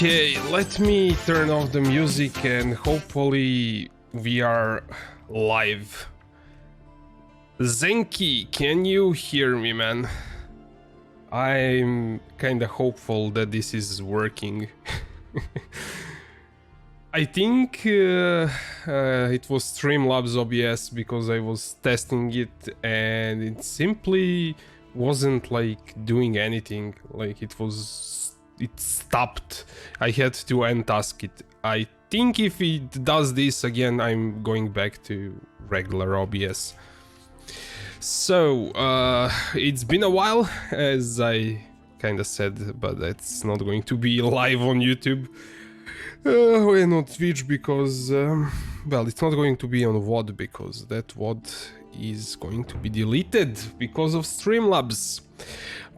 Okay, let me turn off the music and hopefully we are live. Zenki, can you hear me, man? I'm kinda hopeful that this is working. I think it was Streamlabs OBS because I was testing it and it simply wasn't like doing anything. Like it stopped. I had to untask it. I think if it does this again, I'm going back to regular OBS. So it's been a while, as I kinda said, but it's not going to be live on YouTube. And on Twitch because, well, it's not going to be on VOD because that VOD is going to be deleted because of Streamlabs.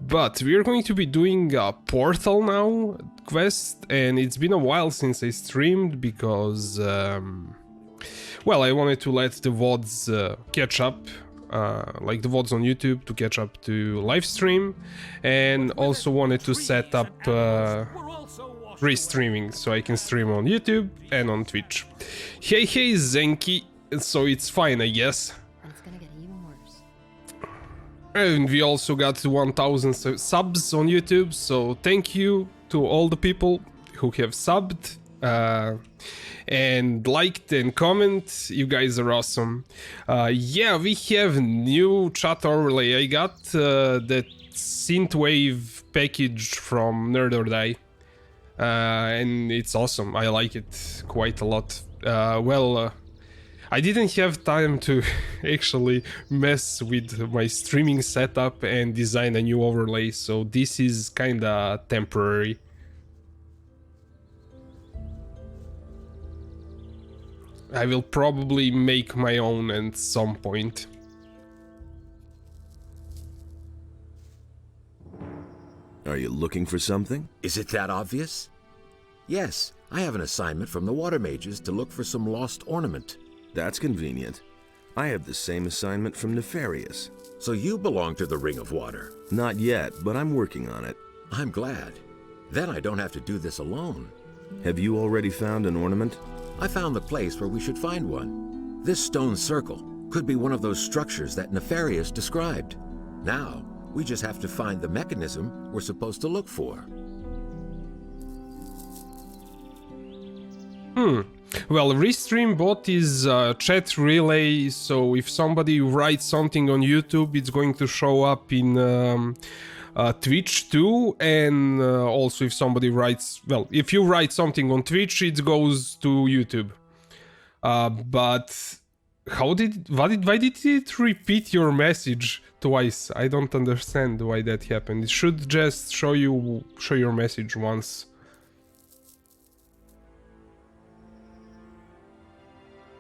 But we are going to be doing a Portal now quest, and it's been a while since I streamed because, well, I wanted to let the VODs catch up, like the VODs on YouTube to catch up to live stream, and also wanted to set up restreaming so I can stream on YouTube and on Twitch. Hey Zenki, so it's fine, I guess. It's gonna get even worse. And we also got 1000 subs on YouTube, so thank you to all the people who have subbed and liked and comment. You guys are awesome. Yeah, we have new chat overlay. I got that synthwave package from Nerd or Die. And it's awesome. I like it quite a lot. I didn't have time to actually mess with my streaming setup and design a new overlay, so this is kinda temporary. I will probably make my own at some point. Are you looking for something? Is it that obvious? Yes, I have an assignment from the water mages to look for some lost ornament. That's convenient. I have the same assignment from Nefarious. So you belong to the Ring of Water. Not yet, but I'm working on it. I'm glad. Then I don't have to do this alone. Have you already found an ornament? I found the place where we should find one. This stone circle could be one of those structures that Nefarious described. Now, we just have to find the mechanism we're supposed to look for. Well, Restream bot is a chat relay, so if somebody writes something on YouTube, it's going to show up in Twitch too, and also if somebody writes, well, if you write something on Twitch, it goes to YouTube. But why did it repeat your message twice? I don't understand why that happened. It should just show your message once.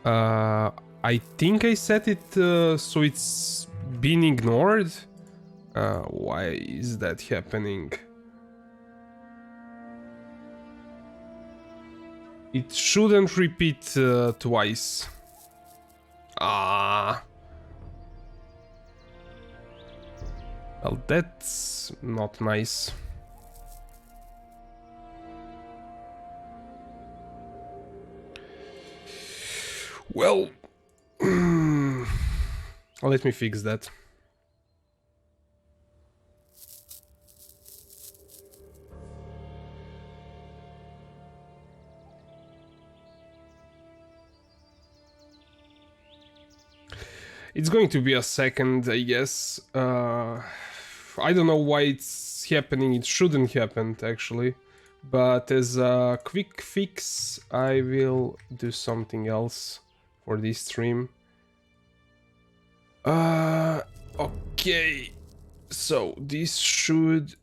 I think I set it so it's been ignored. Why is that happening? It shouldn't repeat twice. Well, that's not nice. Well, let me fix that. It's going to be a second, I guess. I don't know why it's happening. It shouldn't happen, actually. But as a quick fix, I will do something else for this stream. Okay. So this should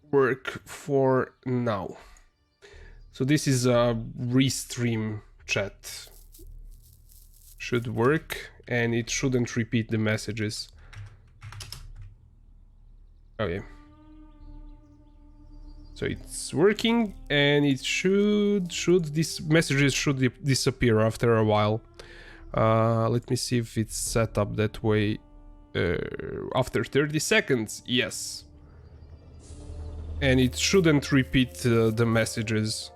work for now. So this is a restream chat. Should work, and it shouldn't repeat the messages. Okay. So it's working, and it these messages should disappear after a while. Let me see if it's set up that way. After 30 seconds, yes. and it shouldn't repeat the messages.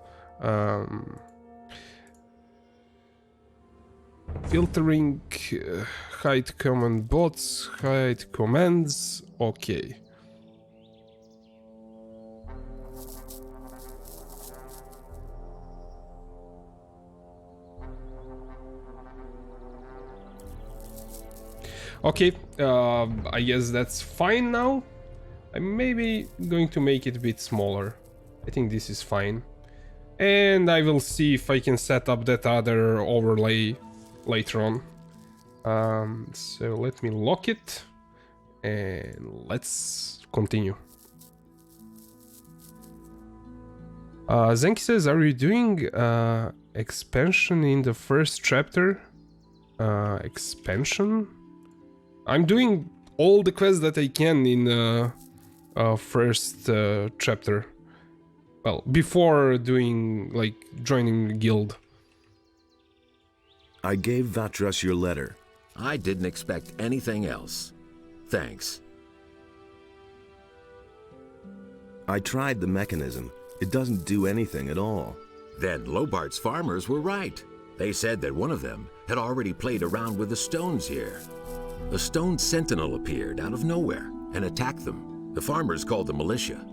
Filtering, hide command bots, hide commands, okay. Okay, I guess that's fine now. I'm maybe going to make it a bit smaller. I think this is fine. And I will see if I can set up that other overlay later on. So let me lock it and let's continue. Zenki says, are you doing expansion in the first chapter? Expansion? I'm doing all the quests that I can in first chapter. Well, before doing, like, joining the guild. I gave Vatras your letter. I didn't expect anything else. Thanks. I tried the mechanism. It doesn't do anything at all. Then Lobart's farmers were right. They said that one of them had already played around with the stones here. A stone sentinel appeared out of nowhere and attacked them. The farmers called the militia.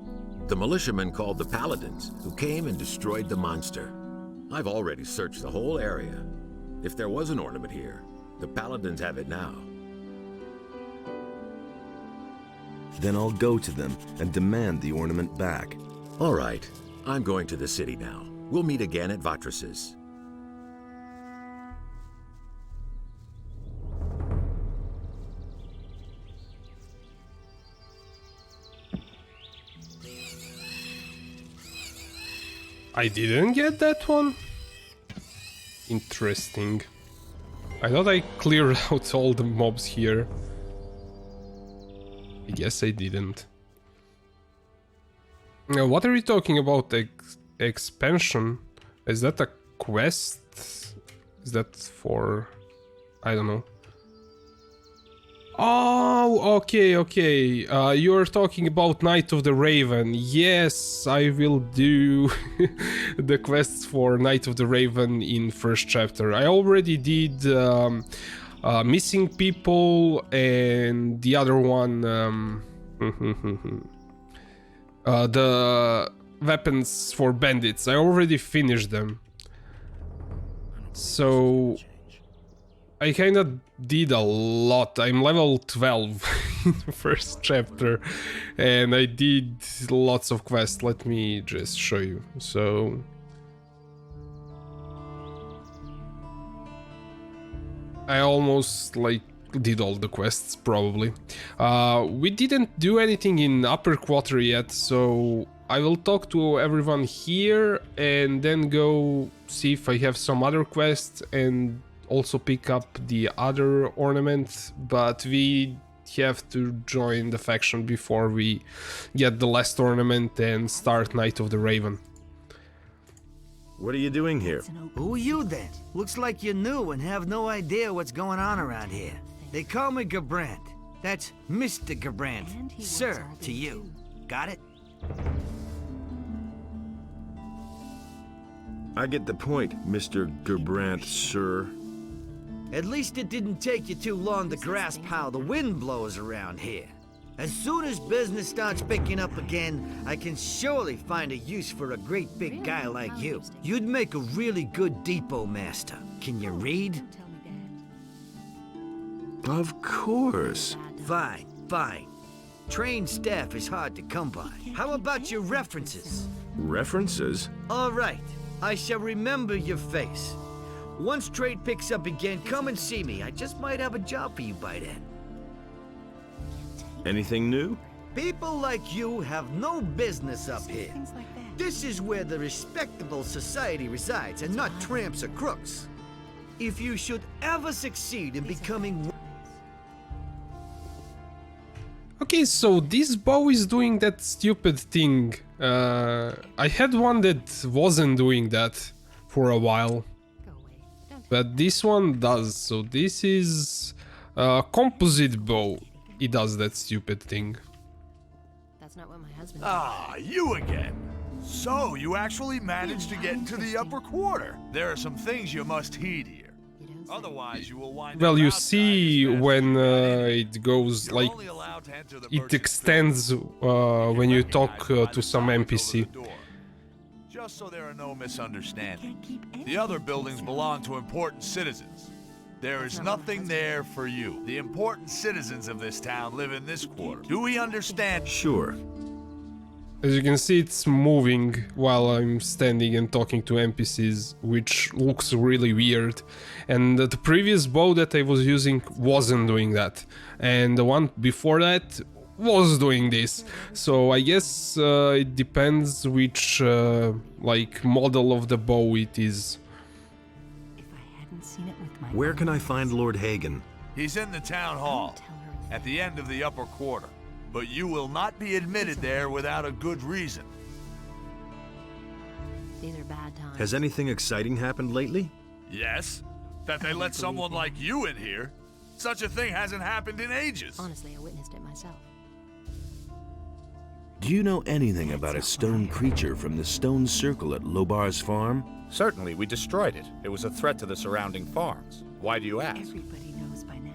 The militiamen called the paladins, who came and destroyed the monster. I've already searched the whole area. If there was an ornament here, the paladins have it now. Then I'll go to them and demand the ornament back. All right, I'm going to the city now. We'll meet again at Vatras's. I didn't get that one? Interesting. I thought I cleared out all the mobs here. I guess I didn't. Now, what are you talking about? Expansion? Is that a quest? Is that for... I don't know. Oh, okay. You're talking about Night of the Raven. Yes, I will do the quests for Night of the Raven in first chapter. I already did Missing People and the other one... the weapons for bandits. I already finished them. So... I kinda did a lot. I'm level 12 in the first chapter and I did lots of quests. Let me just show you. So I almost like did all the quests probably. We didn't do anything in upper quarter yet, so I will talk to everyone here and then go see if I have some other quests and also pick up the other ornament, but we have to join the faction before we get the last ornament and start Night of the Raven. What are you doing here? Who are you then? Looks like you're new and have no idea what's going on around here. They call me Gerbrand. That's Mr. Gerbrand. Sir, to you. Got it? I get the point, Mr. Gerbrand, sir. At least it didn't take you too long to grasp how the wind blows around here. As soon as business starts picking up again, I can surely find a use for a great big guy like you. You'd make a really good depot master. Can you read? Of course. Fine. Trained staff is hard to come by. How about your references? References? All right, I shall remember your face. Once trade picks up again, come and see me. I just might have a job for you by then. Anything new? People like you have no business up here. This is where the respectable society resides, and not tramps or crooks. If you should ever succeed in becoming... Okay, so this bow is doing that stupid thing. I had one that wasn't doing that for a while. But this one does, so this is a composite bow. It does that stupid thing. That's not what my husband Ah, you again. So, you actually managed to get into the upper quarter. There are some things you must heed here. You don't say. Otherwise, you will wind Well, up you outside see as fast when as you got in. it goes You're like only allowed to enter the it merchant's extends building. when you talk Recognized by to the some signs over NPC. the door. Just so there are no misunderstandings. The other buildings belong to important citizens. There is nothing there for you. The important citizens of this town live in this quarter. Do we understand? Sure. As you can see, it's moving while I'm standing and talking to NPCs, which looks really weird. And the previous bow that I was using wasn't doing that. And the one before that was doing this. So I guess it depends which like model of the bow it is. If I hadn't seen it with my Where own can I eyes, find Lord Hagen? He's in the town hall, tell her at the end of the upper quarter. But you will not be admitted there without a good reason. these are bad times. Has anything exciting happened lately? Yes? That they let someone like you in here? Such a thing hasn't happened in ages. Honestly, I witnessed it myself. Do you know anything about a stone creature from the stone circle at Lobar's farm? Certainly, we destroyed it. It was a threat to the surrounding farms. Why do you ask? Everybody knows by now.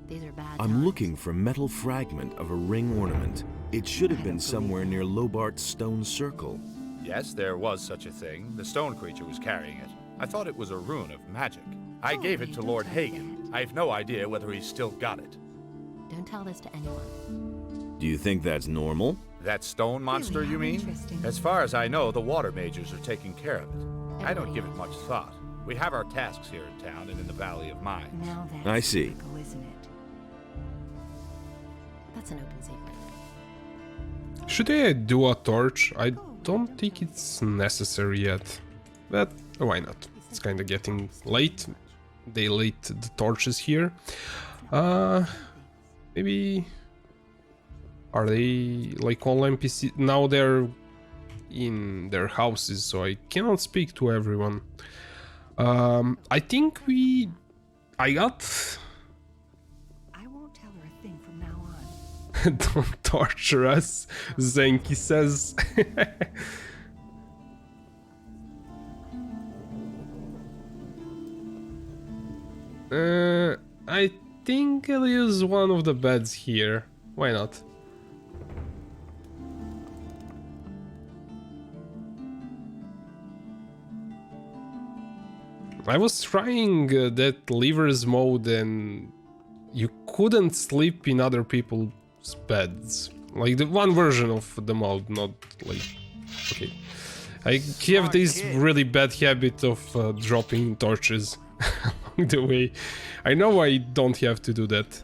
These are bad I'm times. looking for a metal fragment of a ring ornament. It should have been somewhere near Lobart's stone circle. Yes, there was such a thing. The stone creature was carrying it. I thought it was a rune of magic. I gave it to Lord Hagen. I have no idea whether he's still got it. Don't tell this to anyone. Do you think that's normal? That stone monster, you mean? interesting. As far as I know, the water mages are taking care of it. I don't give it much thought. We have our tasks here in town and in the Valley of Mines. Now that's I see. typical, isn't it? That's an open secret. Should I do a torch? I don't think it's necessary yet. But why not? It's kinda getting late. They lit the torches here. Maybe... Are they like all NPC? Now they're in their houses, so I cannot speak to everyone. I think I got... I won't tell her a thing from now on. Don't torture us, Zenki says. I think I'll use one of the beds here. Why not? I was trying that levers mode and you couldn't sleep in other people's beds. Like the one version of the mode, not like... Okay. I have this really bad habit of dropping torches along the way. I know I don't have to do that,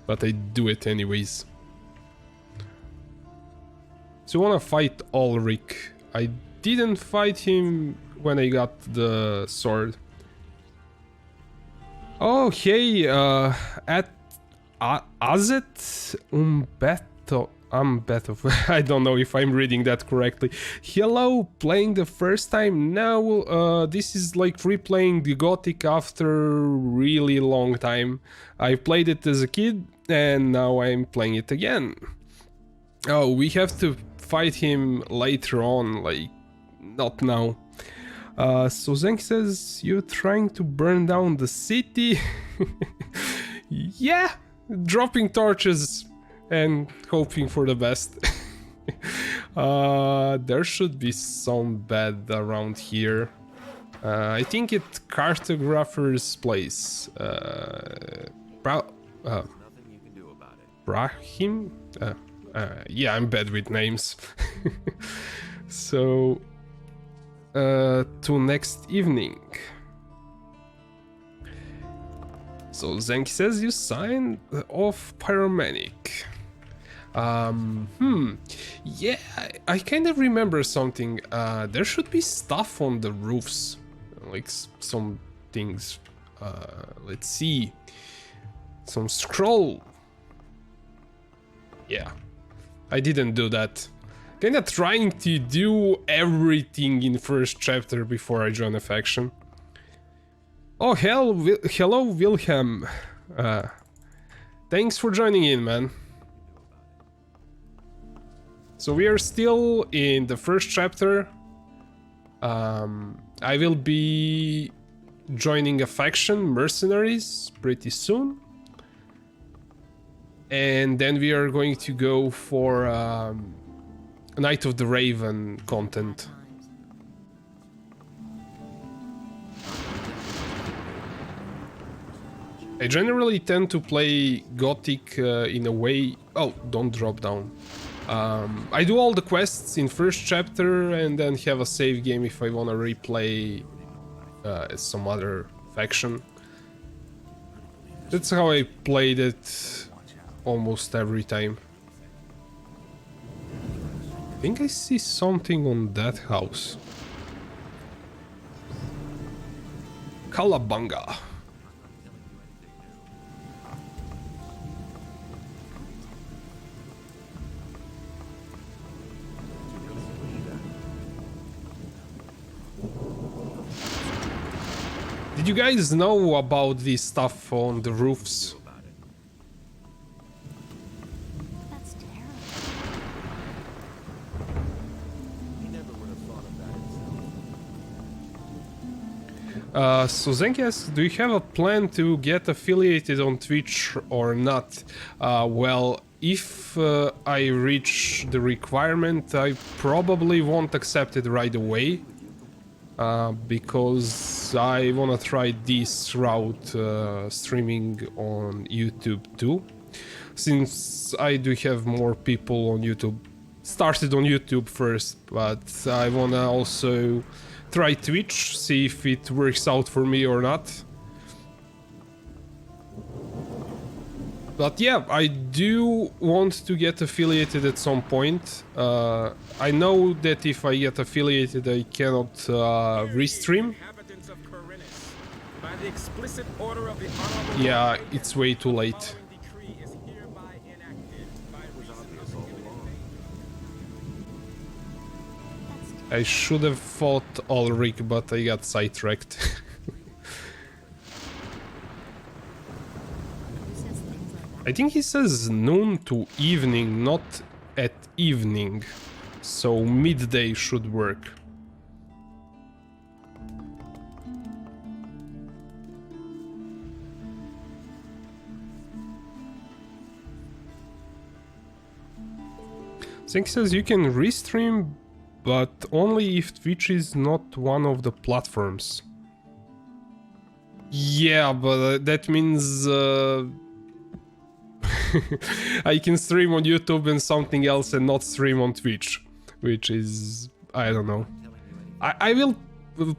but I do it anyways. So you wanna fight Ulrich. I didn't fight him when I got the sword. Oh, hey, at Azet Umberto, I don't know if I'm reading that correctly. Hello, playing the first time now. This is like replaying the Gothic after really long time. I played it as a kid and now I'm playing it again. Oh, we have to fight him later on, like not now. So Zenk says, you're trying to burn down the city? Yeah, dropping torches and hoping for the best. There should be some bed around here. I think it's Cartographer's place. Brahim? Yeah, I'm bad with names. So... to next evening. So Zenk says you signed off Pyromanic. Yeah, I kind of remember something. There should be stuff on the roofs, like some things. Let's see, some scroll. Yeah, I didn't do that. Kinda trying to do everything in first chapter before I join a faction. Oh hello Wilhelm. thanks for joining in, man. So we are still in the first chapter. I will be joining a faction, mercenaries, pretty soon. And then we are going to go for Night of the Raven content. I generally tend to play Gothic in a way... Oh, don't drop down. I do all the quests in first chapter and then have a save game if I want to replay some other faction. That's how I played it almost every time. I think I see something on that house. Kalabanga. Did you guys know about this stuff on the roofs? That's terrible. So Zenkes, do you have a plan to get affiliated on Twitch or not? Well, if I reach the requirement, I probably won't accept it right away. Because I wanna try this route streaming on YouTube too, since I do have more people on YouTube. Started on YouTube first, but I wanna also try Twitch, see if it works out for me or not. But yeah, I do want to get affiliated at some point. I know that if I get affiliated, I cannot restream. Yeah, it's way too late. I should have fought Ulrich, but I got sidetracked. I think he says noon to evening, not at evening, so midday should work. Zink says you can restream, but only if Twitch is not one of the platforms. Yeah, but that means... I can stream on YouTube and something else and not stream on Twitch, which is... I don't know. I will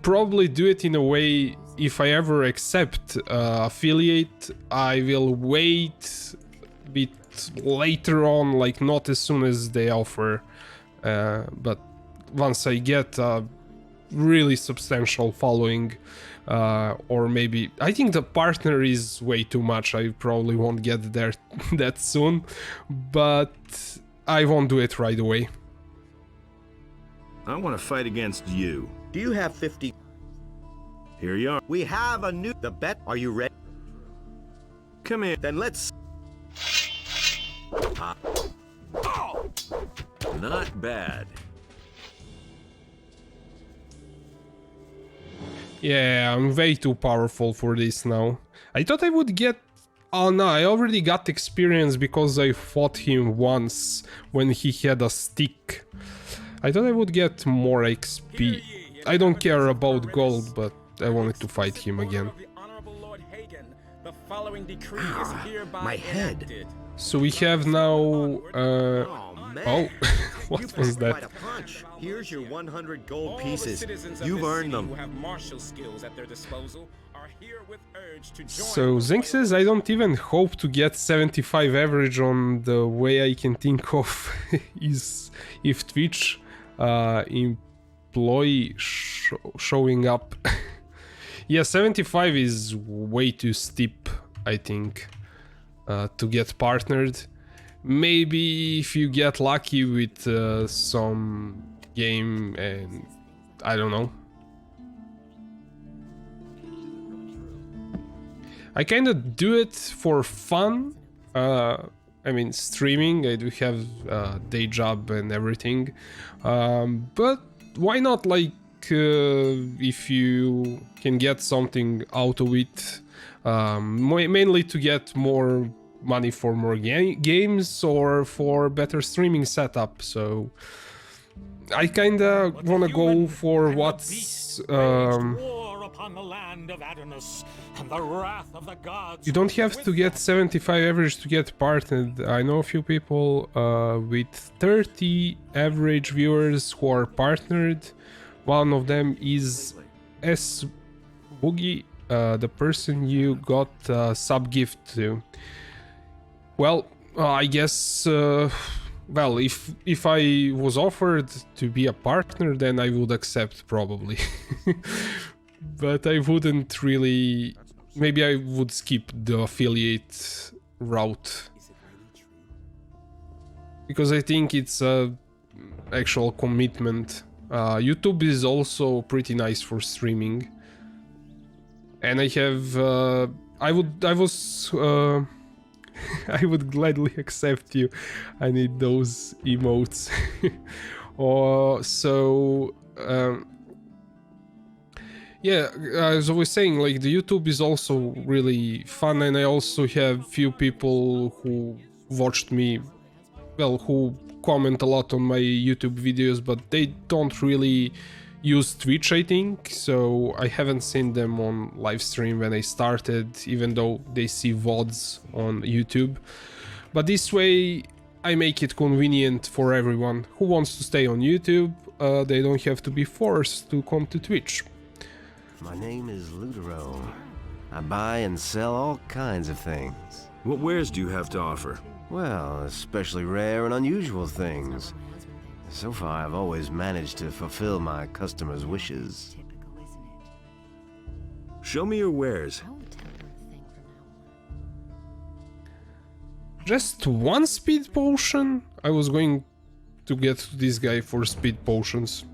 probably do it in a way, if I ever accept affiliate, I will wait a bit later on, like not as soon as they offer, but once I get a really substantial following, or maybe I think the partner is way too much. I probably won't get there that soon, but I won't do it right away. I want to fight against you. Do you have 50? Here you are. We have a new... The bet. Are you ready? Come in. Then let's... Not bad. Yeah, I'm way too powerful for this now. I thought I would get... Oh no, I already got experience because I fought him once when he had a stick. I thought I would get more XP. I don't care about gold, but I wanted to fight him again. My head. So we have now... Oh, what was that? Here's your 100 gold pieces. You've earned them. So Zink says I don't even hope to get 75 average. On the way I can think of is if Twitch employee showing up. Yeah, 75 is way too steep, I think, to get partnered. Maybe if you get lucky with some game and I don't know. I kind of do it for fun I mean, streaming. I do have a day job and everything, but why not, like, if you can get something out of it, mainly to get more money for more games or for better streaming setup. So I kinda wanna go for what's upon the land of Adonis, and the wrath of the gods. You don't have to get 75 average to get partnered. I know a few people with 30 average viewers who are partnered. One of them is S Boogie, the person you got sub gift to. Well, I guess well, if I was offered to be a partner, then I would accept probably. But I wouldn't really. Maybe I would skip the affiliate route, because I think it's a actual commitment. YouTube is also pretty nice for streaming, and I have. I would gladly accept you. I need those emotes. Yeah, as I was saying, like, the YouTube is also really fun, and I also have few people who watched me, well, who comment a lot on my YouTube videos, but they don't really use Twitch, I think, so I haven't seen them on live stream when I started, even though they see VODs on YouTube. But this way, I make it convenient for everyone who wants to stay on YouTube. They don't have to be forced to come to Twitch. My name is Ludero. I buy and sell all kinds of things. What wares do you have to offer? Well, especially rare and unusual things. So far, I've always managed to fulfill my customers' wishes. Show me your wares. Just one speed potion? I was going to get this guy for speed potions.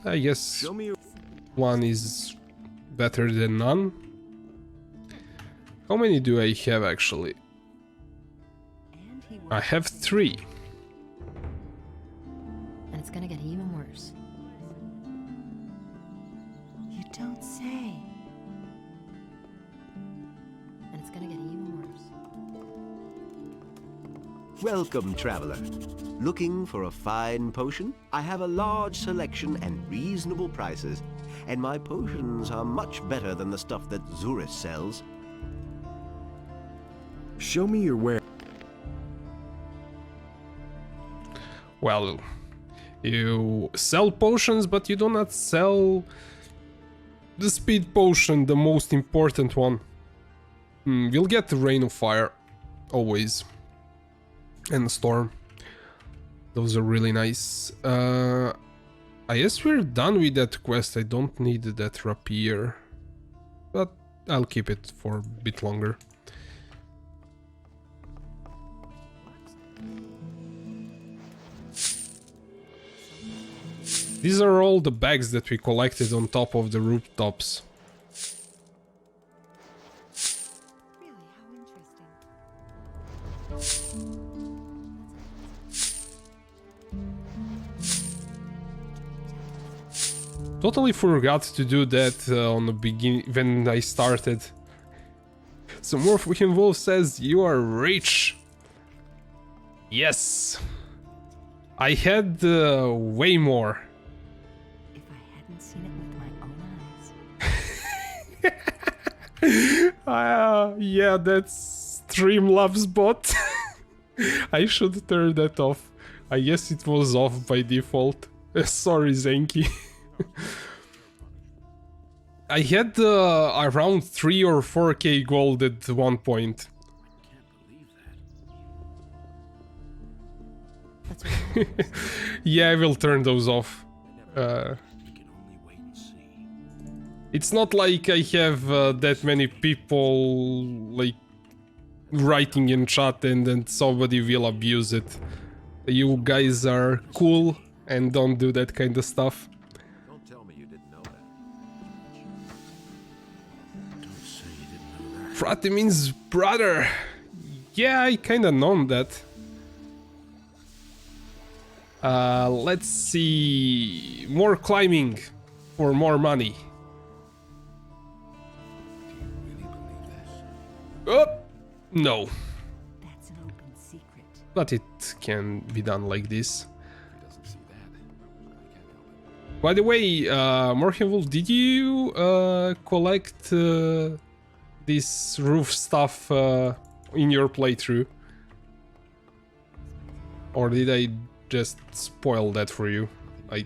I guess Show me your... one is better than none. How many do I have actually? I have 3. And it's gonna get even worse. You don't say. And it's gonna get even worse. Welcome, traveler. Looking for a fine potion? I have a large selection and reasonable prices, and my potions are much better than the stuff that Xardas sells. Show me your wares. Well, you sell potions, but you do not sell the speed potion, the most important one. You'll get the Rain of Fire, always. And the Storm. Those are really nice. I guess we're done with that quest. I don't need that rapier, but I'll keep it for a bit longer. These are all the bags that we collected on top of the rooftops. Really, how interesting. Totally forgot to do that on the beginning when I started. So Morphin Wolf says you are rich. Yes, I had way more. If I hadn't seen it with my own eyes. Yeah, that's Streamlabs bot. I should turn that off. I guess it was off by default. Sorry, Zenki. I had around 3 or 4k gold at one point. Yeah, I will turn those off. It's not like I have that many people like writing in chat and then somebody will abuse it. You guys are cool and don't do that kind of stuff. Don't tell me you didn't know that. Frate means brother. Yeah, I kinda known that. Let's see... More climbing for more money. Oh! No. That's an open secret. But it can be done like this. By the way, Morhenwolf, did you collect this roof stuff in your playthrough? Or did I just spoil that for you? I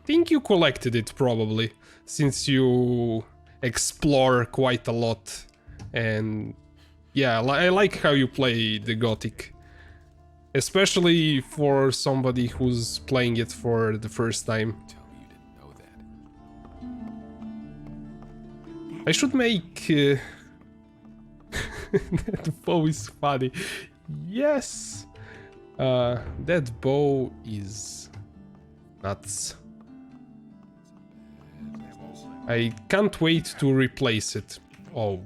think you collected it probably, since you explore quite a lot. And yeah, I like how you play the Gothic. Especially for somebody who's playing it for the first time. I should make... that bow is funny. Yes! That bow is... nuts. I can't wait to replace it. Oh.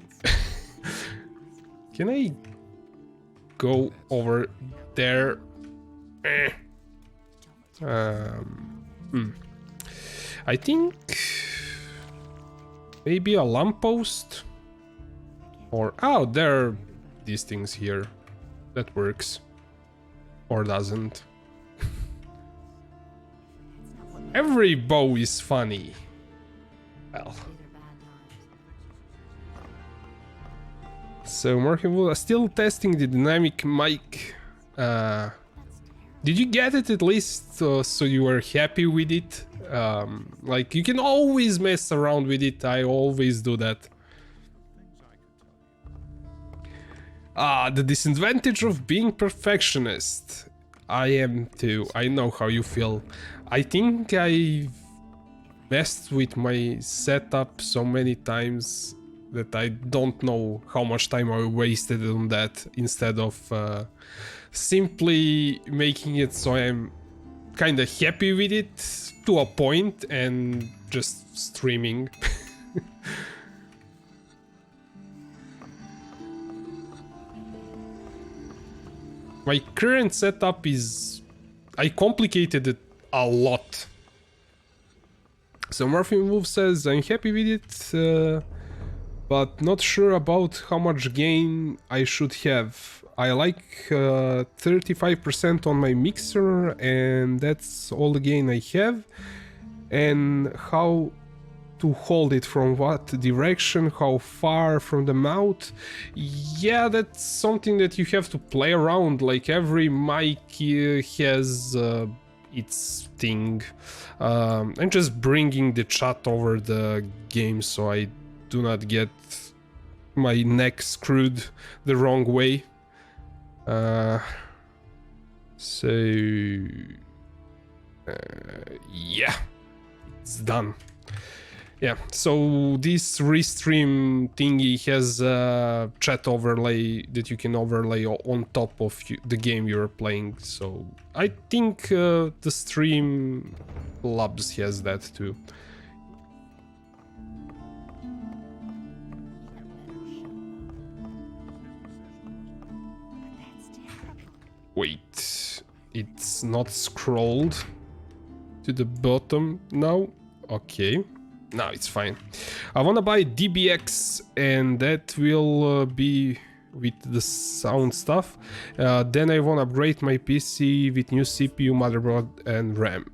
Can I go over there? I think... maybe a lamppost? Or... oh, there are these things here. That works. Or doesn't. Every bow is funny. Well. So, Morhenwolf, still testing the dynamic mic. Did you get it at least so you were happy with it? Like, you can always mess around with it. I always do that. The disadvantage of being perfectionist. I am too. I know how you feel. I think I messed with my setup so many times that I don't know how much time I wasted on that instead of simply making it so I'm kind of happy with it to a point and just streaming. My current setup is... I complicated it a lot. So Morhenwolf says, I'm happy with it, but not sure about how much gain I should have. I like 35% on my mixer, and that's all the gain I have. And how to hold it, from what direction, how far from the mouth. Yeah, that's something that you have to play around. Like, every mic has its thing. I'm just bringing the chat over the game so I do not get my neck screwed the wrong way. Yeah, it's done. Yeah, so this restream thingy has a chat overlay that you can overlay on top of the game you're playing. So I think the Stream Labs has that too. Wait, it's not scrolled to the bottom now? Okay. No, it's fine. I wanna buy DBX, and that will be with the sound stuff. Then I wanna upgrade my PC with new CPU, motherboard, and RAM.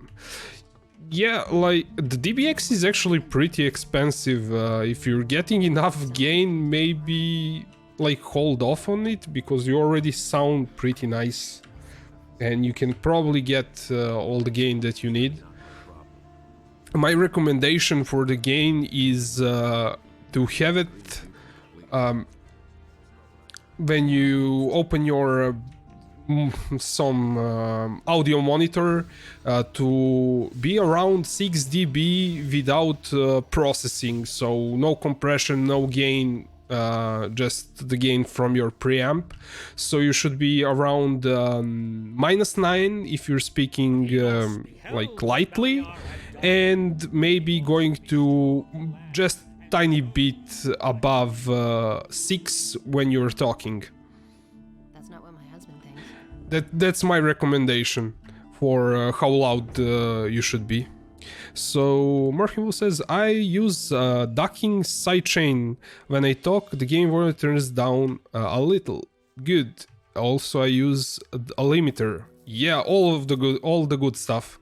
Yeah, like, the DBX is actually pretty expensive. If you're getting enough gain, maybe like hold off on it, because you already sound pretty nice. And you can probably get all the gain that you need. My recommendation for the gain is to have it when you open your some audio monitor to be around 6 dB without processing, so no compression, no gain, just the gain from your preamp. So you should be around -9 if you're speaking like lightly, and maybe going to just tiny bit above 6 when you're talking. That's my recommendation for how loud you should be. So Morphin says, I use ducking sidechain. When I talk, the game volume turns down a little. Good. Also I use a limiter. Yeah, all the good stuff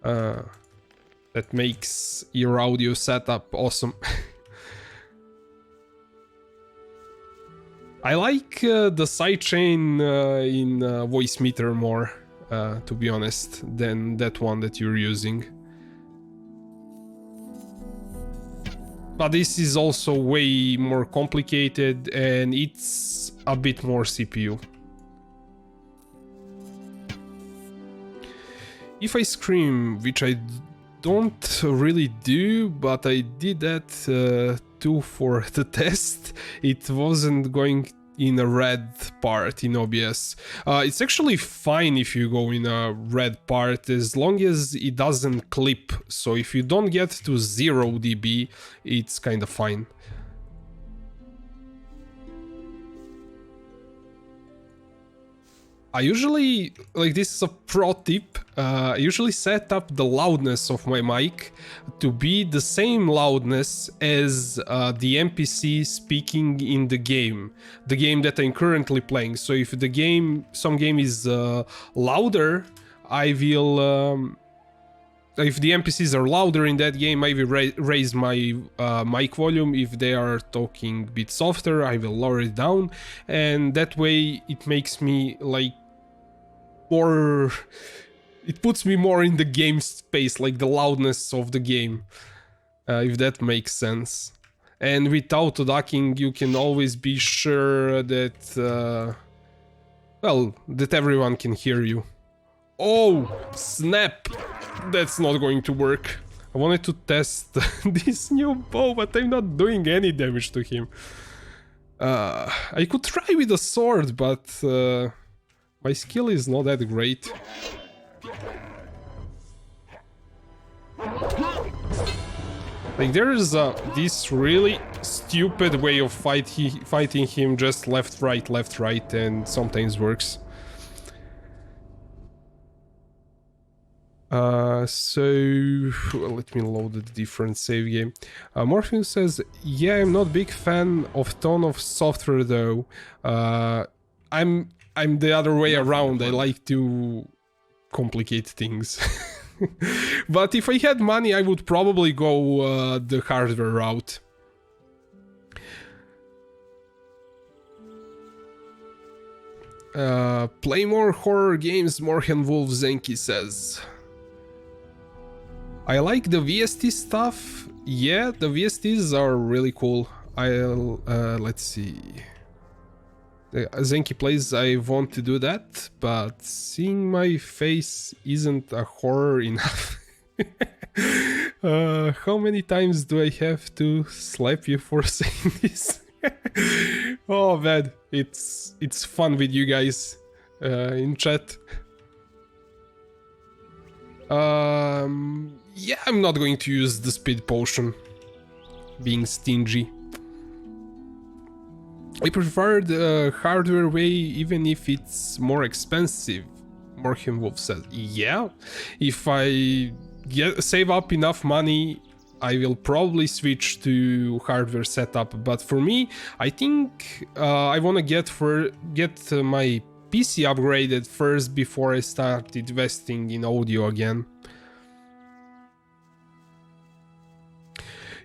that makes your audio setup awesome. I like the sidechain in voice meter more, to be honest, than that one that you're using. But this is also way more complicated and it's a bit more CPU. If I scream, which I don't really do, but I did that too for the test, it wasn't going in a red part in OBS. It's actually fine if you go in a red part as long as it doesn't clip. So if you don't get to 0 dB, it's kind of fine. I usually, like, this is a pro tip, I usually set up the loudness of my mic to be the same loudness as the NPC speaking in the game that I'm currently playing. So if some game is louder, I will, if the NPCs are louder in that game, I will raise my mic volume. If they are talking a bit softer, I will lower it down, and that way it makes me like more, it puts me more in the game space, like the loudness of the game, if that makes sense. And without ducking, you can always be sure that, well, that everyone can hear you. Oh, snap! That's not going to work. I wanted to test this new bow, but I'm not doing any damage to him. I could try with a sword, but my skill is not that great. Like, there is this really stupid way of fighting him, just left, right, and sometimes works. So let me load the different save game. Morphin says, yeah, I'm not big fan of tone of software though. I'm the other way around. I like to complicate things. But if I had money, I would probably go the hardware route. Play more horror games, Morhen Wolf Zenki says. I like the VST stuff. Yeah, the VSTs are really cool. Let's see. Zenki plays, I want to do that, but seeing my face isn't a horror enough. How many times do I have to slap you for saying this? Oh man, it's fun with you guys in chat. Yeah, I'm not going to use the speed potion, being stingy. I prefer the hardware way even if it's more expensive, Morhen Wolf says. Yeah, if I save up enough money, I will probably switch to hardware setup. But for me, I think I want to get my PC upgraded first before I start investing in audio again.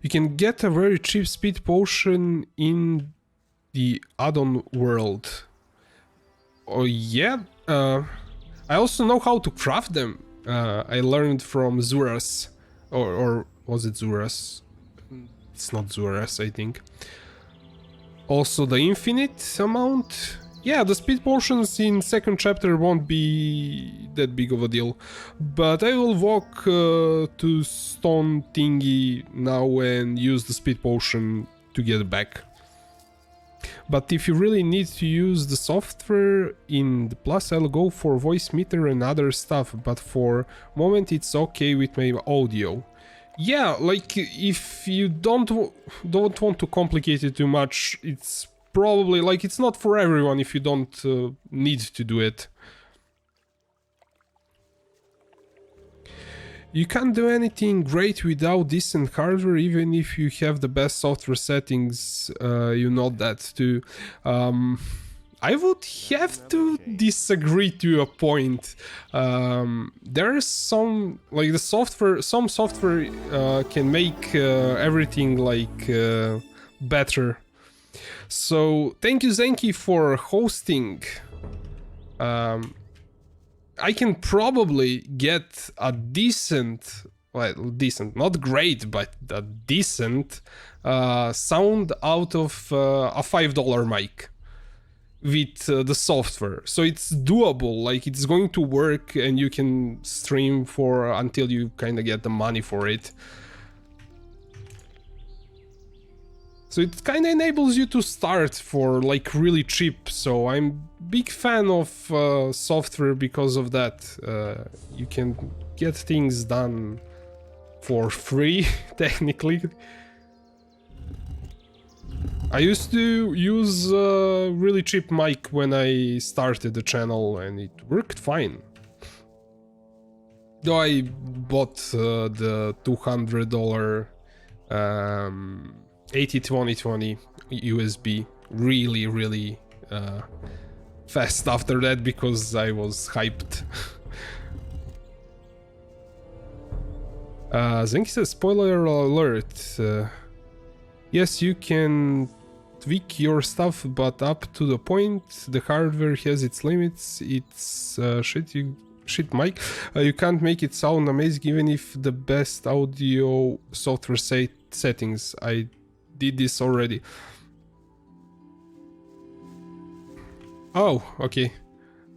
You can get a very cheap speed potion in the add-on world. Oh yeah, I also know how to craft them. I learned from Xardas, or was it Xardas? It's not Xardas, I think. Also the infinite amount. Yeah, the speed potions in second chapter won't be that big of a deal, but I will walk to stone thingy now and use the speed potion to get back. But if you really need to use the software in the plus, I'll go for voice meter and other stuff, but for moment it's okay with my audio. Yeah, like if you don't want to complicate it too much, it's probably like it's not for everyone if you don't need to do it. You can't do anything great without decent hardware, even if you have the best software settings. You know that too. I would have to disagree to a point. There's some, like the software, some software can make everything like better. So thank you Zenki for hosting. I can probably get a decent, well, decent, not great, but a decent sound out of a $5 mic with the software. So it's doable, like it's going to work and you can stream for until you kind of get the money for it. So it kind of enables you to start for like really cheap. So I'm big fan of software because of that. You can get things done for free, technically. I used to use a really cheap mic when I started the channel and it worked fine. Though I bought the $200 80-20-20 USB really fast after that because I was hyped. Zenki says, spoiler alert. Yes, you can tweak your stuff, but up to the point. The hardware has its limits. It's shit mic. You can't make it sound amazing even if the best audio software settings. I did this already. Oh, okay.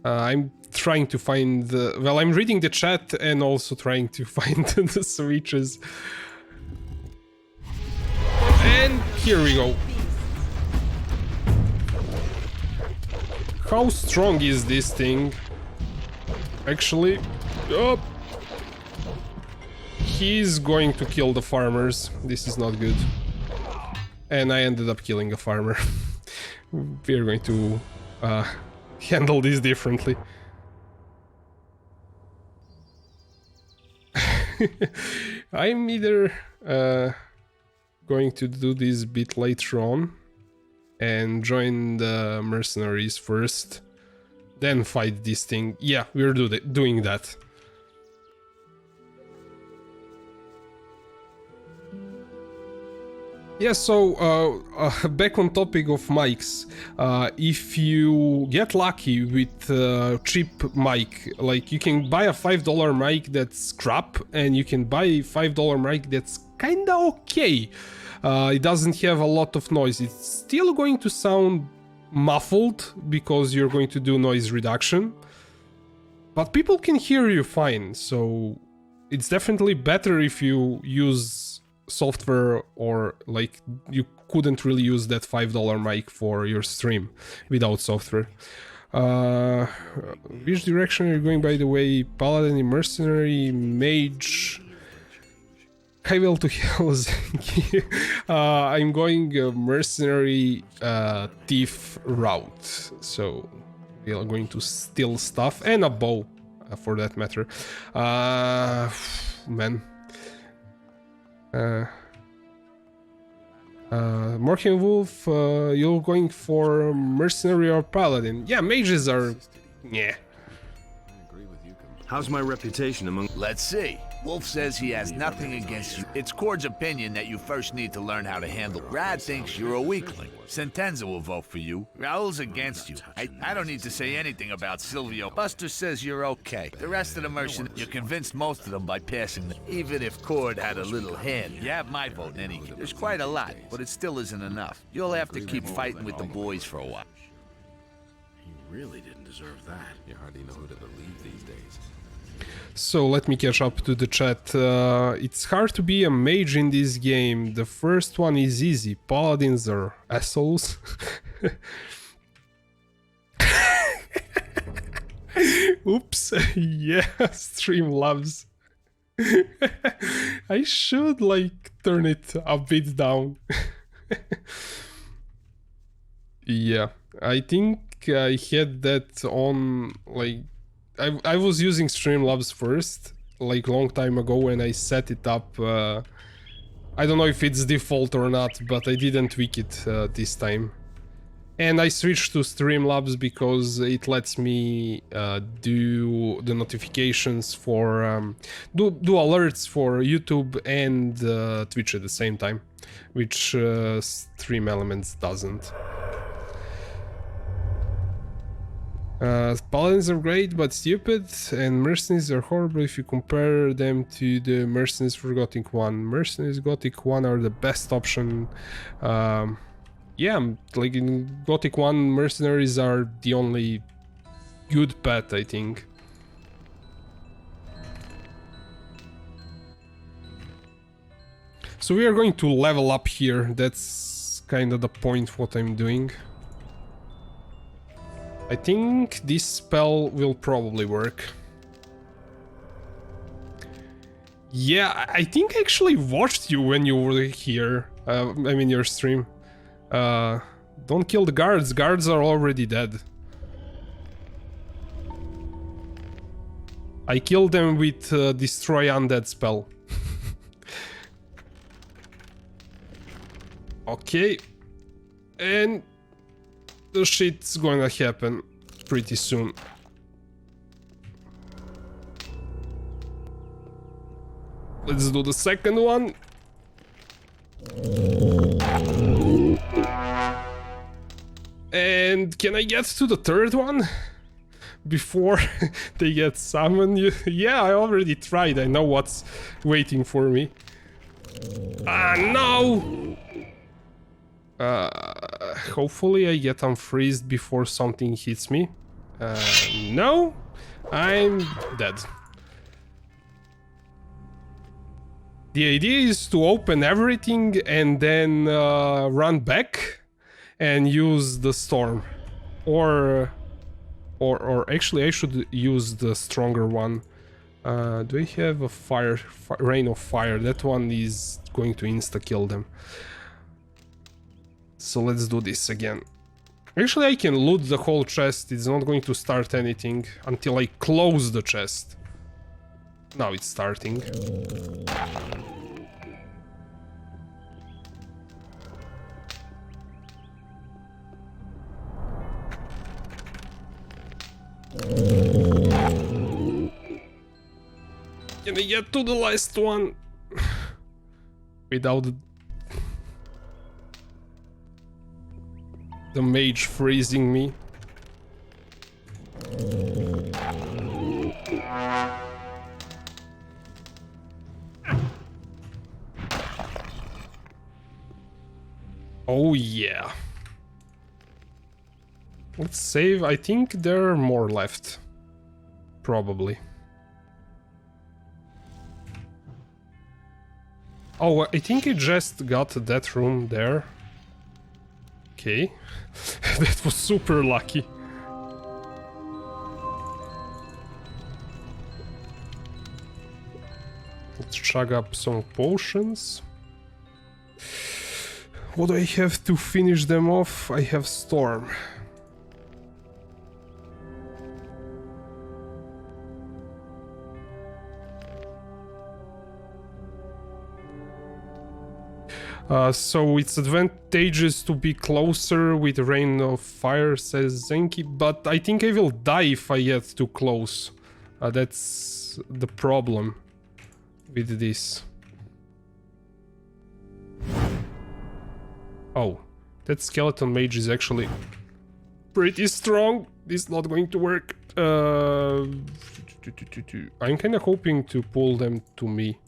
I'm trying to find the... Well, I'm reading the chat and also trying to find the switches. And here we go. How strong is this thing? Actually... Oh. He's going to kill the farmers. This is not good. And I ended up killing a farmer. We are going to handle this differently. I'm either going to do this bit later on and join the mercenaries first, then fight this thing. Yeah, we're doing that. Yeah, so back on topic of mics, if you get lucky with cheap mic, like you can buy a $5 mic that's crap, and you can buy a $5 mic that's kinda okay. It doesn't have a lot of noise. It's still going to sound muffled because you're going to do noise reduction, but people can hear you fine, so it's definitely better if you use software, or like you couldn't really use that $5 mic for your stream without software. Which direction are you going, by the way? Paladin, mercenary, mage? I will to hell. I'm going mercenary thief route, so we are going to steal stuff and a bow for that matter. Man. Morgan Wolf, you're going for mercenary or paladin? Yeah, mages are... yeah. How's my reputation among... Let's see. Wolf says he has nothing against you. It's Cord's opinion that you first need to learn how to handle. Rad thinks you're a weakling. Sentenza will vote for you. Raul's against you. I don't need to say anything about Silvio. Buster says you're okay. The rest of the mercenaries, you convinced most of them by passing them. Even if Cord had a little hand, you have my vote in any case. There's quite a lot, but it still isn't enough. You'll have to keep fighting with the boys for a while. He really didn't deserve that. You hardly know who to believe these days. So let me catch up to the chat. It's hard to be a mage in this game. The first one is easy. Paladins are assholes. Oops. Yeah, Streamlabs. I should like turn it a bit down. Yeah, I think I had that on like I was using Streamlabs first, like long time ago when I set it up. I don't know if it's default or not, but I didn't tweak it this time. And I switched to Streamlabs because it lets me do the notifications for do alerts for YouTube and Twitch at the same time, which Stream Elements doesn't. Paladins are great but stupid, and mercenaries are horrible if you compare them to the mercenaries for Gothic 1. Mercenaries Gothic 1 are the best option. Yeah, like in Gothic 1, mercenaries are the only good pet, I think. So we are going to level up here. That's kind of the point what I'm doing. I think this spell will probably work. Yeah, I think I actually watched you when you were here. I mean your stream. Don't kill the guards. Guards are already dead. I killed them with Destroy Undead spell. Okay. And the shit's gonna happen pretty soon. Let's do the second one. And can I get to the third one before they get summoned? Yeah, I already tried. I know what's waiting for me. Ah, no! Hopefully I get unfreezed before something hits me. No, I'm dead. The idea is to open everything and then run back and use the storm. Or actually I should use the stronger one. Do I have a rain of fire? That one is going to insta-kill them. So let's do this again. Actually, I can loot the whole chest. It's not going to start anything until I close the chest. Now it's starting. Can I get to the last one? Without the mage freezing me. Oh yeah. Let's save. I think there are more left. Probably. Oh, I think I just got that room there. Okay. That was super lucky. Let's chug up some potions. What do I have to finish them off? I have Storm. So it's advantageous to be closer with Rain of Fire, says Zenki, but I think I will die if I get too close. That's the problem with this. Oh, that skeleton mage is actually pretty strong. This is not going to work. I'm kind of hoping to pull them to me.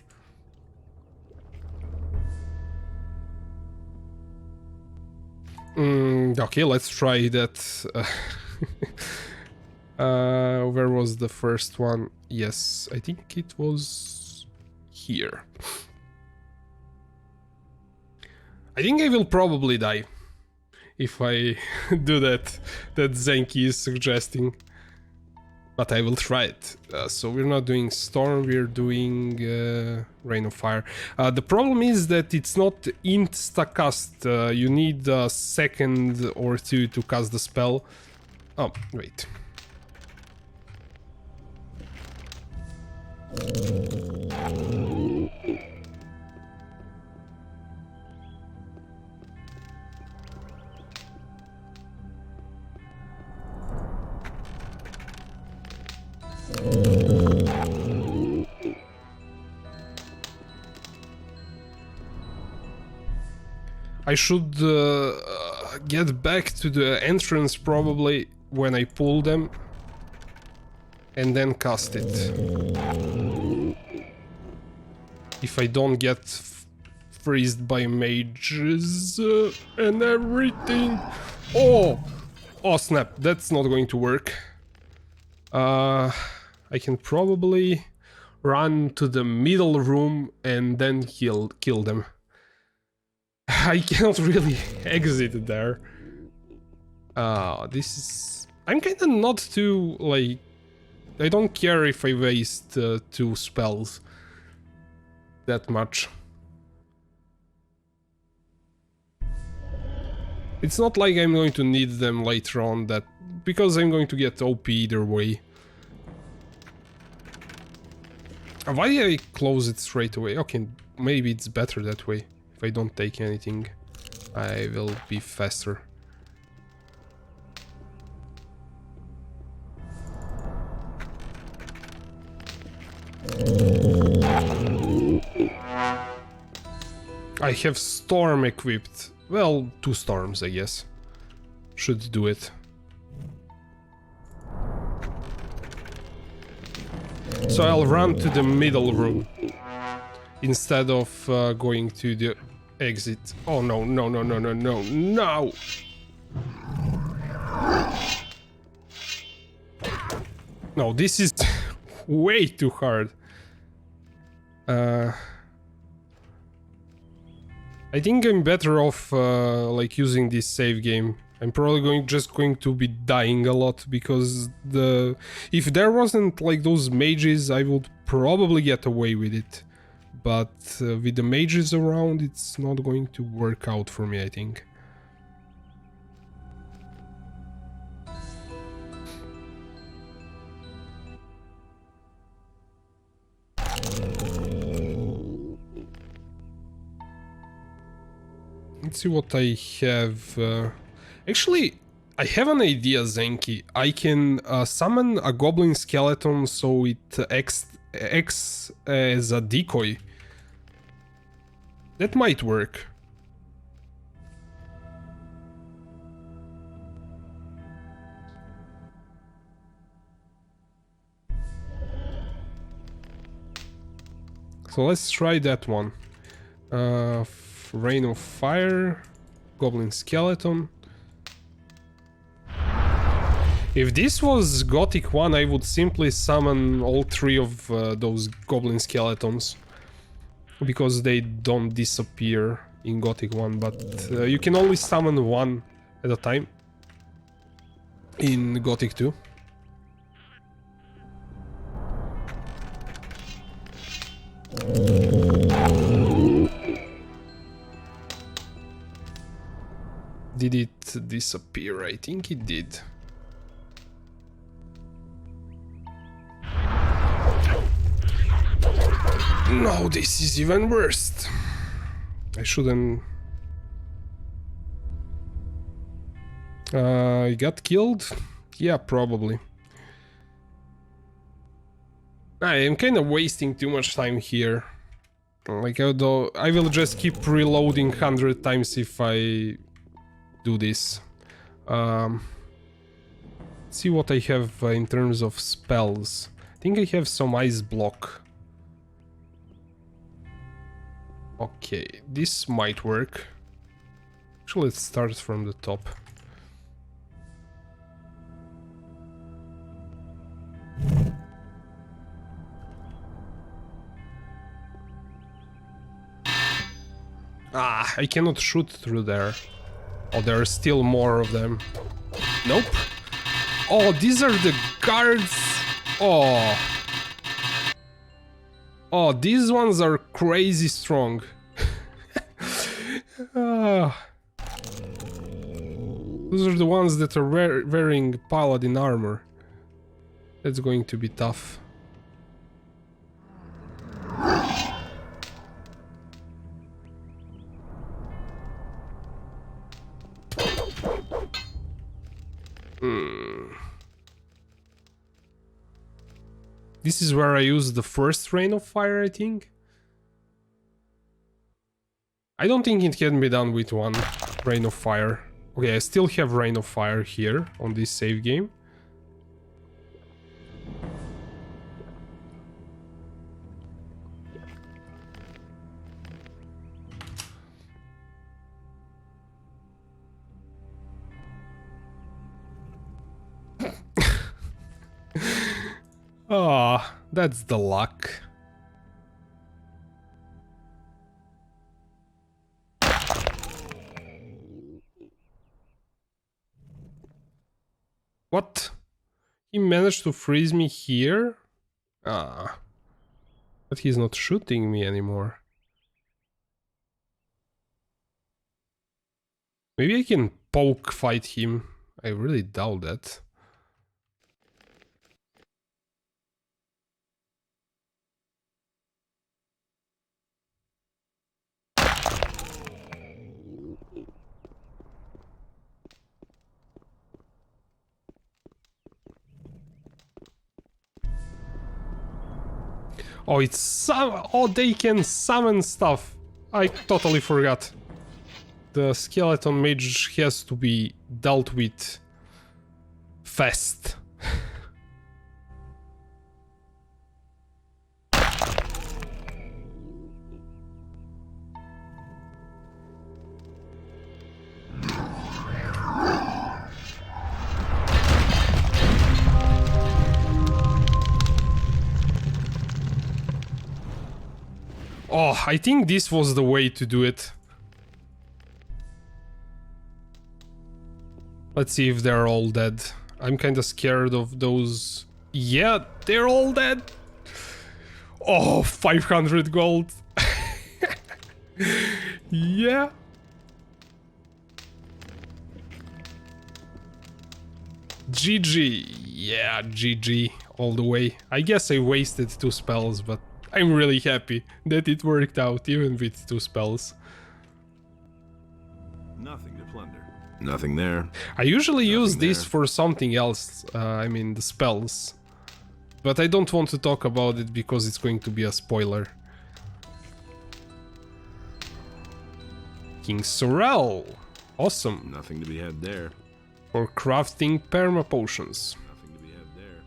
Okay, let's try that. Where was the first one? Yes, I think it was here. I think I will probably die if I do that Zenki is suggesting. But I will try it. So we're not doing Storm, we're doing Rain of Fire. The problem is that it's not insta-cast. You need a second or two to cast the spell. Oh, wait. I should get back to the entrance probably when I pull them and then cast it. If I don't get freezed by mages and everything. Oh! Oh snap, that's not going to work. I can probably run to the middle room and then kill them. I cannot really exit there. This is... I'm kinda not too, like... I don't care if I waste 2 spells that much. It's not like I'm going to need them later on, that because I'm going to get OP either way. Why did I close it straight away? Okay, maybe it's better that way. If I don't take anything, I will be faster. I have storm equipped. Well, 2 storms, I guess. Should do it. So I'll run to the middle room instead of going to the exit. Oh no, no, no, no, no, no, no! No, this is way too hard. I think I'm better off like using this save game. I'm probably just going to be dying a lot because if there wasn't like those mages, I would probably get away with it. But with the mages around, it's not going to work out for me, I think. Let's see what I have. Actually, I have an idea, Zenki. I can summon a goblin skeleton so it acts as a decoy. That might work. So let's try that one. Rain of Fire, Goblin Skeleton. If this was Gothic 1, I would simply summon all 3 of those Goblin Skeletons. Because they don't disappear in Gothic 1, but you can only summon 1 at a time in Gothic 2. Did it disappear? I think it did. No, this is even worse. I shouldn't... I got killed? Yeah, probably. I am kind of wasting too much time here. Like, although I will just keep reloading 100 times if I do this. See what I have in terms of spells. I think I have some ice block. Okay, this might work. Actually, let's start from the top. Ah, I cannot shoot through there. Oh, there are still more of them. Nope. Oh, these are the guards. Oh. Oh, these ones are crazy strong. Those are the ones that are wearing paladin armor. That's going to be tough. This is where I used the first Rain of Fire, I think. I don't think it can be done with one Rain of Fire. Okay, I still have Rain of Fire here on this save game. Ah, that's the luck. What? He managed to freeze me here? Ah. But he's not shooting me anymore. Maybe I can poke fight him. I really doubt that. Oh, it's some. Oh, they can summon stuff. I totally forgot. The skeleton mage has to be dealt with fast. Oh, I think this was the way to do it. Let's see if they're all dead. I'm kinda scared of those. Yeah, they're all dead. Oh, 500 gold. Yeah. GG. Yeah, GG all the way. I guess I wasted 2 spells, but I'm really happy that it worked out, even with 2 spells. Nothing to plunder. Nothing there. I usually use this for something else, I mean the spells. But I don't want to talk about it because it's going to be a spoiler. King Sorrel. Awesome. Nothing to be had there. For crafting perma potions. Nothing to be had there.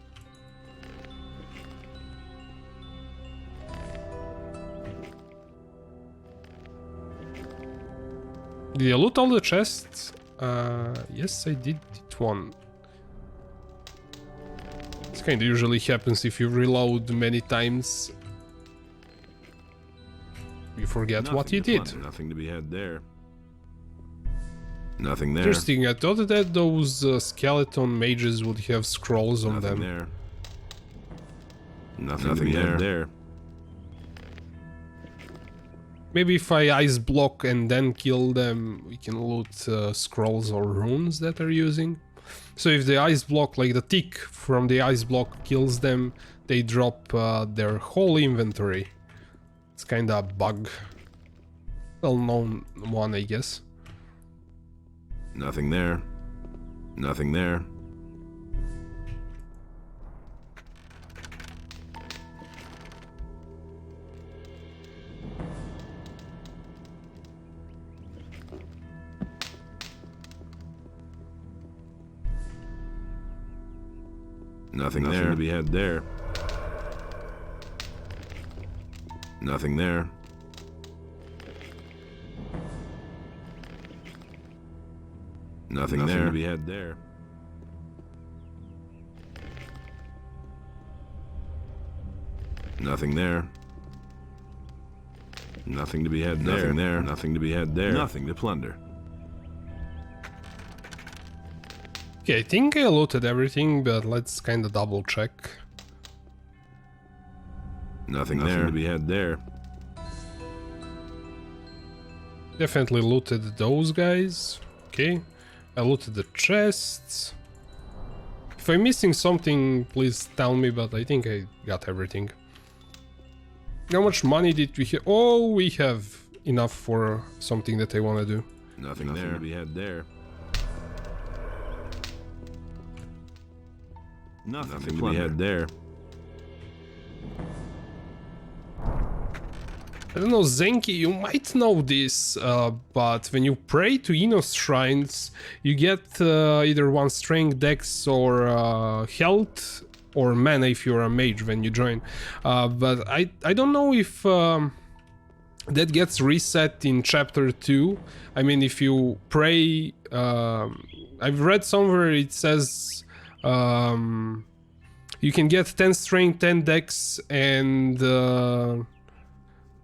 Did I loot all the chests? Yes, I did it one. This kinda usually happens if you reload many times. You forget what you did. Nothing to be had there. Nothing there. Interesting, I thought that those skeleton mages would have scrolls on them. There. Nothing to be had there. Maybe if I ice block and then kill them, we can loot scrolls or runes that they're using. So if the ice block, like the tick from the ice block kills them, they drop their whole inventory. It's kinda a bug. Well-known one, I guess. Nothing there. Nothing there. Nothing there to be had there. Nothing there. Nothing there to be had there. Nothing there. Nothing to be had there. Nothing there. Nothing to be had there. Nothing to plunder. Okay, I think I looted everything, but let's kind of double check. Nothing there to be had there. Definitely looted those guys. Okay, I looted the chests. If I'm missing something, please tell me, but I think I got everything. How much money did we have? Oh, we have enough for something that I want to do. Nothing there to be had there. Nothing to be had there. I don't know, Zenki, you might know this, but when you pray to Enos shrines, you get either one strength, dex, or health, or mana if you're a mage when you join. But I don't know if that gets reset in chapter 2. I mean, if you pray, I've read somewhere it says you can get 10 strength, 10 dex, and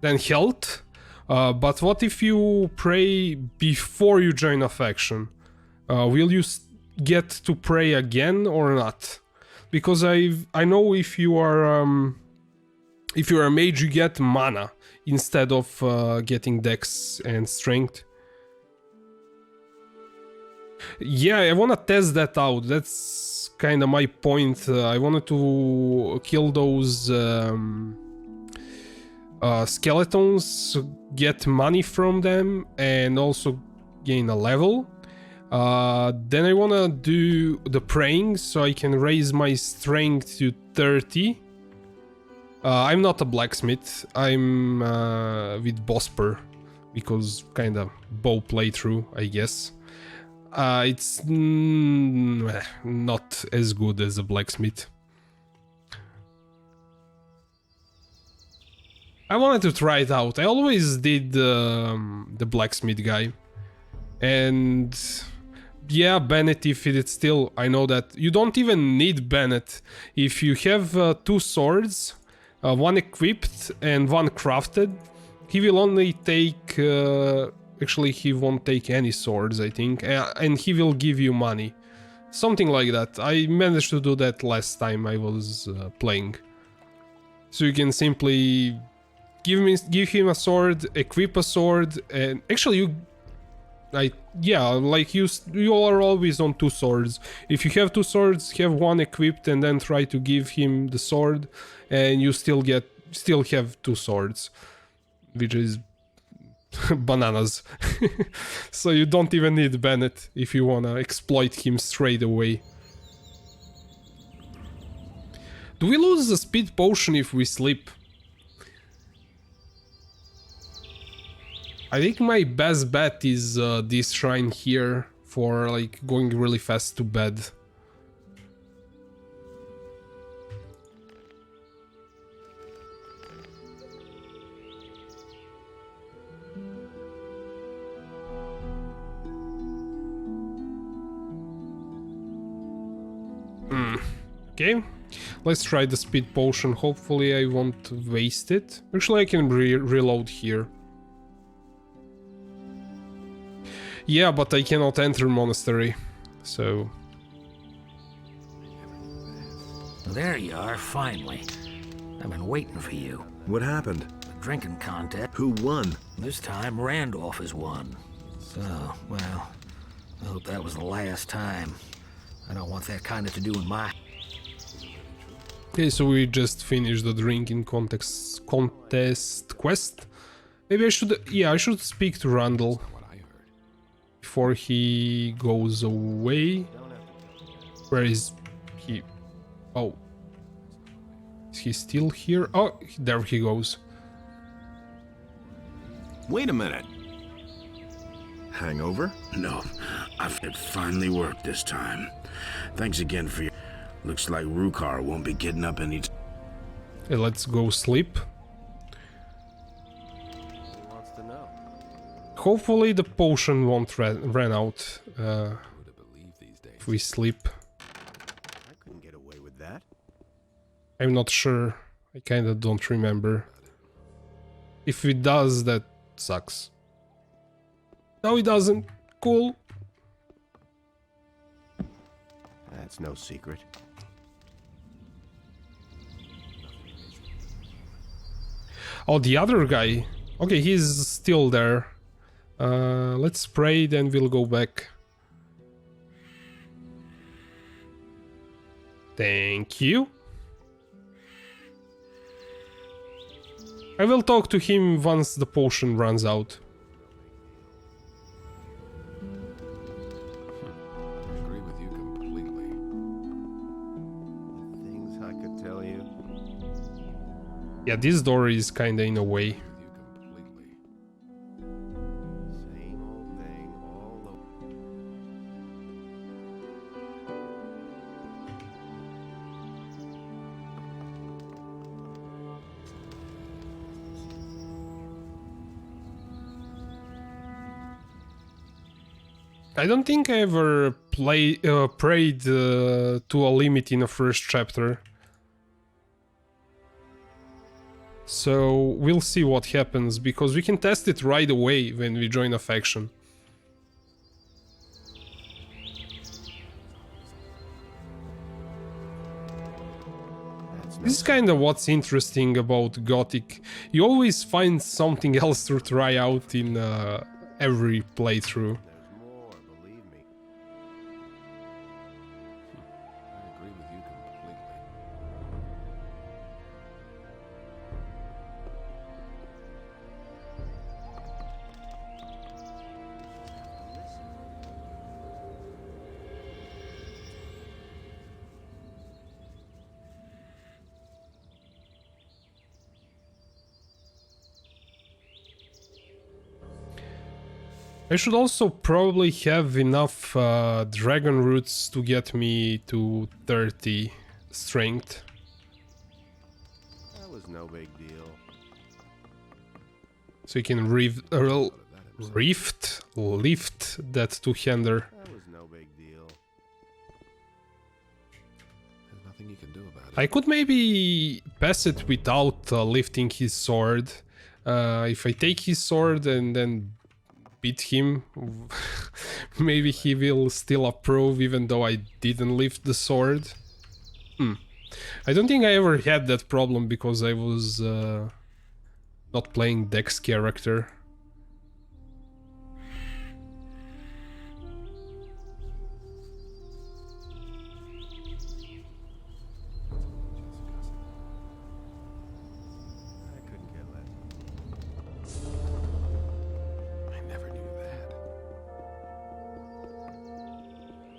then health. But what if you pray before you join a faction? Will you get to pray again or not? Because I know if you are a mage, you get mana instead of getting dex and strength. Yeah, I wanna test that out. That's kind of my point. I wanted to kill those skeletons, get money from them, and also gain a level. Then I wanna do the praying so I can raise my strength to 30. I'm not a blacksmith, I'm with Bosper, because kinda bow playthrough, I guess. It's not as good as a blacksmith. I wanted to try it out. I always did the blacksmith guy. And yeah, Bennett, if it's still... I know that you don't even need Bennett. If you have 2 swords, one equipped and one crafted, he will only take... actually, he won't take any swords, I think. And he will give you money. Something like that. I managed to do that last time I was playing. So you can simply... give him a sword, equip a sword, and actually you are always on 2 swords. If you have 2 swords, have one equipped and then try to give him the sword, and you still have 2 swords, which is bananas. So you don't even need Bennett if you wanna exploit him straight away. Do we lose the speed potion if we sleep? I think my best bet is this shrine here for like going really fast to bed. Okay, let's try the speed potion. Hopefully I won't waste it. Actually, I can reload here. Yeah, but I cannot enter monastery, so... There you are, finally. I've been waiting for you. What happened? A drinking contest. Who won? This time, Randolph has won. So, well, I hope that was the last time. I don't want that kind of to do with my... Okay, so we just finished the drinking contest quest. Maybe I should... yeah, I should speak to Randall before he goes away. Where is he? Oh. Is he still here? Oh, there he goes. Wait a minute. Hangover? No, it finally worked this time. Thanks again for your... Looks like Rukar won't be getting up any... Okay, let's go sleep. Hopefully the potion won't run out if we sleep. I couldn't get away with that. I'm not sure. I kinda don't remember. If it does, that sucks. No, it doesn't. Cool. That's no secret. Oh, the other guy. Okay, he's still there. Let's pray, then we'll go back. Thank you. I will talk to him once the potion runs out. I agree with you completely. Yeah, this door is kinda in a way. Same old thing all over. I don't think I ever prayed to a limit in the first chapter. So we'll see what happens, because we can test it right away when we join a faction. This is kind of what's interesting about Gothic. You always find something else to try out in every playthrough. I should also probably have enough dragon roots to get me to 30 strength. That was no big deal. So you can lift that two-hander. That was no big deal. There's nothing you can do about it. I could maybe pass it without lifting his sword. If I take his sword and then beat him, maybe he will still approve even though I didn't lift the sword. I don't think I ever had that problem because I was not playing Dex character.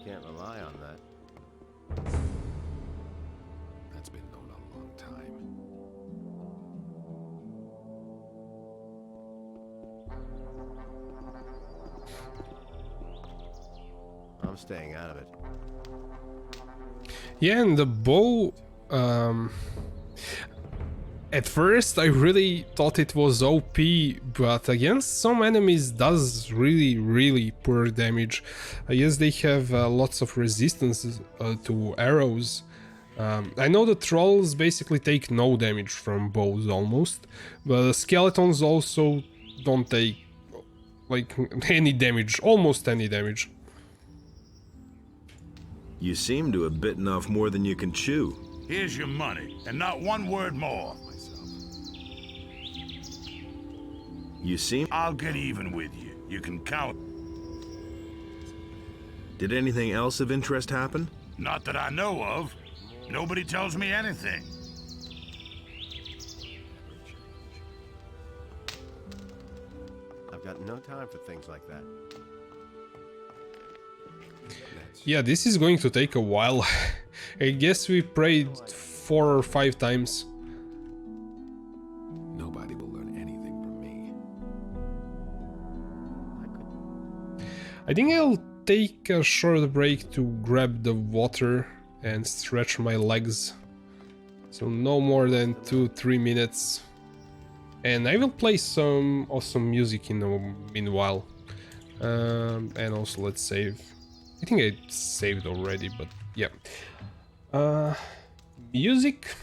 Can't rely on that. That's been going on a long time. I'm staying out of it. Yeah, and the bow... at first I really thought it was OP, but against some enemies does really poor damage. I guess they have lots of resistance to arrows. I know the trolls basically take no damage from bows almost, but the skeletons also don't take like any damage, almost any damage. You seem to have bitten off more than you can chew. Here's your money, and not one word more. You seem... I'll get even with you. You can count. Did anything else of interest happen? Not that I know of. Nobody tells me anything. I've got no time for things like that. Yeah, this is going to take a while. I guess we prayed 4 or 5 times. Nobody will learn anything from me. I think I'll take a short break to grab the water and stretch my legs. So no more than 2-3 minutes. And I will play some awesome music in the meanwhile. And also let's save. I think I saved already, but yeah. Music.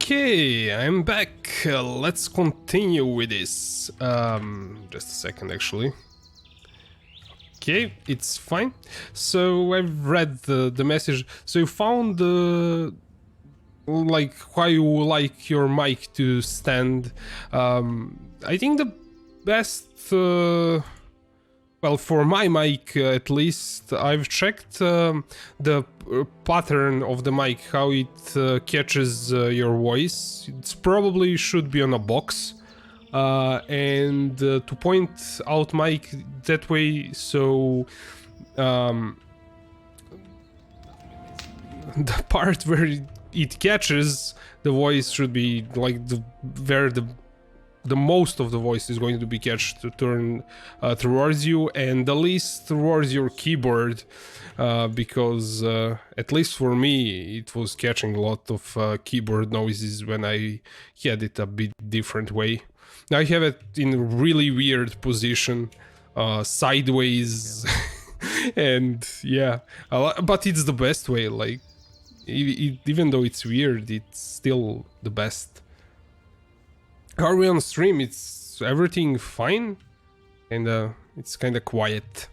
Okay, I'm back. Let's continue with this. Just a second, actually. Okay, it's fine. So I've read the message. So you found like how you like your mic to stand. I think the best. Well, for my mic at least, I've checked the pattern of the mic, how it catches your voice. It's probably should be on a box. And to point out mic that way, so the part where it catches the voice should be like where the most of the voice is going to be catched to turn towards you, and the least towards your keyboard, because at least for me it was catching a lot of keyboard noises when I had it a bit different way. Now I have it in a really weird position, sideways, and yeah, but it's the best way. Like even though it's weird, it's still the best. Are we on stream? It's everything fine, and it's kind of quiet.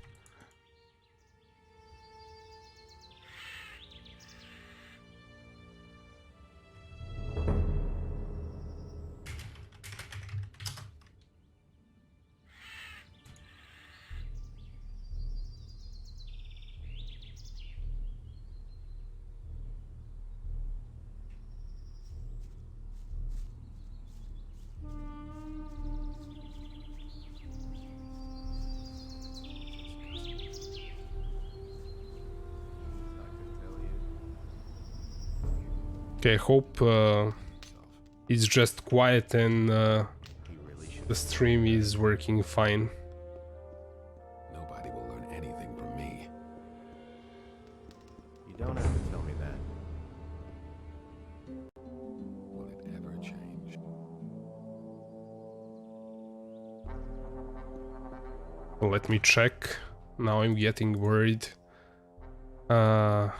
Okay, I hope it's just quiet and the stream is working fine. Nobody will learn anything from me. You don't have to tell me that. Will it ever change? Let me check. Now I'm getting worried. Yeah,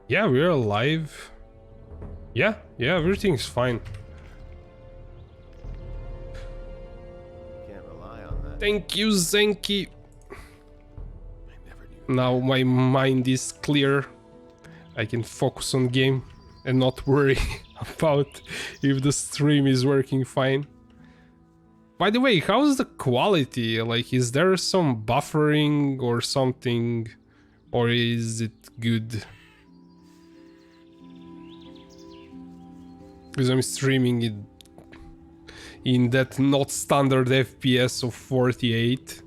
we're alive. Yeah, everything's fine. Can't rely on that. Thank you, Zenki. Now my mind is clear. I can focus on game and not worry about if the stream is working fine. By the way, how's the quality? Like, is there some buffering or something? Or is it good? Because I'm streaming it in that not standard FPS of 48.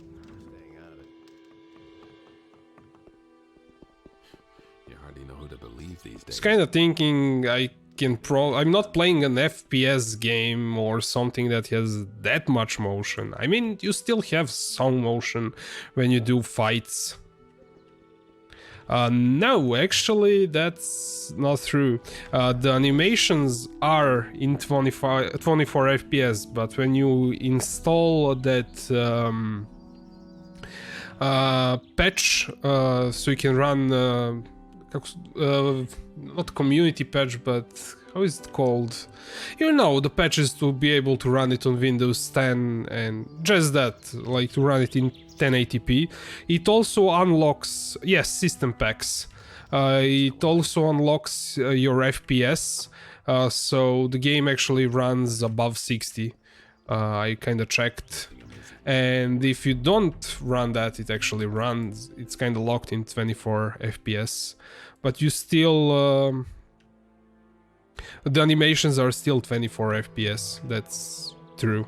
You hardly know who to believe these days. Just kind of thinking I can I'm not playing an FPS game or something that has that much motion. I mean, you still have some motion when you do fights. No, actually, that's not true. The animations are in 24 FPS, but when you install that patch, so you can run, not community patch, but how is it called? You know, the patches to be able to run it on Windows 10 and just that, like to run it in 1080p. It also unlocks, yes, system packs. It also unlocks your FPS, so the game actually runs above 60. I kind of checked. And if you don't run that, it actually runs. It's kind of locked in 24 FPS. But you still... the animations are still 24 FPS. That's true.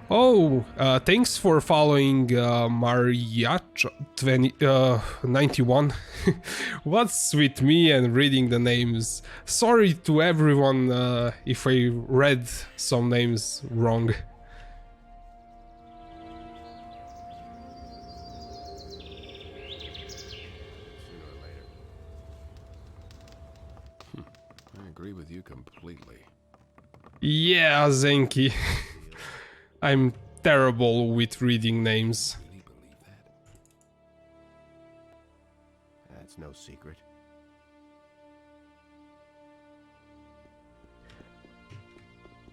Oh, thanks for following Mariach91. What's with me and reading the names? Sorry to everyone if I read some names wrong. I agree with you completely. Yeah, Zenki. I'm terrible with reading names. That's no secret.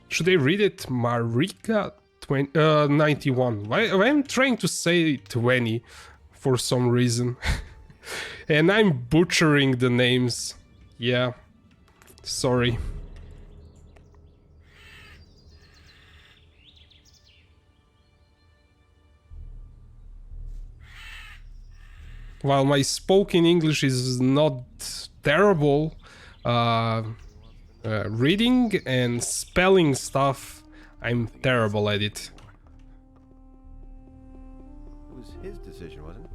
Should I read it? Marika 91. Why I'm trying to say 20 for some reason. And I'm butchering the names. Yeah. Sorry. While my spoken English is not terrible, reading and spelling stuff, I'm terrible at it. It was his decision, wasn't it?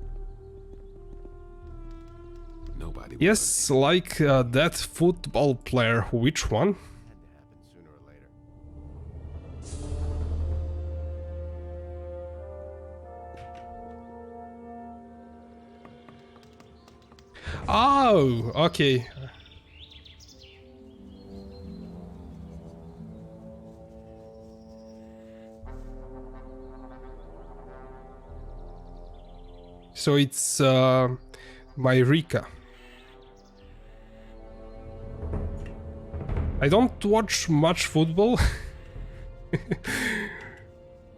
Nobody. Yes, like that football player. Which one? Oh, okay. So it's Myrika. I don't watch much football.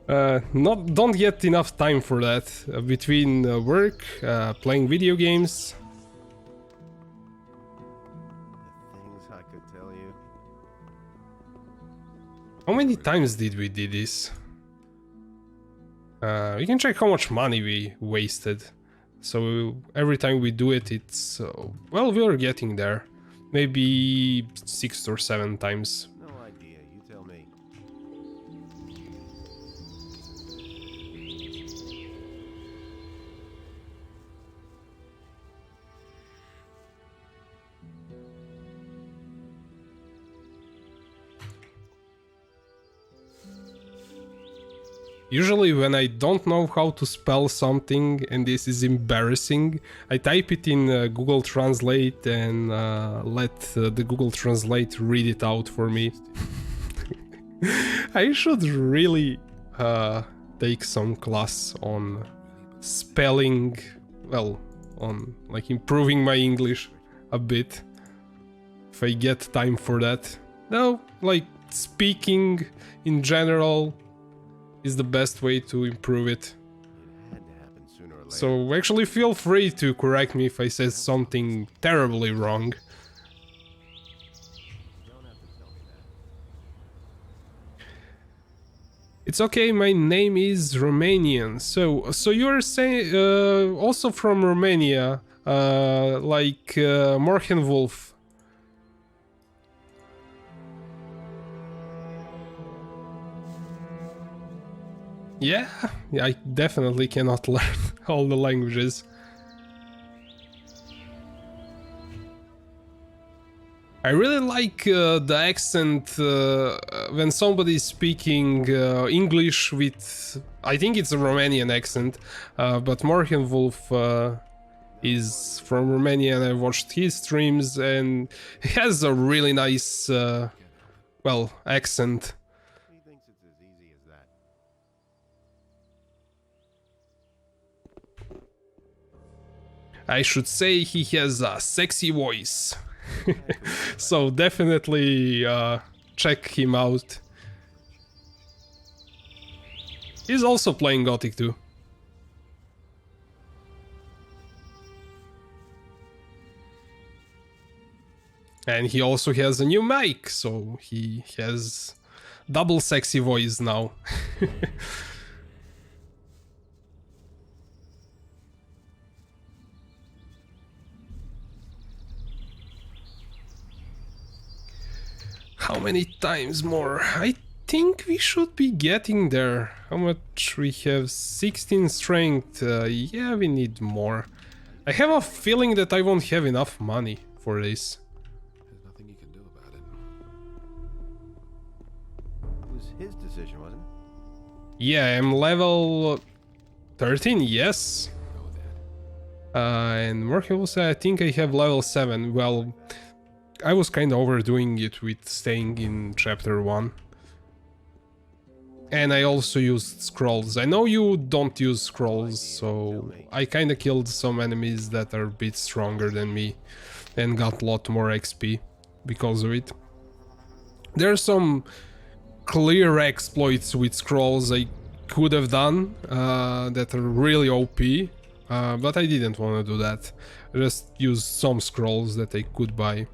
Don't get enough time for that between work, playing video games. Things I could tell you. How many times did we do this? We can check how much money we wasted. So every time we do it, it's well, we're getting there. Maybe 6 or 7 times. No idea, you tell me. Usually when I don't know how to spell something and this is embarrassing, I type it in Google Translate and let the Google Translate read it out for me. I should really take some class on spelling, well, on like improving my English a bit, if I get time for that. No, like speaking in general is the best way to improve it. So actually feel free to correct me if I say something terribly wrong. It's okay, my name is Romanian. So you're saying also from Romania, like Morgenwolf. Yeah, I definitely cannot learn all the languages. I really like the accent when somebody is speaking English with, I think it's a Romanian accent, but Morgenwolf is from Romania and I watched his streams and he has a really nice, well, accent. I should say he has a sexy voice. So definitely check him out. He's also playing Gothic too. And he also has a new mic, so he has double sexy voice now. How many times more? I think we should be getting there. How much we have? 16 strength. Yeah, we need more. I have a feeling that I won't have enough money for this. There's nothing you can do about it. It was his decision, wasn't it? Yeah, I'm level 13, yes. And Morgan will say I think I have level 7. Well, I was kind of overdoing it with staying in chapter 1. And I also used scrolls. I know you don't use scrolls, so I kinda killed some enemies that are a bit stronger than me and got a lot more XP because of it. There are some clear exploits with scrolls I could have done that are really OP, but I didn't want to do that. I just used some scrolls that I could buy.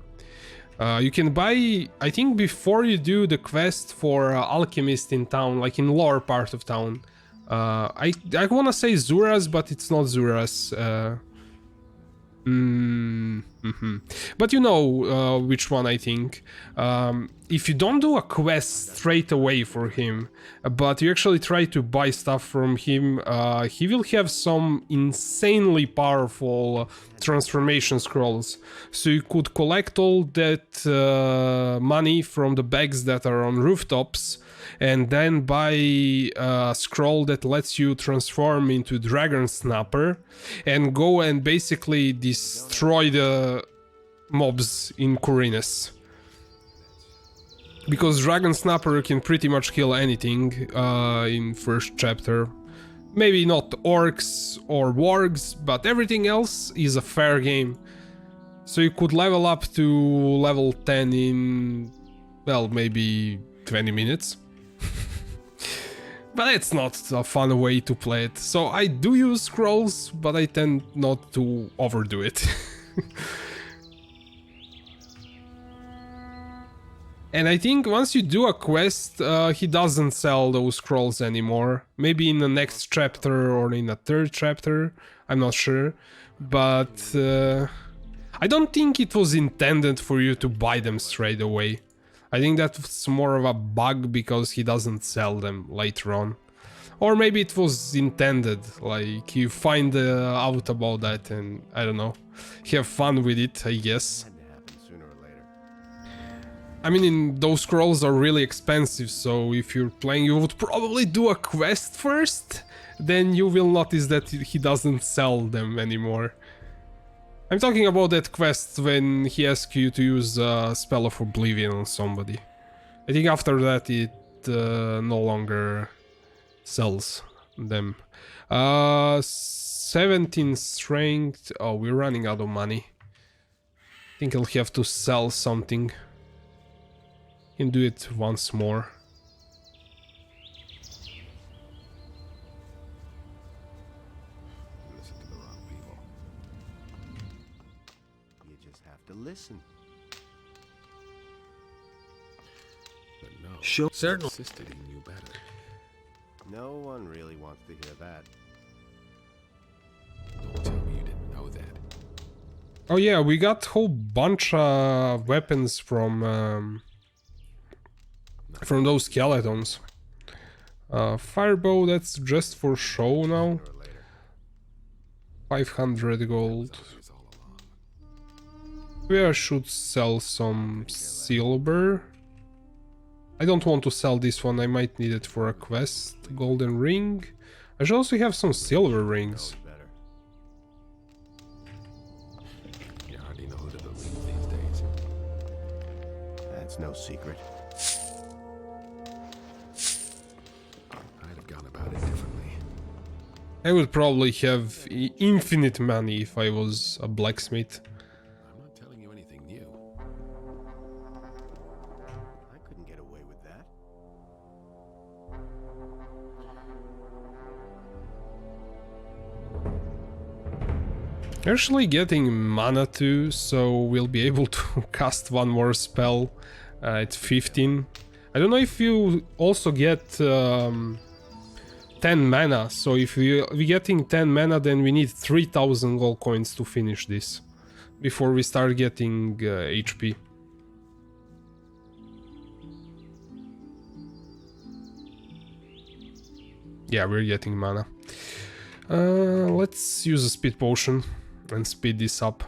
You can buy, I think before you do the quest for Alchemist in town, like in lower part of town. I want to say Xardas, but it's not Xardas. But you know which one I think. If you don't do a quest straight away for him, but you actually try to buy stuff from him, he will have some insanely powerful transformation scrolls. So you could collect all that money from the bags that are on rooftops and then buy a scroll that lets you transform into Dragon Snapper and go and basically destroy the mobs in Khorinis. Because Dragon Snapper can pretty much kill anything in first chapter. Maybe not orcs or wargs, but everything else is a fair game. So you could level up to level 10 in, well, maybe 20 minutes. But it's not a fun way to play it. So I do use scrolls, but I tend not to overdo it. And I think once you do a quest, he doesn't sell those scrolls anymore. Maybe in the next chapter or in a third chapter, I'm not sure. But I don't think it was intended for you to buy them straight away. I think that's more of a bug because he doesn't sell them later on. Or maybe it was intended, like you find out about that and, I don't know, have fun with it, I guess. I mean, those scrolls are really expensive, so if you're playing, you would probably do a quest first, then you will notice that he doesn't sell them anymore. I'm talking about that quest when he asks you to use a spell of Oblivion on somebody. I think after that it no longer sells them. 17 strength. Oh, we're running out of money. I think I'll have to sell something. And do it once more. Listen to the wrong people. You just have to listen. But no, Sure. certainly insisted he knew better. No one really wants to hear that. Don't tell me you didn't know that. Oh yeah, we got a whole bunch of weapons from those skeletons. Firebow, that's just for show now. 500 gold. Maybe I should sell some silver. I don't want to sell this one, I might need it for a quest. Golden ring. I should also have some silver rings. You hardly know who to believe these days. That's no secret. I'd have gone about it differently. I would probably have infinite money if I was a blacksmith. I'm not telling you anything new. I couldn't get away with that. Actually getting mana too, so we'll be able to cast one more spell at 15. I don't know if you also get 10 mana, so if we're getting 10 mana, then we need 3000 gold coins to finish this before we start getting HP. Yeah, we're getting mana. Let's use a speed potion and speed this up.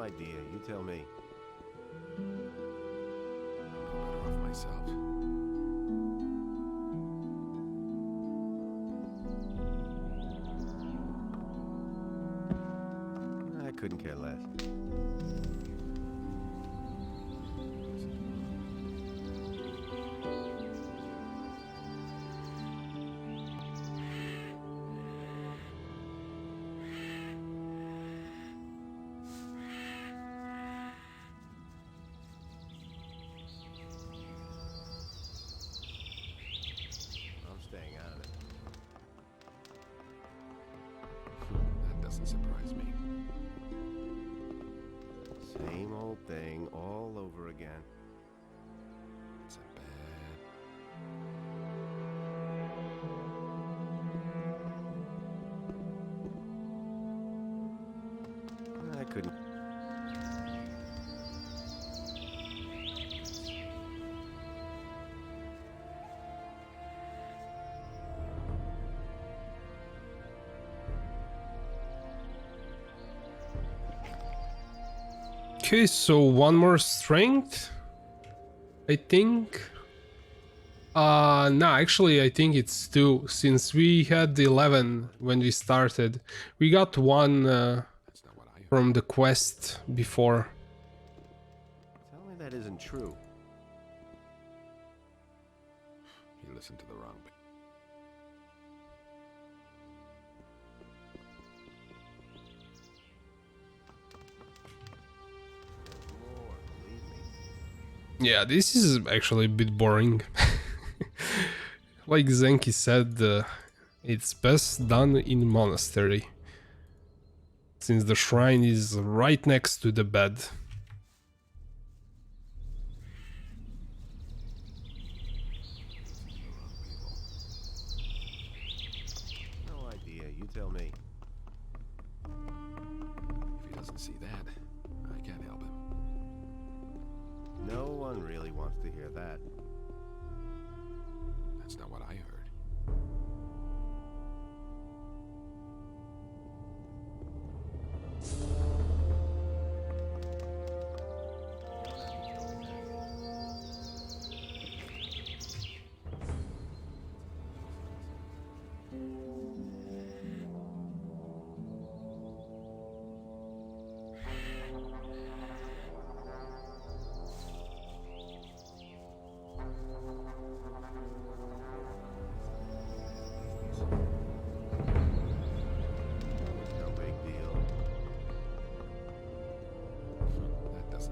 No idea. You tell me. Better off myself. I couldn't care less. I'm staying out of it. That doesn't surprise me. Same old thing all over again. It's a bad... I couldn't. Okay, so one more strength, I think. No, actually I think it's two, since we had 11 when we started. We got one from the quest before. Tell me that isn't true. You listened to the wrong... Yeah, this is actually a bit boring. Like Zenki said, it's best done in monastery, since the shrine is right next to the bed. No idea. You tell me. If he doesn't see that, I can't help him. No one really wants to hear that. That's not what I heard.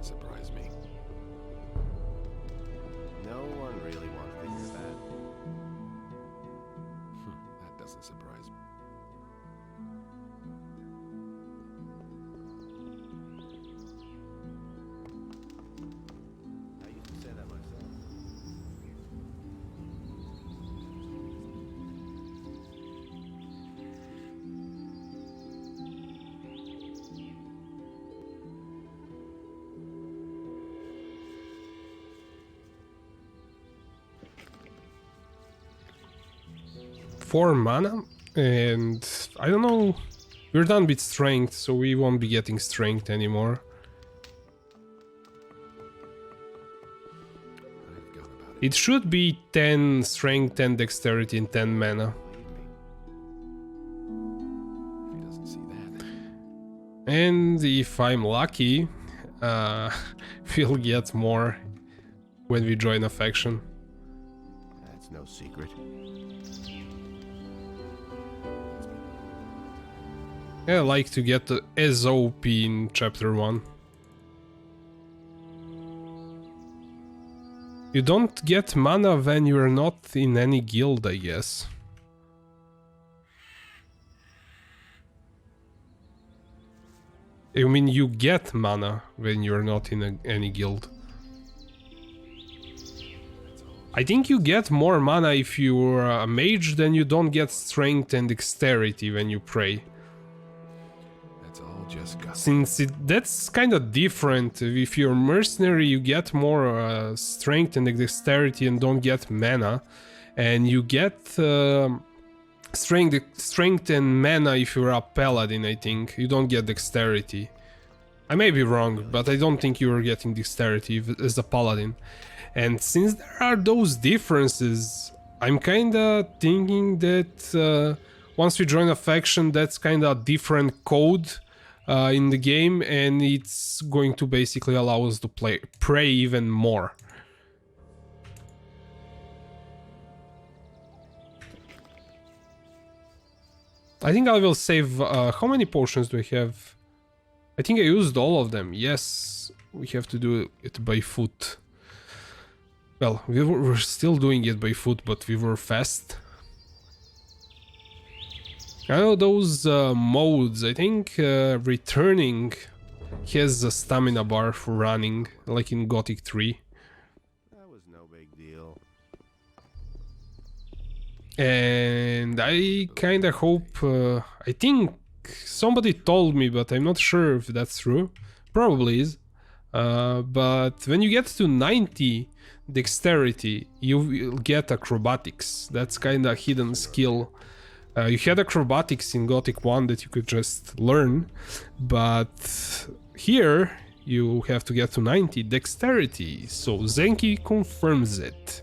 Surprise me. No one really wants to hear that. That doesn't surprise me. I used to say that myself. Four mana, and I don't know, we're done with strength, so we won't be getting strength anymore. It should be 10 strength, 10 dexterity, and 10 mana. If he doesn't see that. And if I'm lucky, we'll get more when we join a faction. That's no secret. I like to get the SOP in chapter 1. You don't get mana when you're not in any guild, I guess. I mean, you get mana when you're not in any guild. I think you get more mana if you're a mage, then you don't get strength and dexterity when you pray. That's all just Gothic. Since that's kind of different. If you're mercenary, you get more strength and dexterity and don't get mana. And you get strength and mana if you're a paladin, I think. You don't get dexterity. I may be wrong, but I don't think you are getting dexterity as a paladin. And since there are those differences, I'm kinda thinking that once we join a faction, that's kinda a different code in the game, and it's going to basically allow us to pray even more. I think I will save... how many potions do I have? I think I used all of them. Yes, we have to do it by foot. Well, we're still doing it by foot, but we were fast. I know those modes, I think returning has a stamina bar for running, like in Gothic 3. That was no big deal. And I kinda hope... I think somebody told me, but I'm not sure if that's true. Probably is. But when you get to 90 dexterity, you will get acrobatics. That's kinda a hidden skill. You had acrobatics in Gothic 1 that you could just learn, but here you have to get to 90 dexterity, so Zenki confirms it.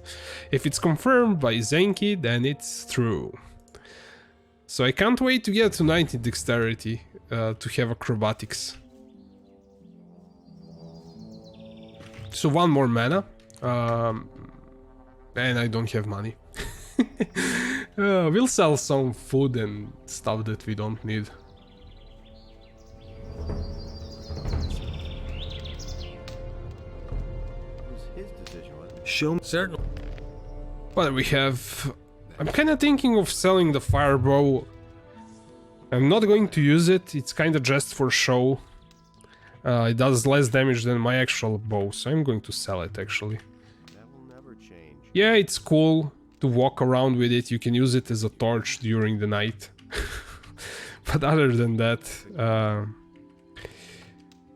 If it's confirmed by Zenki, then it's true. So I can't wait to get to 90 dexterity to have acrobatics. So one more mana, and I don't have money. We'll sell some food and stuff that we don't need. Show me. Certainly. What do we have? I'm kind of thinking of selling the firebow. I'm not going to use it, it's kind of just for show. It does less damage than my actual bow, so I'm going to sell it actually. That will never change. Yeah, it's cool to walk around with it, you can use it as a torch during the night. But other than that,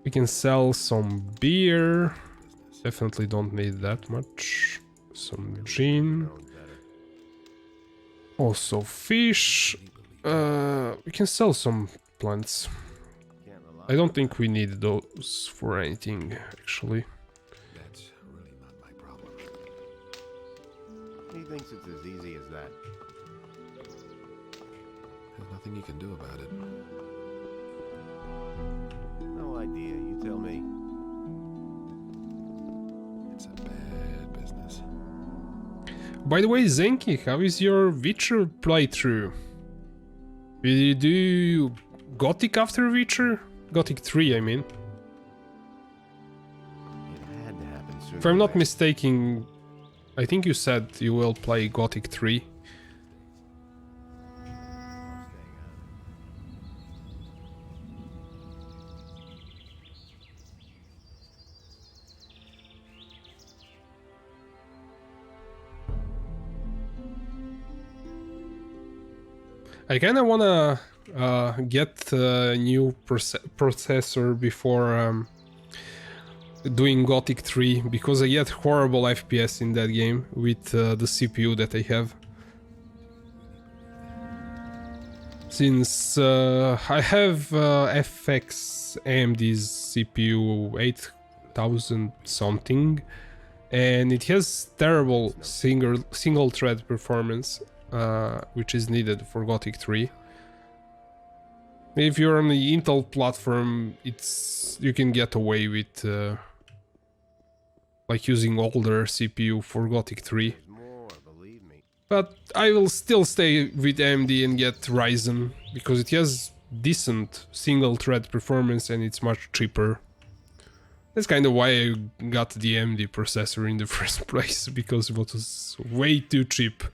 we can sell some beer. Definitely don't need that much. Some gin. Also fish. We can sell some plants. I don't think we need those for anything, actually. That's really not my problem. He thinks it's as easy as that. There's nothing you can do about it. No idea, you tell me. It's a bad business. By the way, Zenki, how is your Witcher playthrough? Did you do Gothic after Witcher? Gothic 3, I mean. It had to happen sooner. If I'm not mistaken, I think you said you will play Gothic 3. I kinda wanna get a new processor before doing Gothic 3, because I get horrible FPS in that game with the CPU that I have. Since I have FX AMD's CPU 8000 something, and it has terrible single thread performance, which is needed for Gothic 3. If you're on the Intel platform, you can get away with like using older CPU for Gothic 3. But I will still stay with AMD and get Ryzen, because it has decent single thread performance and it's much cheaper. That's kind of why I got the AMD processor in the first place, because it was way too cheap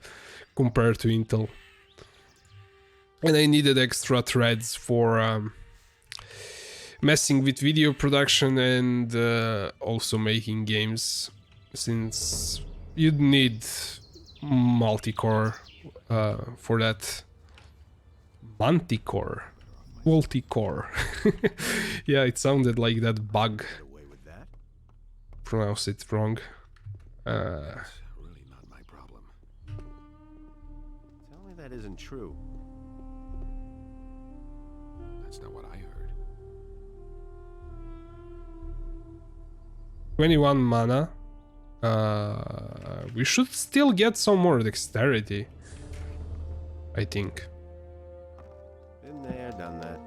compared to Intel. And I needed extra threads for messing with video production and also making games, since you'd need multi-core for that. Multi-core. Yeah, it sounded like that bug. Pronounce it wrong. That's really not my problem. Tell me that isn't true. That's not what I heard. 21 mana. We should still get some more dexterity, I think. Been there, done that.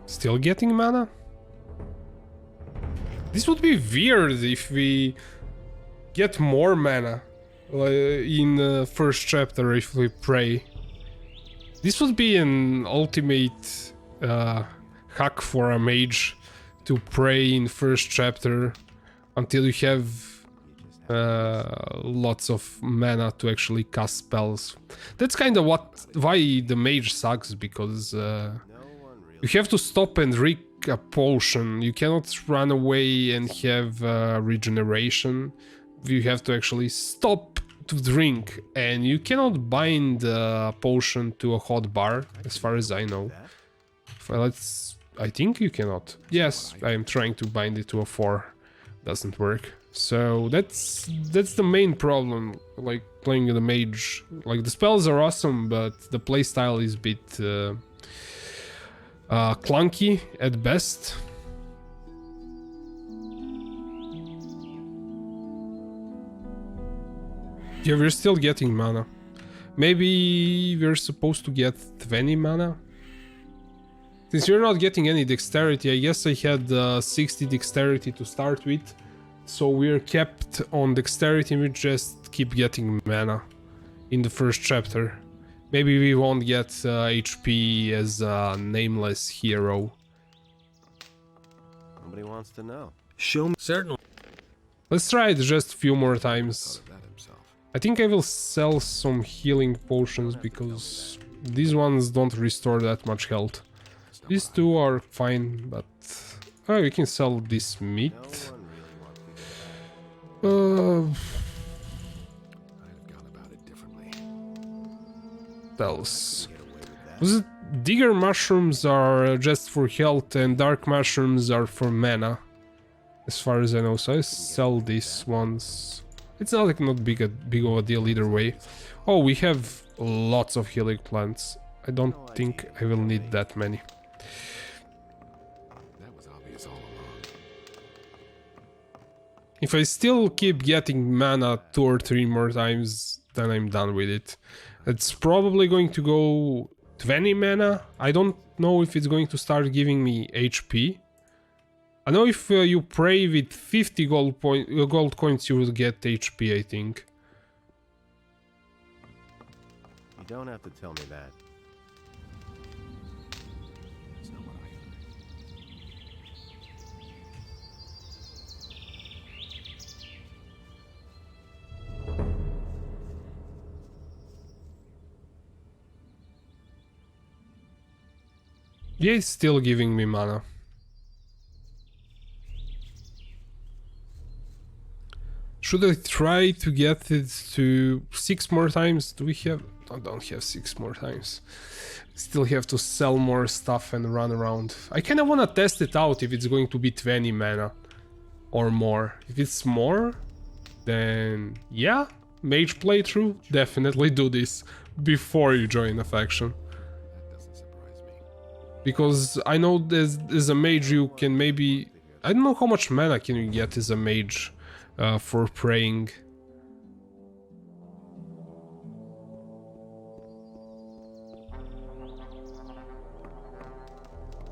Still getting mana? This would be weird if we get more mana in the first chapter if we pray. This would be an ultimate hack for a mage to pray in first chapter until you have lots of mana to actually cast spells. That's kind of why the mage sucks, because you have to stop and drink a potion. You cannot run away and have regeneration. You have to actually stop to drink, and you cannot bind a potion to a hotbar, as far as I know. I think you cannot. Yes, I am trying to bind it to a 4. Doesn't work. So that's the main problem, like playing the mage. Like, the spells are awesome, but the playstyle is a bit clunky at best. Yeah, we're still getting mana. Maybe we're supposed to get 20 mana? Since you're not getting any dexterity, I guess I had 60 dexterity to start with. So we're kept on dexterity and we just keep getting mana in the first chapter. Maybe we won't get HP as a Nameless Hero. Nobody wants to know. Show me. Certainly. Let's try it just a few more times. I think I will sell some healing potions because these ones don't restore that much health. These two are fine, but we can sell this meat. Else. Was it digger mushrooms are just for health and dark mushrooms are for mana, as far as I know, so I sell these ones. It's not like big of a deal either way. Oh, we have lots of healing plants. I don't think I will need that many. That was obvious all along. If I still keep getting mana 2 or 3 more times, then I'm done with it. It's probably going to go 20 mana. I don't know if it's going to start giving me HP. I know if you pray with 50 gold coins, you will get HP, I think. You don't have to tell me that. Yeah, it's still giving me mana. Should I try to get it to 6 more times? Do we have... I don't have 6 more times. Still have to sell more stuff and run around. I kinda wanna test it out if it's going to be 20 mana or more. If it's more, then yeah, mage playthrough, definitely do this before you join a faction. Because I know as a mage you can maybe... I don't know how much mana can you get as a mage for praying.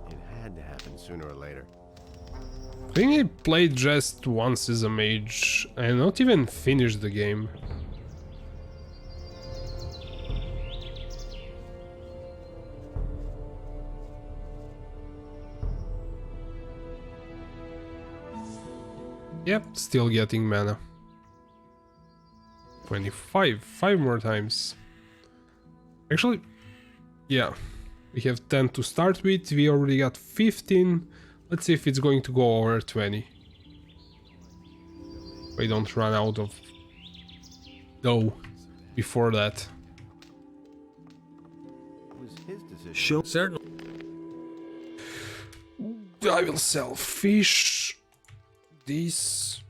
It had to happen sooner or later. I think I played just once as a mage and not even finished the game. Yep, still getting mana. 25, 5 more times. Actually, yeah, we have 10 to start with, we already got 15. Let's see if it's going to go over 20. We don't run out of dough before that. It was his decision. Show certainly. I will sell fish. This.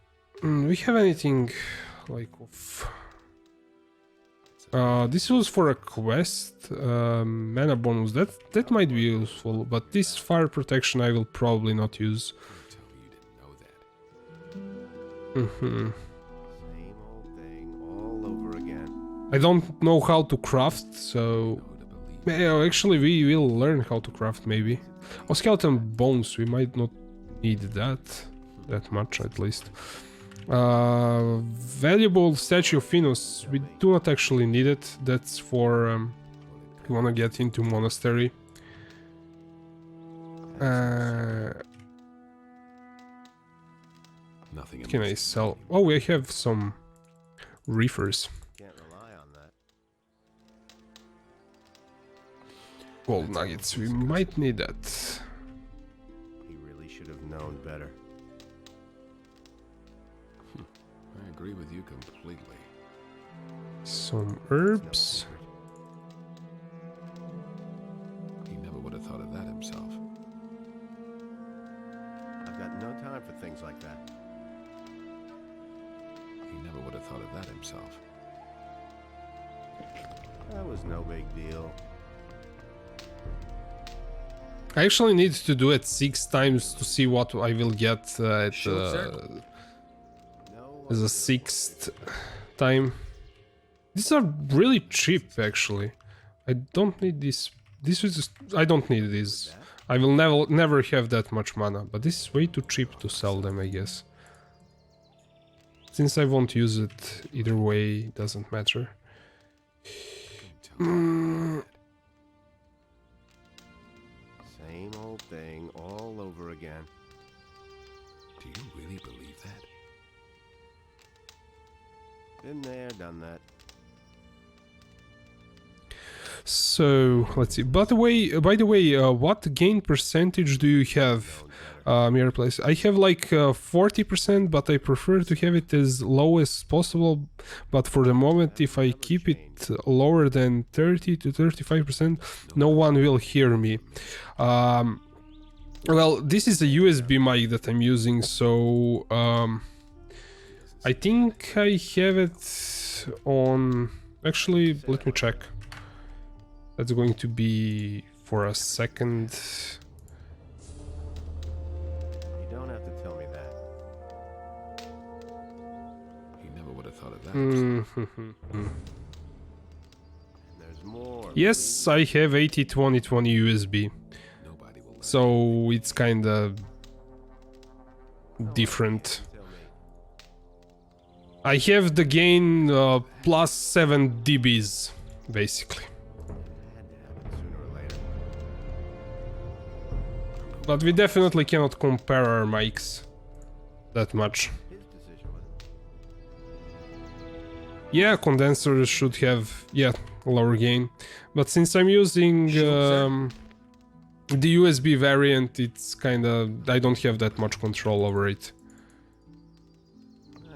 We have anything like of. This was for a quest. Mana bonus. That might be useful, but this fire protection I will probably not use. Same old thing all over again. I don't know how to craft, so actually we will learn how to craft maybe. Oh, skeleton bones, we might not need that much at least. Valuable statue of Venus, we do not actually need it. That's for you wanna get into monastery. Nothing. Can I sell? Oh, I have some reefers. Can't rely on that. Gold nuggets, we might need that. He really should have known better. I agree with you completely. Some herbs. He never would have thought of that himself. I've got no time for things like that. He never would have thought of that himself. That was no big deal. I actually need to do it 6 times to see what I will get at as a 6th time. These are really cheap actually. I don't need this. This is I don't need this. I will never have that much mana, but this is way too cheap to sell them, I guess. Since I won't use it either way, it doesn't matter. Same old thing all over again. Do you really believe that? Been there, done that. So let's see. By the way, what gain percentage do you have, Mirror Place? I have like 40%, but I prefer to have it as low as possible. But for the moment, if I keep it lower than 30 to 35%, no one will hear me. Well, this is a USB mic that I'm using, so I think I have it on. Actually, let me check. That's going to be for a second. You don't have to tell me that. He never would have thought of that. There's more. Yes, I have 80-20-20 USB. So it's kinda different. I have the gain plus 7 dBs, basically. But we definitely cannot compare our mics that much. Yeah, condensers should have, lower gain. But since I'm using the USB variant, it's kinda, I don't have that much control over it.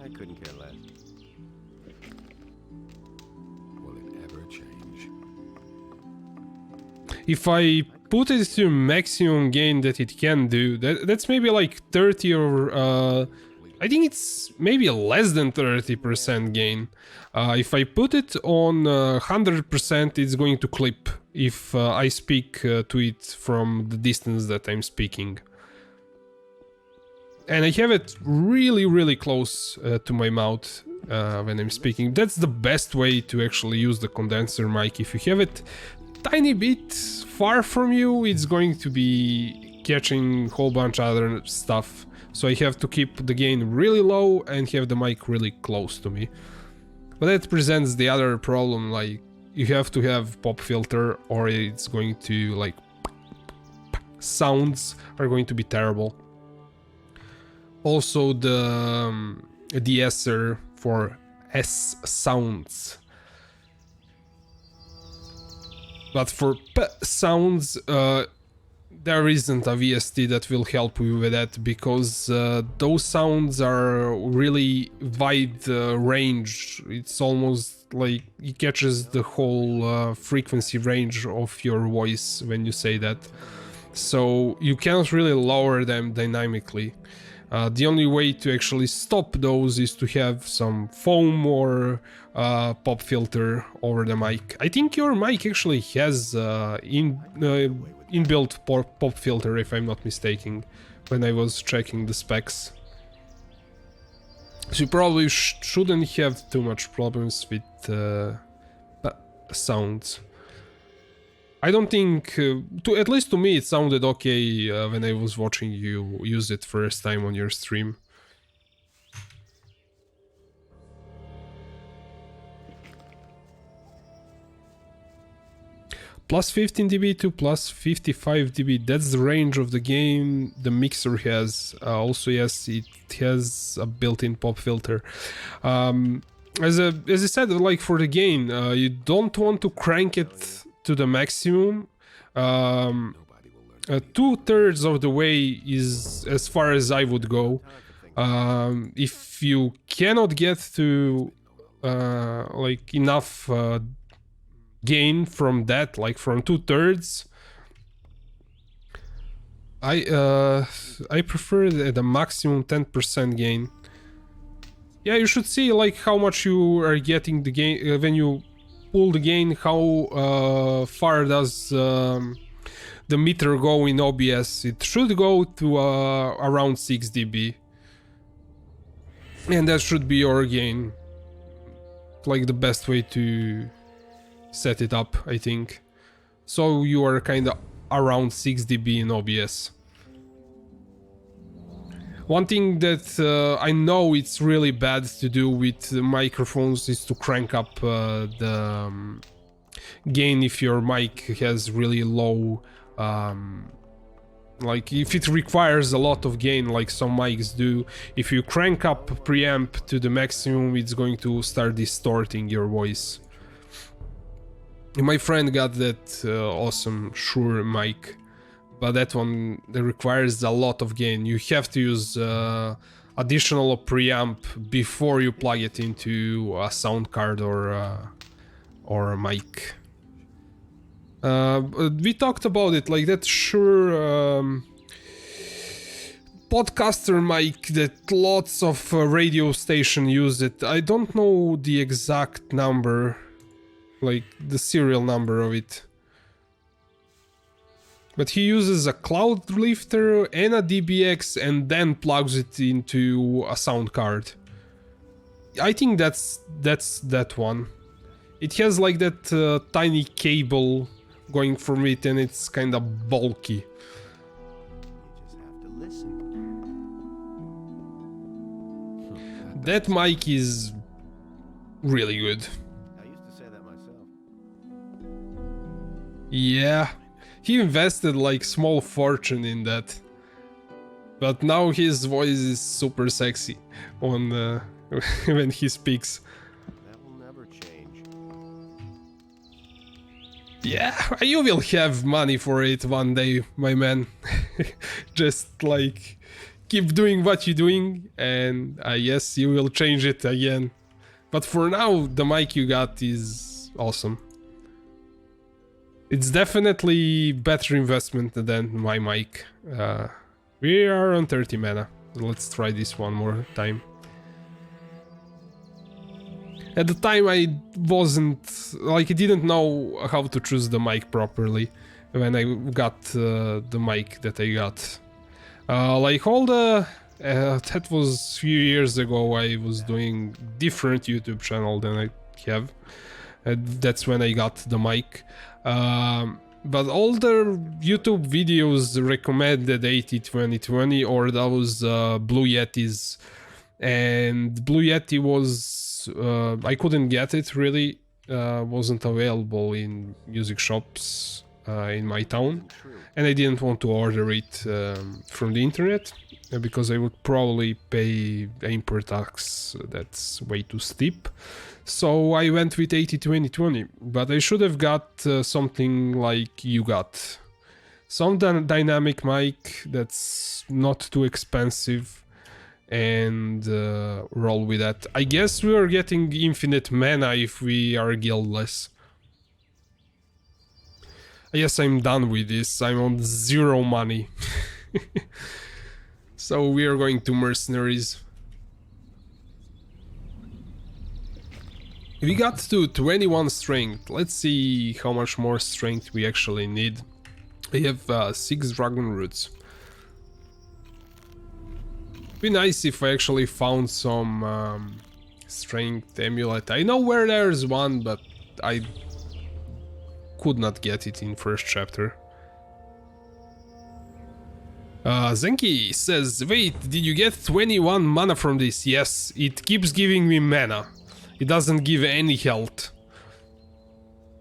I couldn't care less. Will it ever change? If I put it to maximum gain that it can do, that's maybe like 30 or I think it's maybe less than 30% gain. If I put it on 100%, it's going to clip if I speak to it from the distance that I'm speaking. And I have it really close to my mouth when I'm speaking. That's the best way to actually use the condenser mic. If you have it tiny bit far from you, it's going to be catching a whole bunch of other stuff. So I have to keep the gain really low and have the mic really close to me. But that presents the other problem, like you have to have pop filter or it's going to like sounds are going to be terrible. Also the de-esser for S sounds. But for P sounds, there isn't a VST that will help you with that, because those sounds are really wide range. It's almost like it catches the whole frequency range of your voice when you say that. so you cannot really lower them dynamically. The only way to actually stop those is to have some foam or pop filter over the mic. I think your mic actually has inbuilt pop filter, if I'm not mistaken, when I was checking the specs. So you probably shouldn't have too much problems with sounds. I don't think, at least to me, it sounded okay when I was watching you use it first time on your stream. Plus 15 dB to plus 55 dB, that's the range of the game the mixer has. Also, yes, it has a built-in pop filter. As I said, like for the gain, you don't want to crank it to the maximum. 2/3 of the way is as far as I would go. If you cannot get to like enough gain from that, like from 2/3, I prefer the maximum 10% gain. Yeah, you should see like how much you are getting the gain when you pull the gain. How far does the meter go in OBS? It should go to around 6 dB, and that should be your gain. Like the best way to set it up, I think. So you are kind of around 6 dB in OBS. One thing that I know it's really bad to do with microphones is to crank up the gain if your mic has really low, like if it requires a lot of gain like some mics do. If you crank up preamp to the maximum, it's going to start distorting your voice. My friend got that awesome Shure mic, but that one that requires a lot of gain. You have to use additional preamp before you plug it into a sound card or a mic. We talked about it, like that Shure podcaster mic that lots of radio station use it. I don't know the exact number, like the serial number of it, but he uses a cloud lifter and a DBX and then plugs it into a sound card. I think that's that one. It has like that tiny cable going from it, and it's kind of bulky. That mic is really good. Yeah, he invested like small fortune in that, but now his voice is super sexy on when he speaks. That will never change. Yeah, you will have money for it one day, my man. Just like keep doing what you're doing, and yes, you will change it again. But for now, the mic you got is awesome. It's definitely better investment than my mic. We are on 30 mana. Let's try this one more time. At the time I wasn't, like I didn't know how to choose the mic properly when I got the mic that I got. Like all the, that was few years ago. I was doing different YouTube channel than I have. That's when I got the mic. But all the YouTube videos recommended 80-20-20 or those Blue Yetis, and Blue Yeti was I couldn't get it really, wasn't available in music shops in my town, and I didn't want to order it from the internet because I would probably pay import tax that's way too steep. So I went with 80-20-20, but I should have got something like you got. Some dynamic mic that's not too expensive, and roll with that. I guess we are getting infinite mana if we are guildless. Yes, I'm done with this. I'm on 0 money. So we are going to mercenaries. We got to 21 strength. Let's see how much more strength we actually need. We have 6 dragon roots. Be nice if I actually found some strength amulet. I know where there's one, but I could not get it in first chapter. Zenki says, wait, did you get 21 mana from this? Yes, it keeps giving me mana. It doesn't give any health.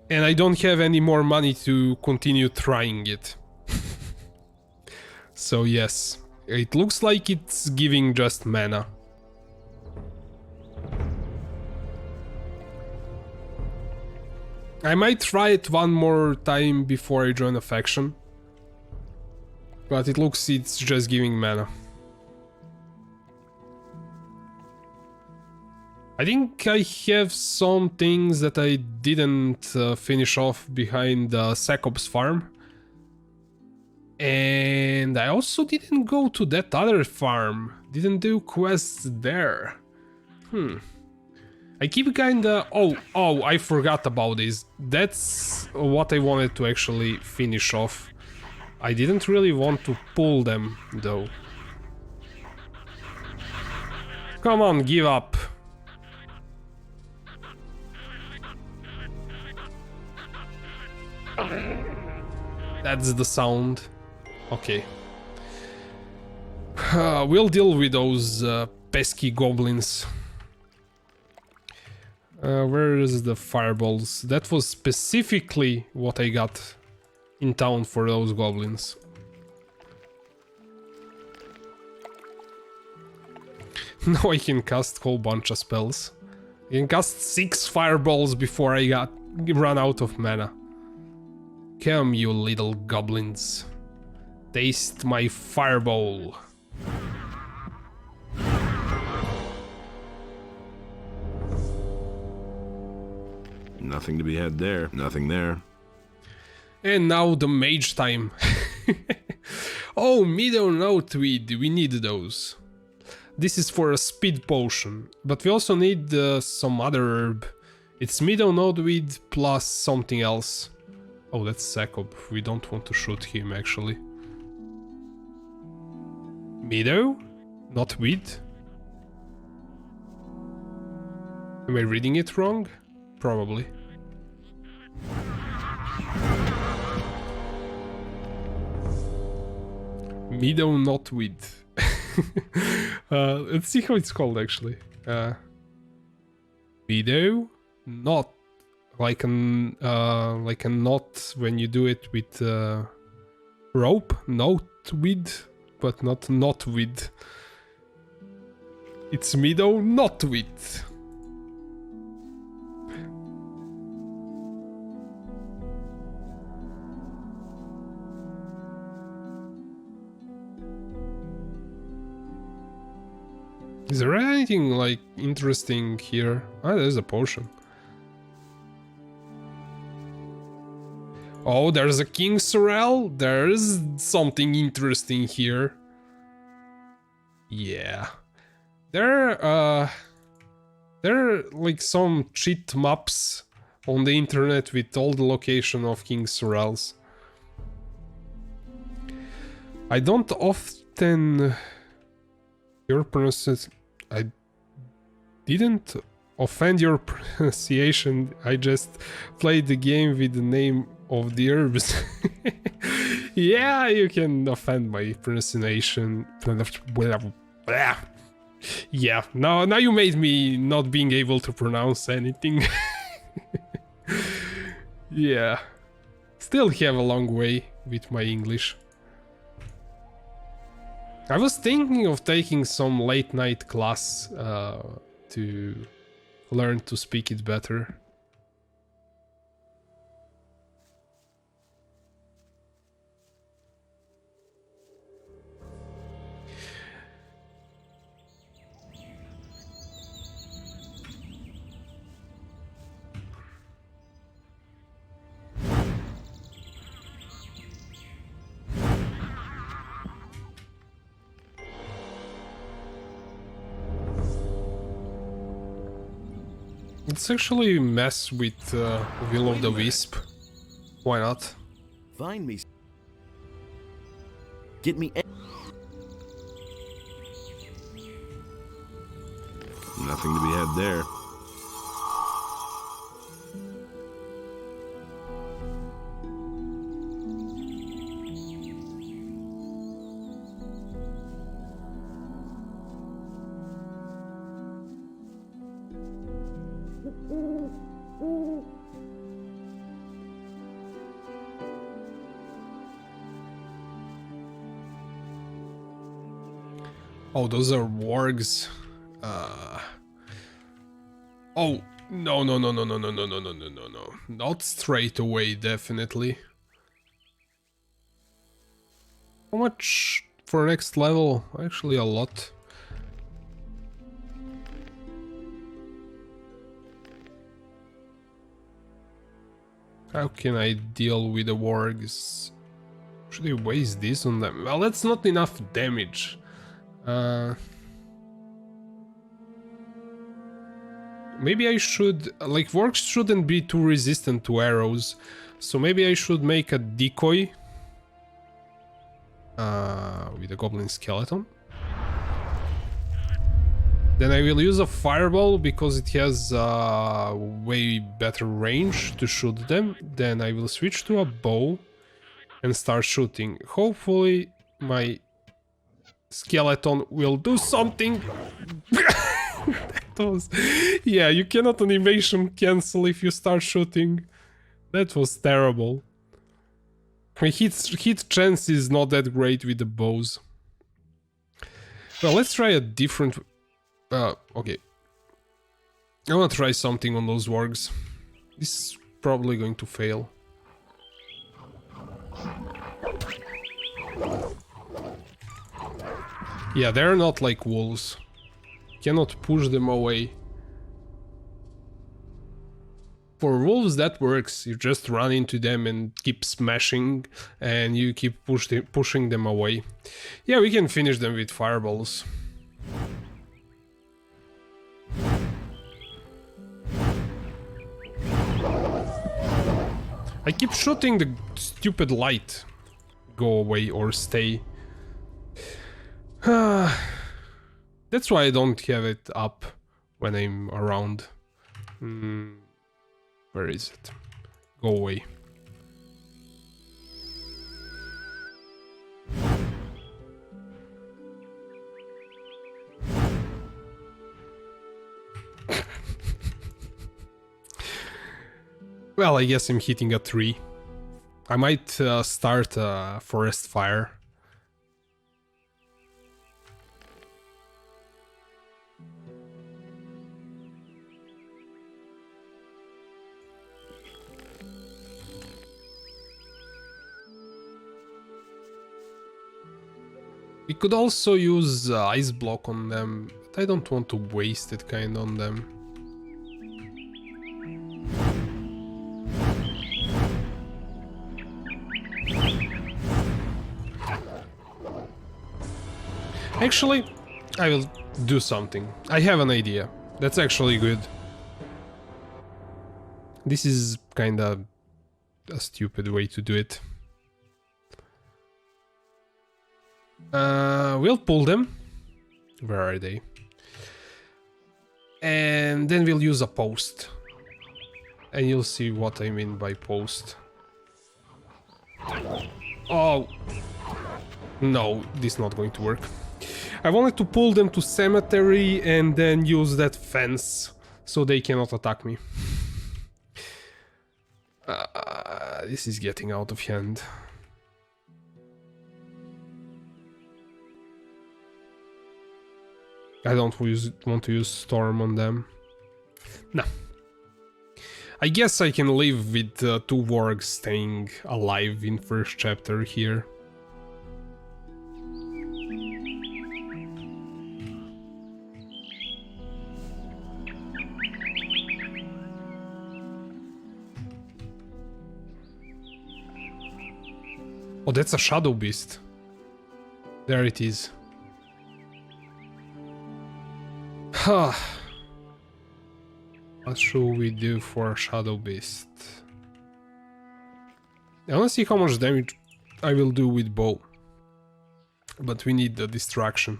And I don't have any more money to continue trying it. So yes, it looks like it's giving just mana. I might try it one more time before I join a faction. But it looks it's just giving mana. I think I have some things that I didn't finish off behind Sakop's farm. And I also didn't go to that other farm. Didn't do quests there. I keep kinda... Oh, I forgot about this. That's what I wanted to actually finish off. I didn't really want to pull them, though. Come on, give up. That's the sound. Okay. We'll deal with those pesky goblins. Where is the fireballs? That was specifically what I got in town for those goblins. Now I can cast a whole bunch of spells. I can cast 6 fireballs before I run out of mana. Come, you little goblins. Taste my fireball. Nothing to be had there. Nothing there. And now the mage time. Oh, Meadow Noteweed, we need those. This is for a speed potion, but we also need some other herb. It's Meadow Noteweed plus something else. Oh, that's Sakop. We don't want to shoot him, actually. Meadow? Not weed? Am I reading it wrong? Probably. Meadow Knotweed. Let's see how it's called actually. Meadow Knot, like a knot when you do it with rope. Knotweed, but not knotweed. It's Meadow Knotweed. Is there anything like interesting here? Ah, there's a potion. Oh, there's a King Sorrel. There's something interesting here. Yeah. There are like some cheat maps on the internet with all the location of King Sorrels. I don't often... Your pronunciation... I didn't offend your pronunciation, I just played the game with the name of the herbs. Yeah, you can offend my pronunciation. Yeah, now you made me not being able to pronounce anything. Yeah. Still have a long way with my English. I was thinking of taking some late night class to learn to speak it better. Let's actually mess with Will of the Wisp. Why not? Find me. Get me. Nothing to be had there. Oh, those are wargs. Oh, no, no, no, no, no, no, no, no, no, no, no, no. Not straight away, definitely. How much for next level? Actually, a lot. How can I deal with the wargs? Should I waste this on them? Well, that's not enough damage. Maybe I should, like, wargs shouldn't be too resistant to arrows, so maybe I should make a decoy with a goblin skeleton. Then I will use a fireball because it has way better range to shoot them. Then I will switch to a bow and start shooting. Hopefully my skeleton will do something. That was... Yeah, you cannot animation cancel if you start shooting. That was terrible. My hit chance is not that great with the bows. Well, let's try a different... okay. I wanna try something on those wargs. This is probably going to fail. Yeah, they're not like wolves. Cannot push them away. For wolves that works, you just run into them and keep smashing and you keep pushing them away. Yeah, we can finish them with fireballs. I keep shooting the stupid light. Go away or stay. That's why I don't have it up when I'm around. Where is it? Go away. Well, I guess I'm hitting a tree. I might start a forest fire. We could also use ice block on them, but I don't want to waste it kind on them. Actually, I will do something. I have an idea. That's actually good. This is kinda a stupid way to do it. We'll pull them. Where are they? And then we'll use a post. And you'll see what I mean by post. Oh. No, this is not going to work. I wanted to pull them to cemetery and then use that fence so they cannot attack me. This is getting out of hand. I don't want to use storm on them. No. I guess I can live with 2 wargs staying alive in first chapter here. Oh, that's a shadow beast. There it is. What should we do for Shadow Beast? I wanna see how much damage I will do with bow. But we need the distraction.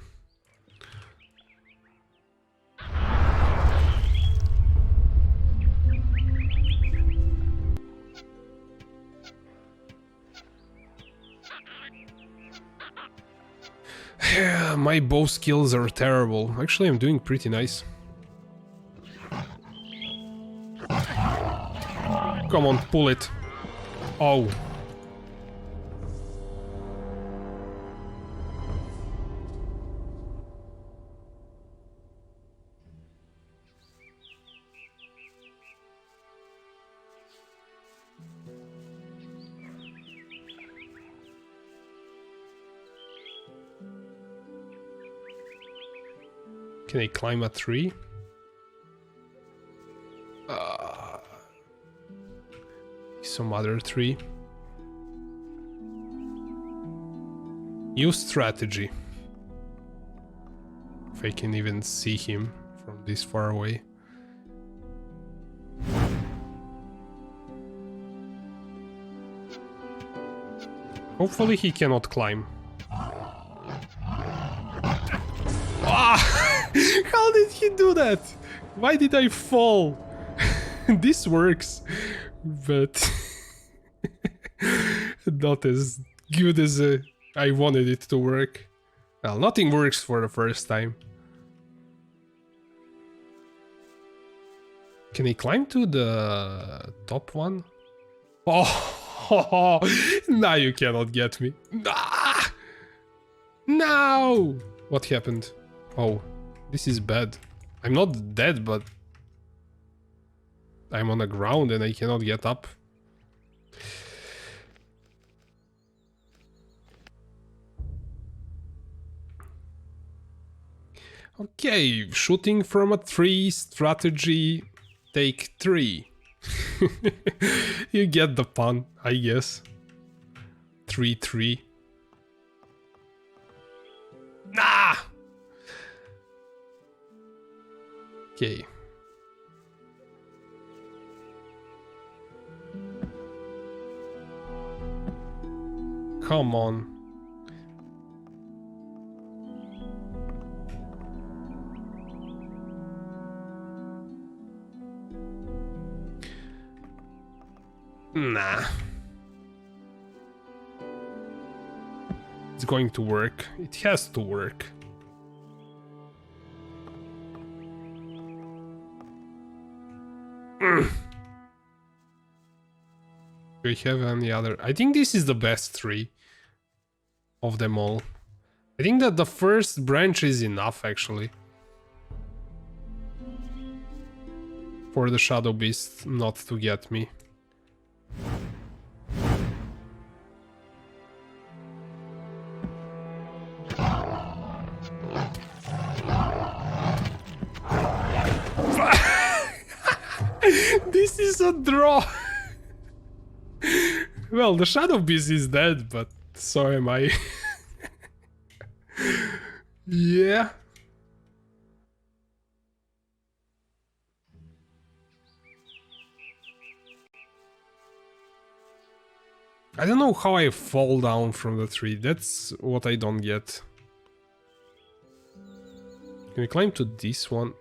Yeah, my bow skills are terrible. Actually, I'm doing pretty nice. Come on, pull it. Oh. Can I climb a tree? Some other tree. Use strategy. If I can even see him from this far away. Hopefully he cannot climb. Ah! How did he do that? Why did I fall? This works, but not as good as I wanted it to work. Well, nothing works for the first time. Can I climb to the top one? Oh, now you cannot get me. Ah! No! What happened? Oh, this is bad. I'm not dead, but I'm on the ground and I cannot get up. Okay, shooting from a tree, strategy, take 3. You get the pun, I guess. 3-3. Nah! Okay. Come on. Nah. It's going to work. It has to work. Do we have any other? I think this is the best tree of them all. I think that the first branch is enough, actually, for the Shadow Beast not to get me. This is a draw. Well, the Shadow Beast is dead, but so am I. Yeah. I don't know how I fall down from the tree. That's what I don't get. Can we climb to this one?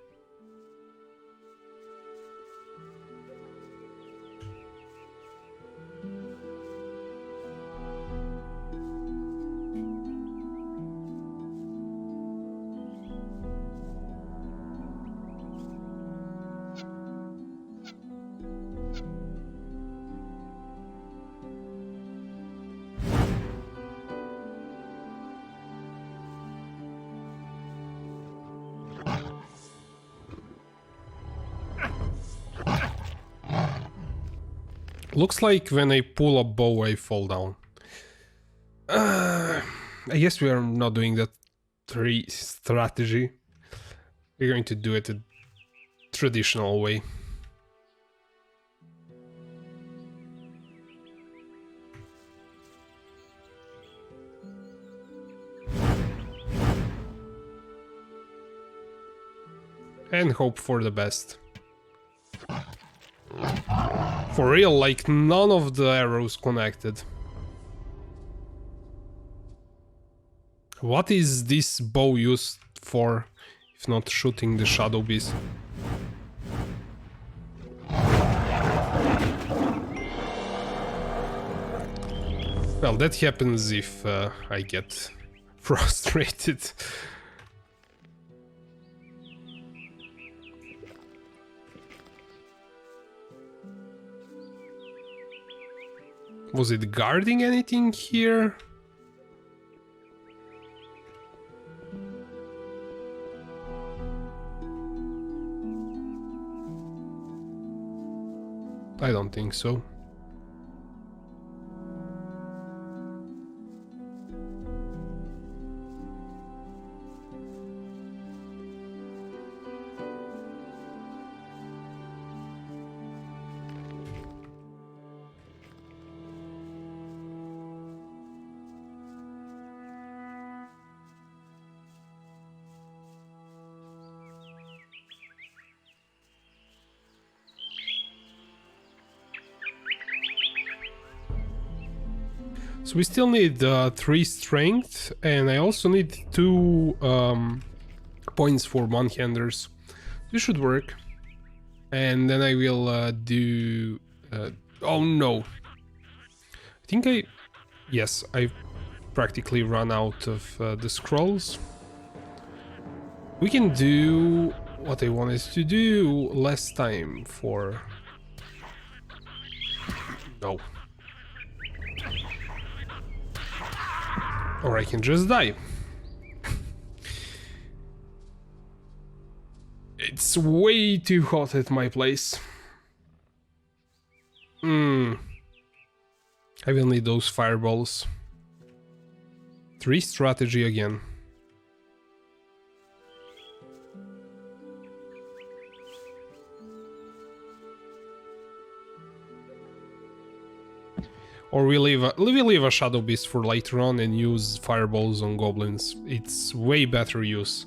Looks like when I pull a bow, I fall down. I guess we are not doing that tree strategy. We're going to do it a traditional way. And hope for the best. For real, like none of the arrows connected. What is this bow used for, if not shooting the shadow beast? Well, that happens if I get frustrated. Was it guarding anything here? I don't think so. So we still need 3 strength, and I also need 2 points for one-handers. This should work. And then I will do... oh no! I think yes, I practically run out of the scrolls. We can do what I wanted to do last time for... No. Or I can just die. It's way too hot at my place. I will need those fireballs. 3 strategy again. Or we leave a Shadow Beast for later on and use fireballs on goblins. It's way better use.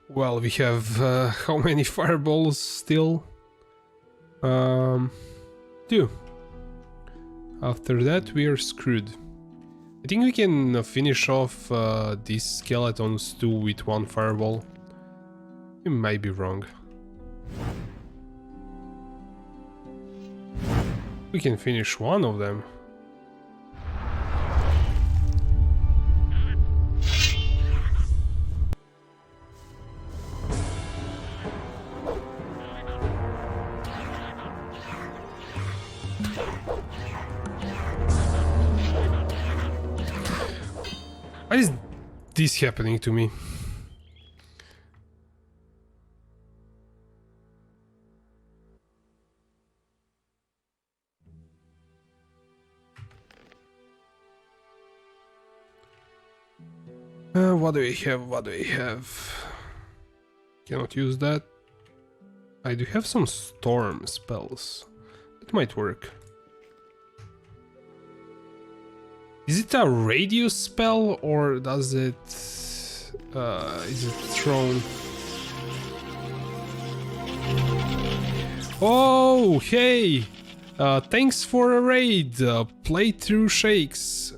Well, we have how many fireballs still? 2. After that we are screwed. I think we can finish off these skeletons too with 1 fireball. We might be wrong. We can finish 1 of them. Why is this happening to me? What do we have? What do we have? Cannot use that. I do have some storm spells. That might work. Is it a radius spell or does it... is it thrown? Oh, hey! Thanks for a raid! Playthrough shakes.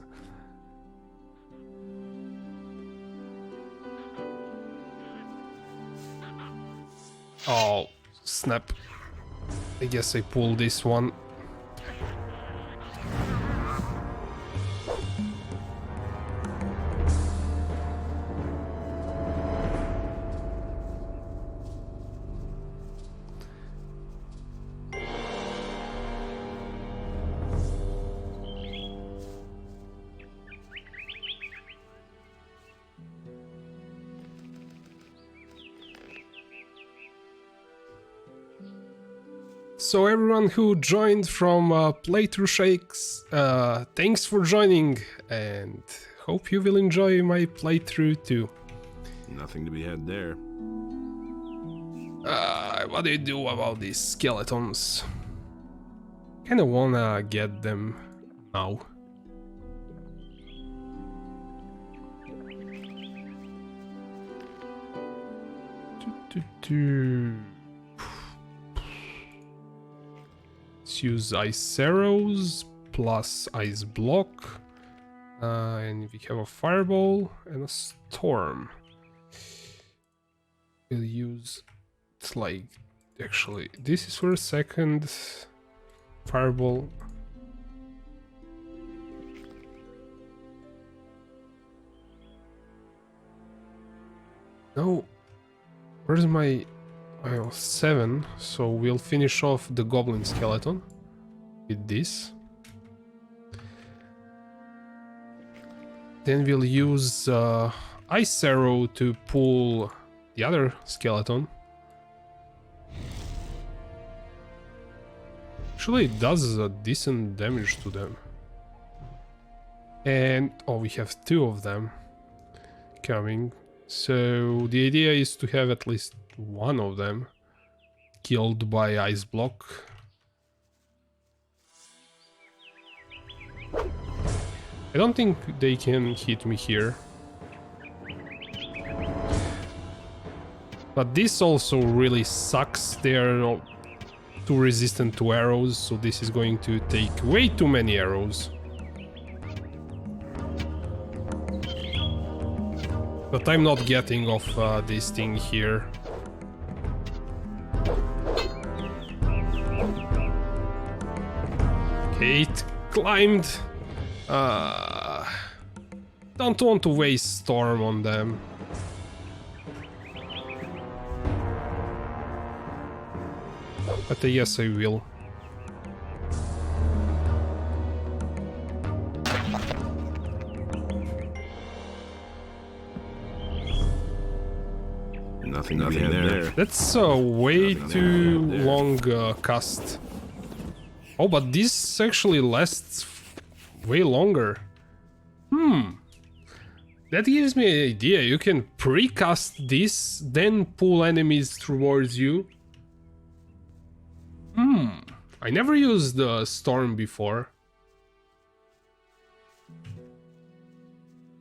Oh, snap. I guess I pulled this one. So everyone who joined from Playthrough Shakes, thanks for joining, and hope you will enjoy my playthrough too. Nothing to be had there. What do you do about these skeletons? Kinda wanna get them now. Let's use ice arrows plus ice block, and we have a fireball and a storm. We'll use it's like actually this is for a second fireball. No, where's my 7? So we'll finish off the goblin skeleton with this. Then we'll use ice arrow to pull the other skeleton. Actually, it does a decent damage to them. And oh, we have 2 of them coming. So the idea is to have at least one of them killed by ice block. I don't think they can hit me here. But this also really sucks. They're too resistant to arrows, so this is going to take way too many arrows. But I'm not getting off this thing here. Okay, it climbed. Don't want to waste storm on them. But yes, I will. Nothing there. That's a way too long cast. Oh, but this actually lasts way longer. That gives me an idea. You can pre-cast this, then pull enemies towards you. I never used the storm before.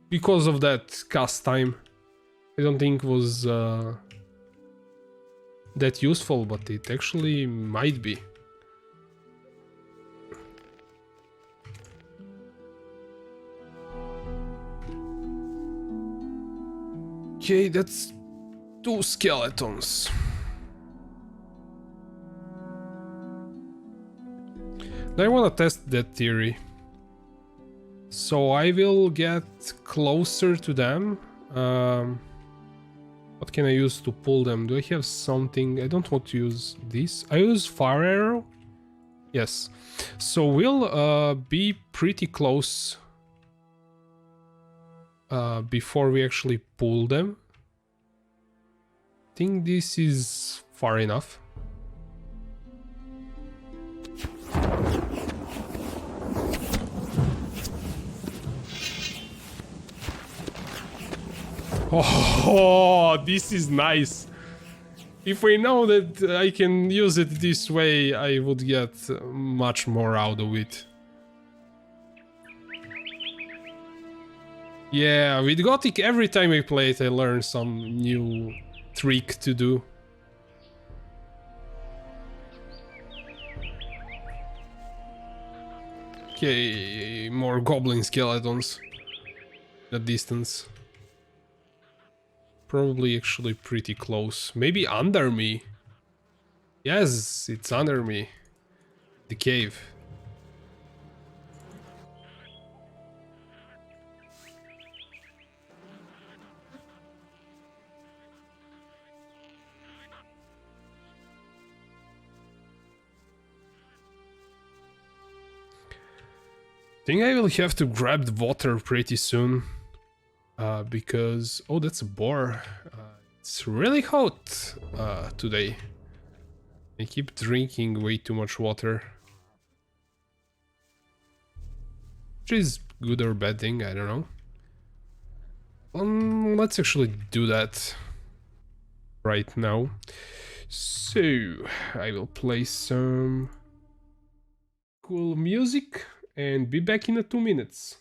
Because of that cast time. I don't think it was that useful, but it actually might be. Okay, that's 2 skeletons. Now I want to test that theory. So I will get closer to them. What can I use to pull them? Do I have something? I don't want to use this. I use fire arrow. Yes. So we'll be pretty close before we actually pull them. I think this is far enough. Oh, this is nice. If I know that I can use it this way, I would get much more out of it. Yeah, with Gothic, every time I play it, I learn some new trick to do. Okay, more goblin skeletons. The distance. Probably actually pretty close. Maybe under me. Yes, it's under me. The cave. I think I will have to grab the water pretty soon. Because... oh, that's a boar. It's really hot today. I keep drinking way too much water. Which is good or bad thing, I don't know. Let's actually do that right now. So, I will play some cool music and be back in 2 minutes.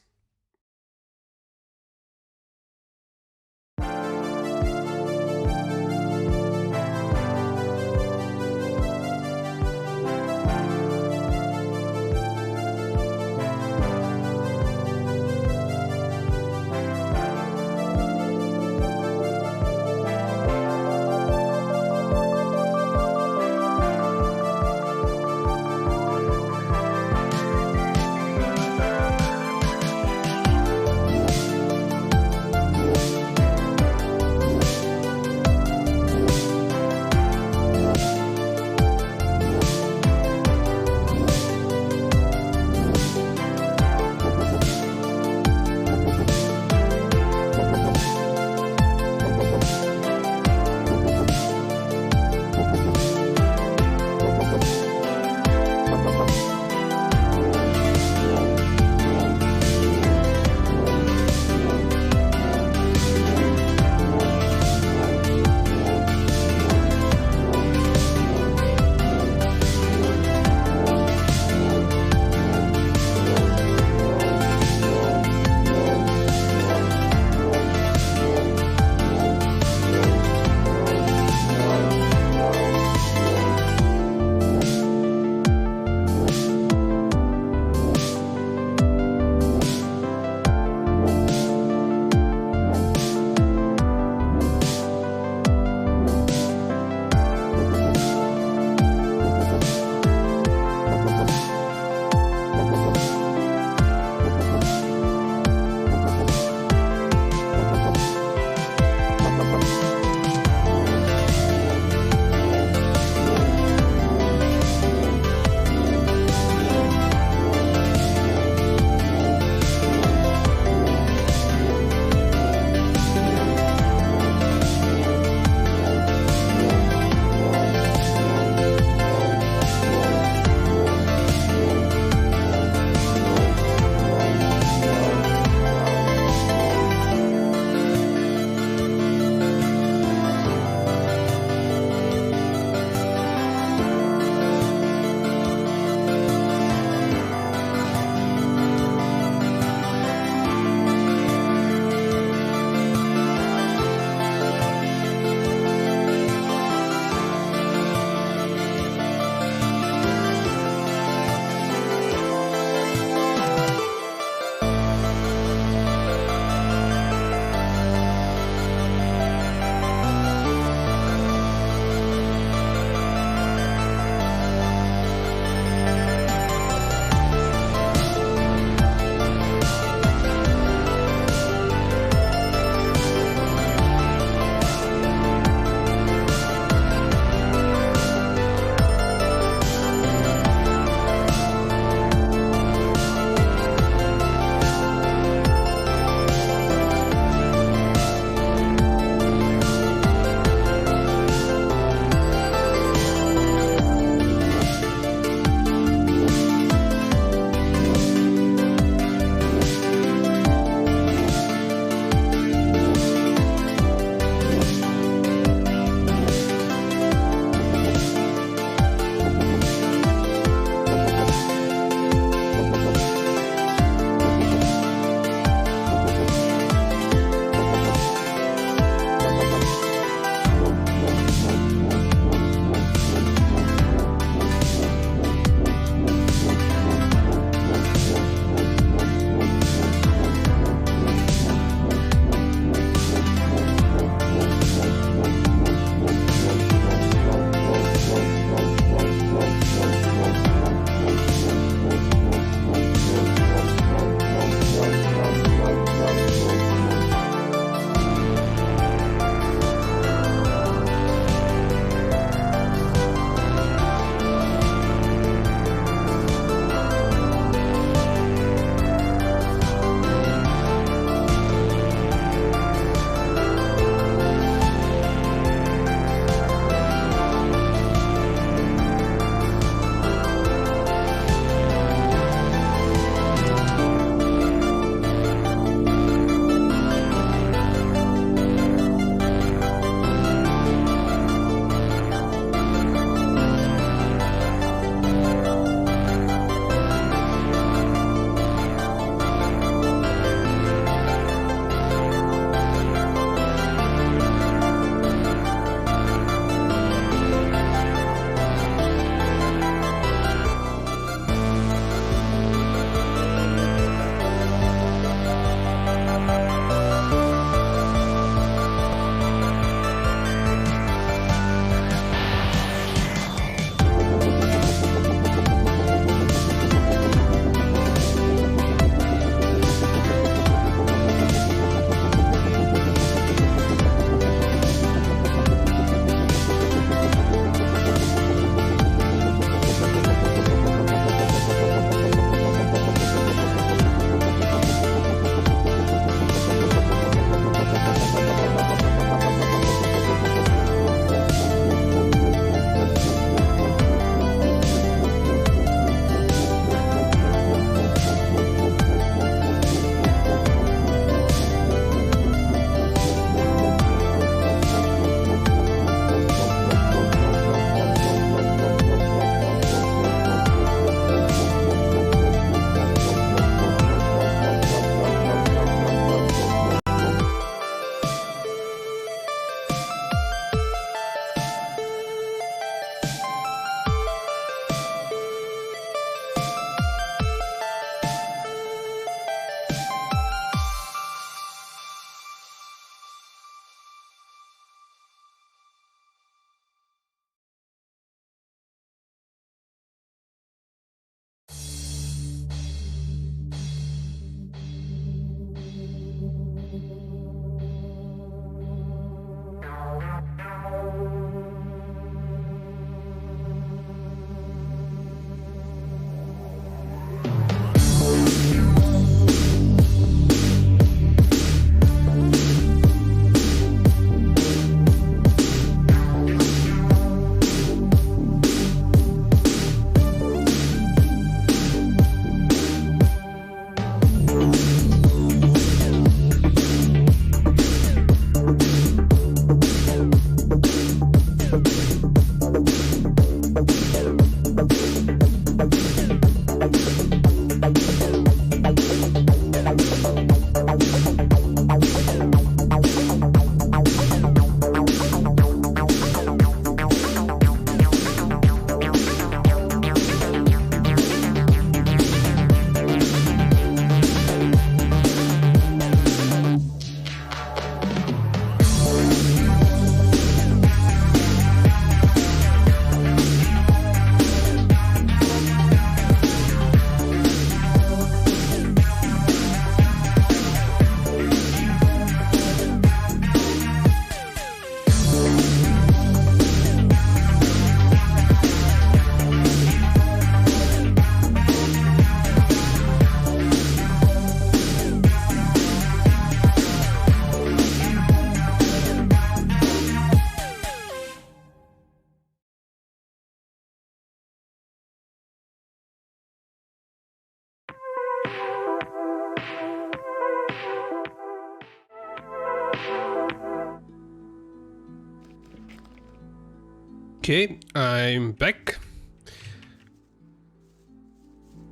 Okay, I'm back.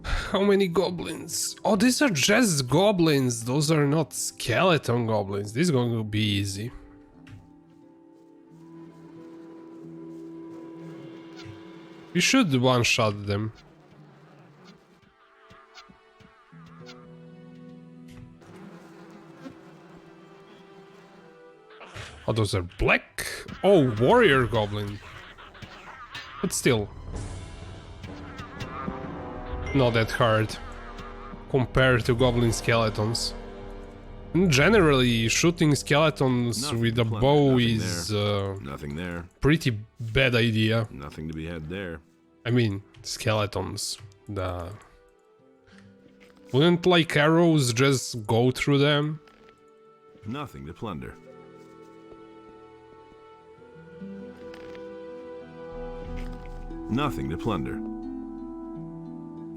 How many goblins? Oh, these are just goblins. Those are not skeleton goblins. This is going to be easy. We should one-shot them. Oh, those are black. Oh, warrior goblin. But still. Not that hard compared to goblin skeletons. And generally, shooting skeletons Nothing with a plunder, bow nothing is nothing there. Pretty bad idea. Nothing to be had there. I mean, skeletons. Wouldn't like arrows just go through them? Nothing to plunder. Nothing to plunder.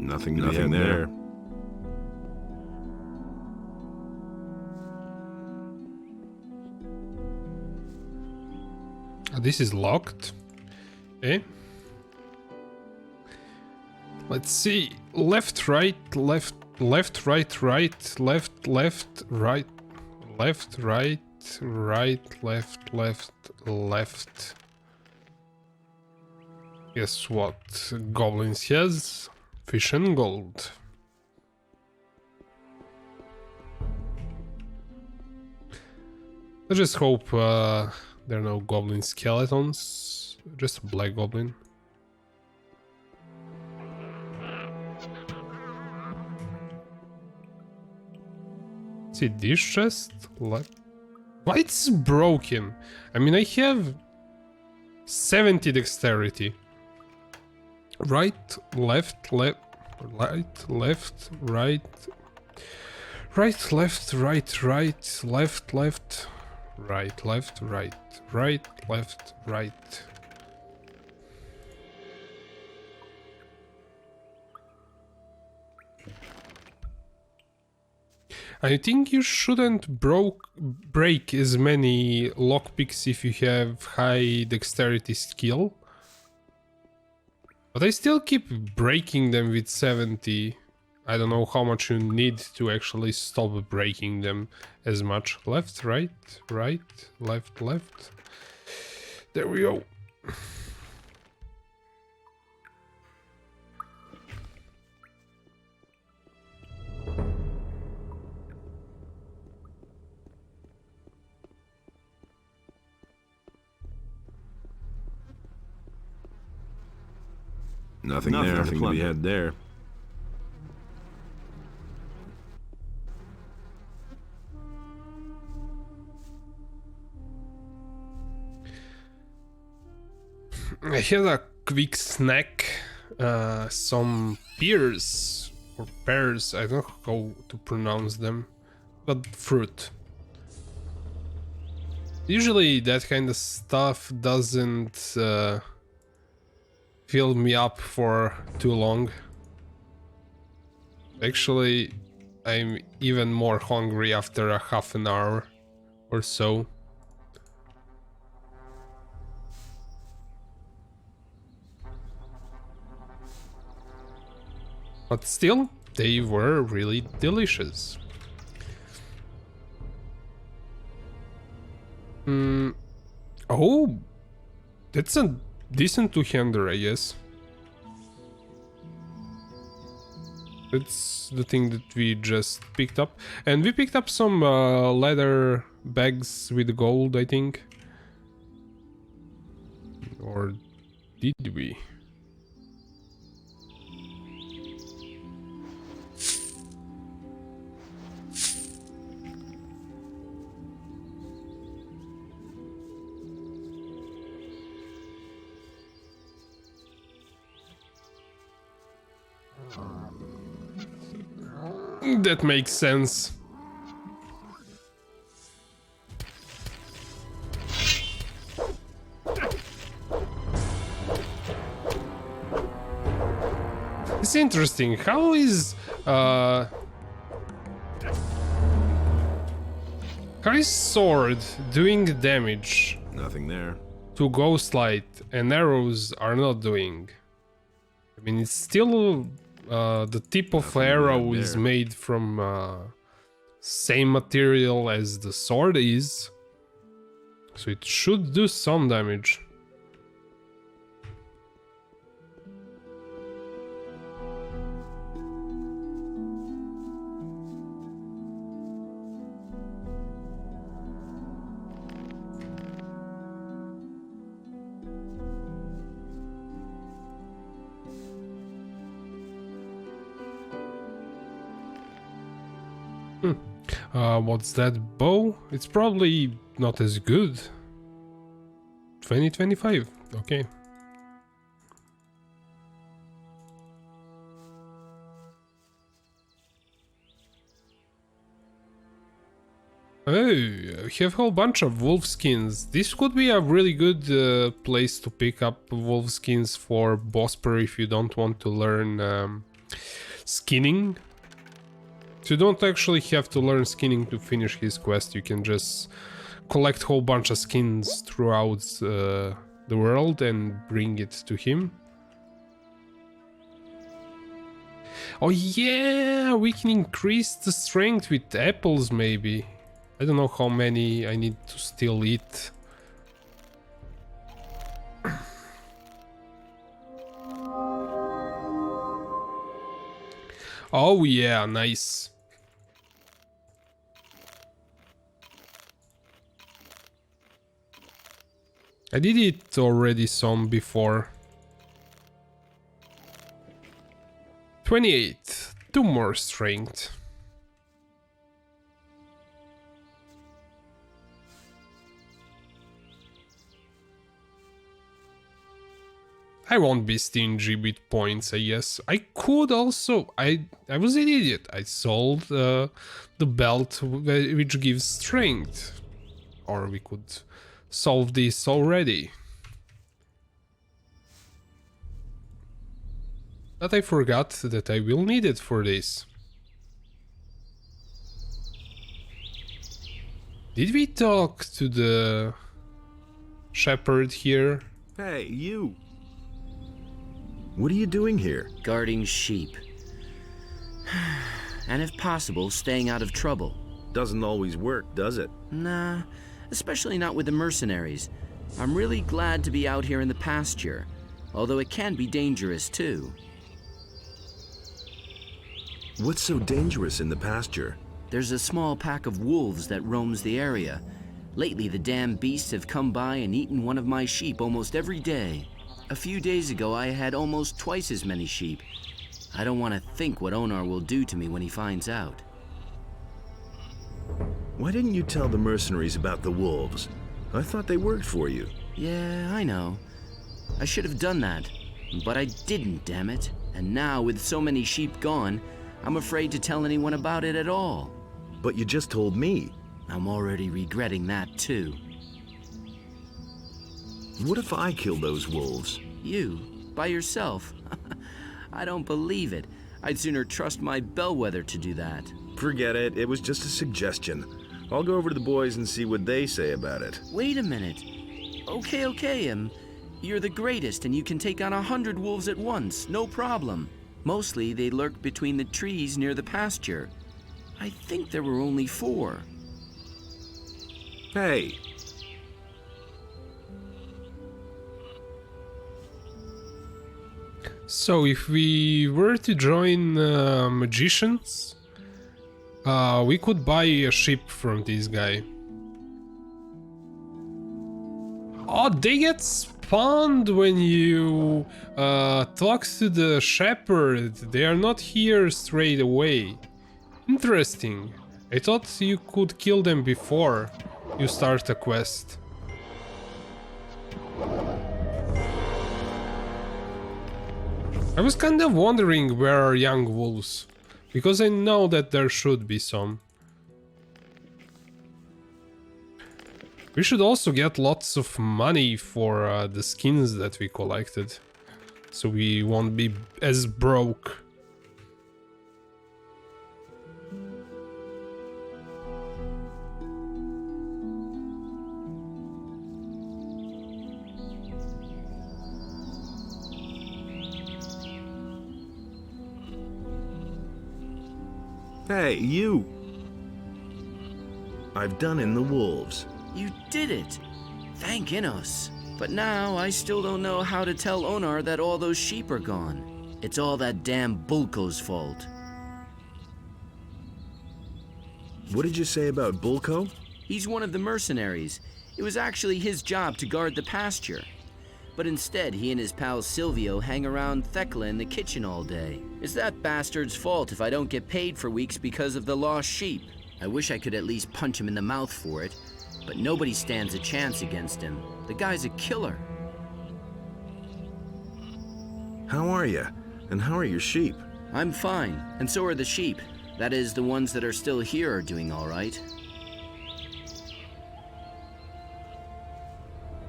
Nothing to be had there. This is locked. Okay. Let's see. Left, right, left, left, right, right, left, left, right, left, right, right, left, left, left. Guess what goblins has? Fish and gold. Let's just hope there are no goblin skeletons. Just a black goblin. See this chest? Why it's broken? I mean, I have 70 dexterity. Right, left, left, right, left, right, right, left, right, right, left, left, right, left, right, right, left, right. I think you shouldn't break as many lockpicks if you have high dexterity skill. But I still keep breaking them with 70. I don't know how much you need to actually stop breaking them as much. Left, right, right, left, left. There we go. Nothing there. Nothing to be had there. I had a quick snack, some pears or pears, I don't know how to pronounce them, but fruit. Usually that kind of stuff doesn't fill me up for too long. Actually, I'm even more hungry after a half an hour or so. But still, they were really delicious. Oh, that's a decent two-hander, I guess. That's the thing that we just picked up. And we picked up some leather bags with gold, I think. Or did we? That makes sense. It's interesting. How is sword doing damage? Nothing there. to ghost light and arrows are not doing. I mean, it's still the tip of arrow is made from same material as the sword is, so it should do some damage. What's that bow? It's probably not as good. 2025, okay. Oh, we have a whole bunch of wolf skins. This could be a really good place to pick up wolf skins for Bosper if you don't want to learn skinning. So you don't actually have to learn skinning to finish his quest. You can just collect a whole bunch of skins throughout the world and bring it to him. Oh yeah, we can increase the strength with apples maybe. I don't know how many I need to still eat. Oh yeah, nice. I did it already some before. 28, 2 more strength. I won't be stingy with points, I guess. I could also... I was an idiot. I sold the belt which gives strength. Or we could solve this already. But I forgot that I will need it for this. Did we talk to the shepherd here? Hey, you! What are you doing here? Guarding sheep. And if possible, staying out of trouble. Doesn't always work, does it? Nah, especially not with the mercenaries. I'm really glad to be out here in the pasture, although it can be dangerous too. What's so dangerous in the pasture? There's a small pack of wolves that roams the area. Lately, the damn beasts have come by and eaten one of my sheep almost every day. A few days ago, I had almost twice as many sheep. I don't want to think what Onar will do to me when he finds out. Why didn't you tell the mercenaries about the wolves? I thought they worked for you. Yeah, I know. I should have done that, but I didn't, damn it. And now, with so many sheep gone, I'm afraid to tell anyone about it at all. But you just told me. I'm already regretting that, too. What if I kill those wolves? You? By yourself? I don't believe it. I'd sooner trust my bellwether to do that. Forget it. It was just a suggestion. I'll go over to the boys and see what they say about it. Wait a minute. Okay, you're the greatest and you can take on 100 wolves at once, no problem. Mostly they lurk between the trees near the pasture. I think there were only 4. Hey! So if we were to join magicians, we could buy a ship from this guy. Oh, they get spawned when you talk to the shepherd. They are not here straight away. Interesting. I thought you could kill them before you start a quest. I was kind of wondering where are young wolves, because I know that there should be some. We should also get lots of money for the skins that we collected, so we won't be as broke. Hey, you! I've done in the wolves. You did it! Thank Innos. But now I still don't know how to tell Onar that all those sheep are gone. It's all that damn Bulko's fault. What did you say about Bulko? He's one of the mercenaries. It was actually his job to guard the pasture. But instead, he and his pal Silvio hang around Thekla in the kitchen all day. It's that bastard's fault if I don't get paid for weeks because of the lost sheep. I wish I could at least punch him in the mouth for it, but nobody stands a chance against him. The guy's a killer. How are you? And how are your sheep? I'm fine, and so are the sheep. That is, the ones that are still here are doing all right.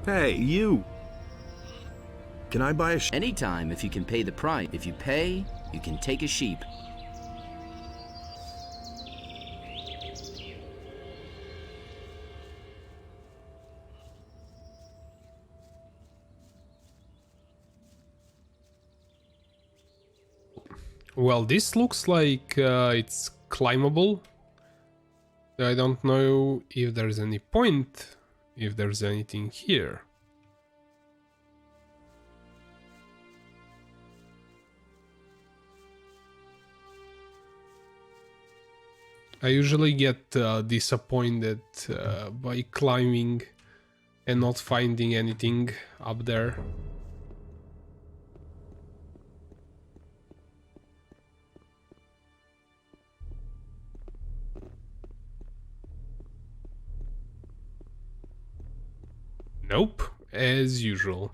Hey, you! Can I buy a sheep? Anytime, if you can pay the price. If you pay, you can take a sheep. Well, this looks like it's climbable. I don't know if there's any point, if there's anything here. I usually get disappointed by climbing and not finding anything up there. Nope, as usual.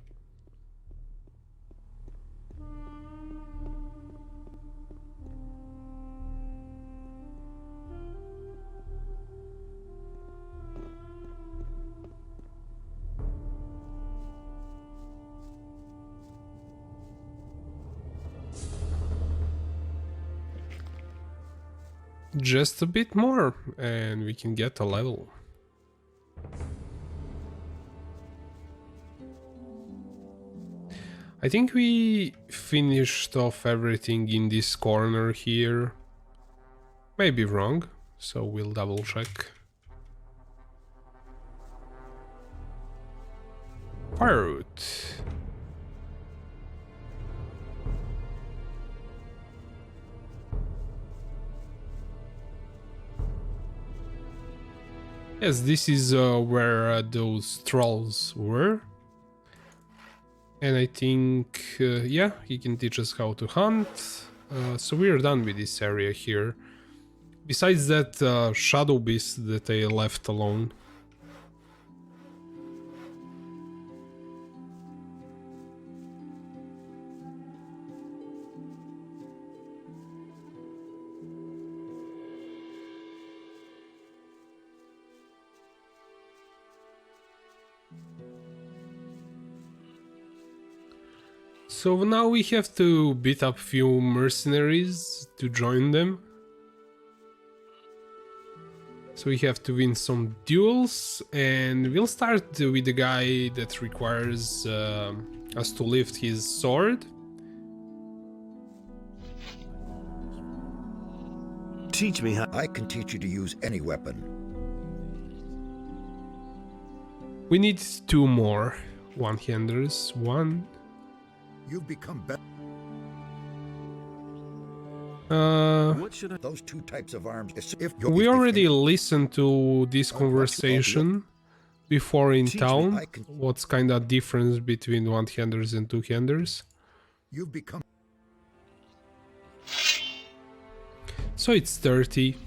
Just a bit more and we can get a level. I think we finished off everything in this corner here. Maybe wrong, so we'll double check. Firewood. Yes, this is where those trolls were. And I think, yeah, he can teach us how to hunt. So we're done with this area here. Besides that shadow beast that I left alone. So now we have to beat up few mercenaries to join them. So we have to win some duels, and we'll start with the guy that requires us to lift his sword. Teach me how. I can teach you to use any weapon. We need 2 more one-handers. One. You've become better. What should I... Those 2 types of arms. We already listened to this conversation before in town. What's kind of difference between one-handers and two-handers? You've become. So it's 30.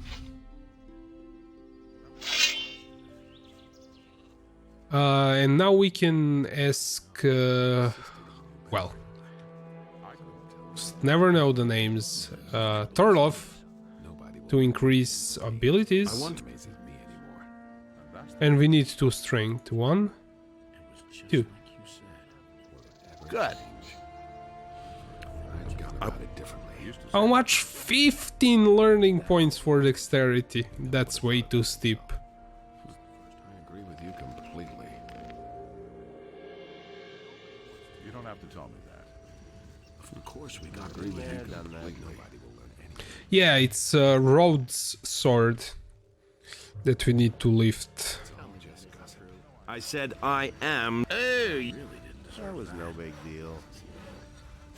And now we can ask. Well. Never know the names. Torlov to increase abilities. And we need 2 strength. 1, 2. Good. How much? 15 learning points for dexterity. That's way too steep. I agree with you completely. Of course, we got to agree with you completely. Nobody will learn anything. Yeah, it's Rhodes' sword that we need to lift. I said I am. Hey! That was no big deal.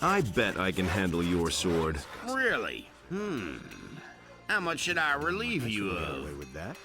I bet I can handle your sword. Really? How much should I relieve you of? With that?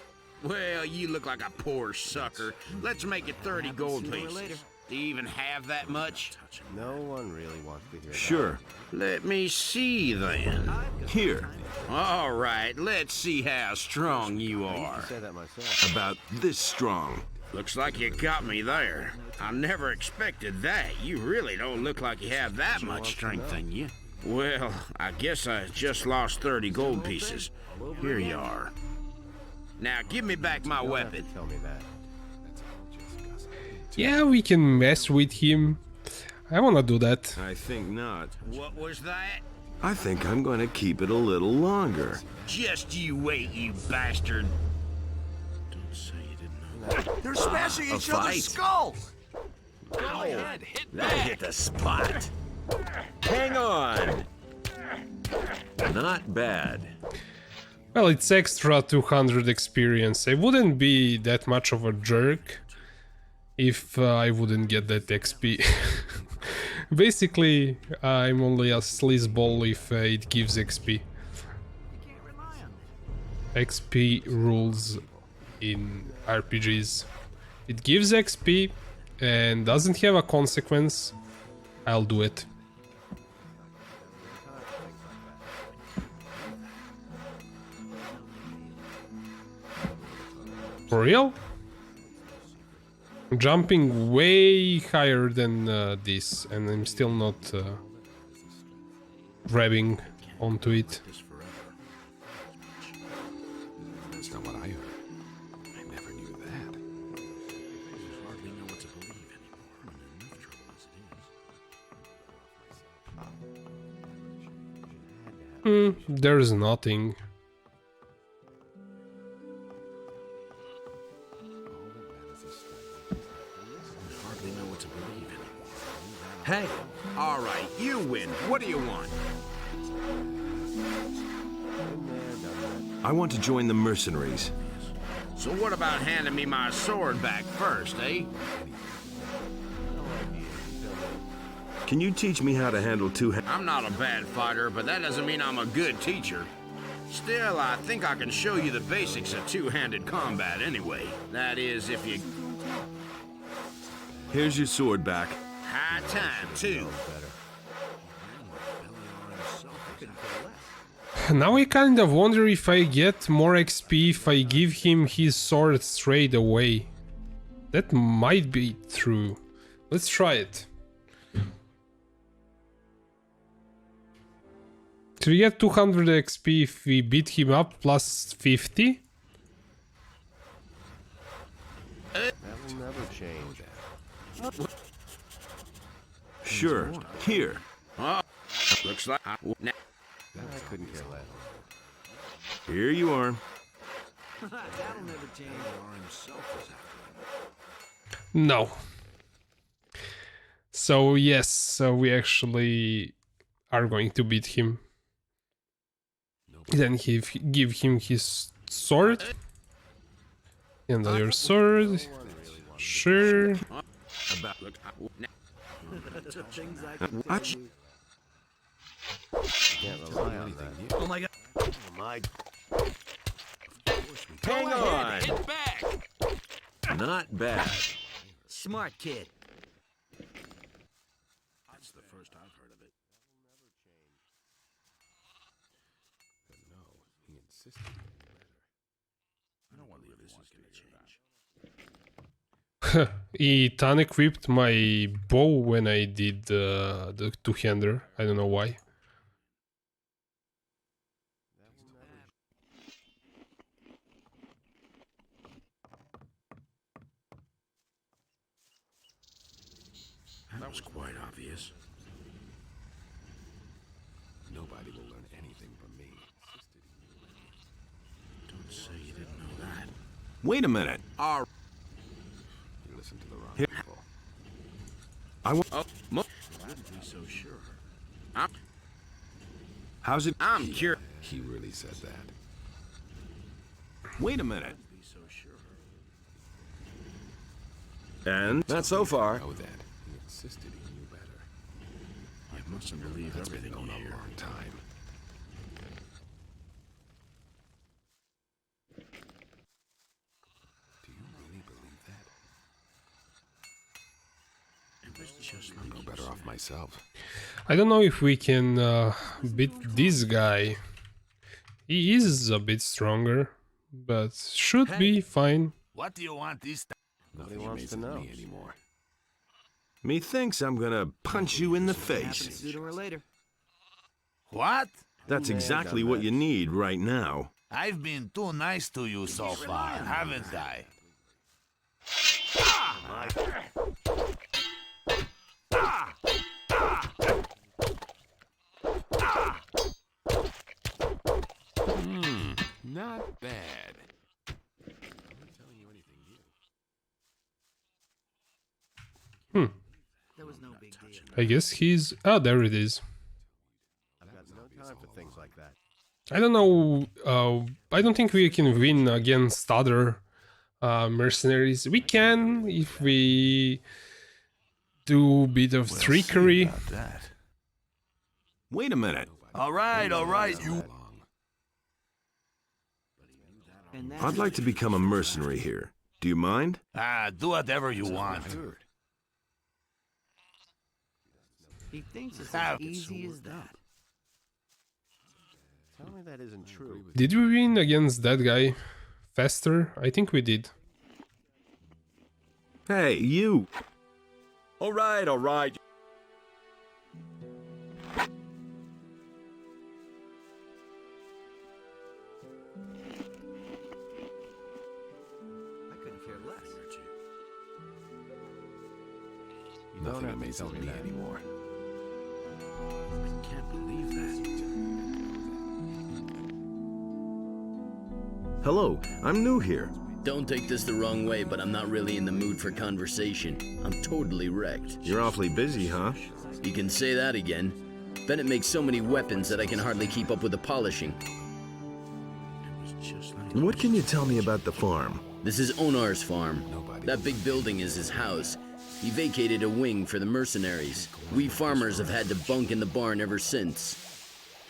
Well, you look like a poor sucker. Let's make it 30 gold pieces. Do you even have that much? No one really wants to hear Sure. Let me see then. Here. All right, let's see how strong you that. I are. used to say that myself. About this strong. Looks like you got me there. I never expected that. You really don't look like you have that much strength in you. Well, I guess I just lost 30 gold pieces. Here you are. Now give me back my weapon. Tell me that. Yeah, we can mess with him. I wanna do that. I think not. What was that? I think I'm going to keep it a little longer. Just you wait, you bastard. Don't say you didn't know. They're smashing each other's skulls! Go ahead, hit That hit the spot. Hang on. Not bad. Well, it's extra 200 experience. I wouldn't be that much of a jerk if I wouldn't get that XP. Basically, I'm only a sleazeball if it gives XP. XP rules in RPGs. It gives XP and doesn't have a consequence, I'll do it. For real? I'm jumping way higher than this, and I'm still not grabbing onto it. That's not what I heard. I never knew that. Hardly know what to believe anymore. I'm in enough trouble as it is. There's nothing. Hey, all right, you win. What do you want? I want to join the mercenaries. So what about handing me my sword back first, eh? Can you teach me how to handle two hands? I'm not a bad fighter, but that doesn't mean I'm a good teacher. Still, I think I can show you the basics of two-handed combat anyway. That is, if you... Here's your sword back. High time, too. Now I kind of wonder if I get more XP if I give him his sword straight away. That might be true. Let's try it. So we get 200 XP if we beat him up plus 50. That will never change. Sure. Here. Looks like I couldn't care less. Here you are. That'll never change. No. So yes, so we actually are going to beat him. Then give him his sword. Another sword. Sure. Can't rely on that. Oh my god. Oh my. Hang on. hit back. Not bad. Smart kid. That's the first I've heard of it. But no, he insisted on getting better. I don't believe this is gonna change. He unequipped my bow when I did the two-hander. I don't know why. That was quite obvious. Nobody will learn anything from me. Don't say you didn't know that. Wait a minute. All right. You listened to the wrong people. I want. I wouldn't be so sure. How's it? I'm curious. He really said that. Wait a minute. And not so far. Oh, that. He insisted he knew better. You mustn't believe everything you hear. A long time. Do you really believe that? It was just like I'm better off myself. I don't know if we can beat this guy. He is a bit stronger, but should be fine. What do you want this time? Nobody wants to know. Me anymore. Methinks I'm gonna punch you in the face. Sooner or later. What? That's exactly what you need right now. I've been too nice to you so far, haven't I? Not bad. I'm not telling you anything new. There was no big deal. I guess he's... Oh, there it is. I've got no time for things like that. I don't know, I don't think we can win against other mercenaries. We can if we do a bit of trickery. Wait a minute. All right, you... I'd like to become a mercenary here. Do you mind? do whatever you want. He thinks it's as easy as that. Tell me that isn't true. Did we win against that guy faster? I think we did. Hey, you! All right, all right. I couldn't care less. Nothing amazes me anymore. I can't believe that. Hello, I'm new here. Don't take this the wrong way, but I'm not really in the mood for conversation. I'm totally wrecked. You're awfully busy, huh? You can say that again. Bennett makes so many weapons that I can hardly keep up with the polishing. What can you tell me about the farm? This is Onar's farm. That big building is his house. He vacated a wing for the mercenaries. We farmers have had to bunk in the barn ever since.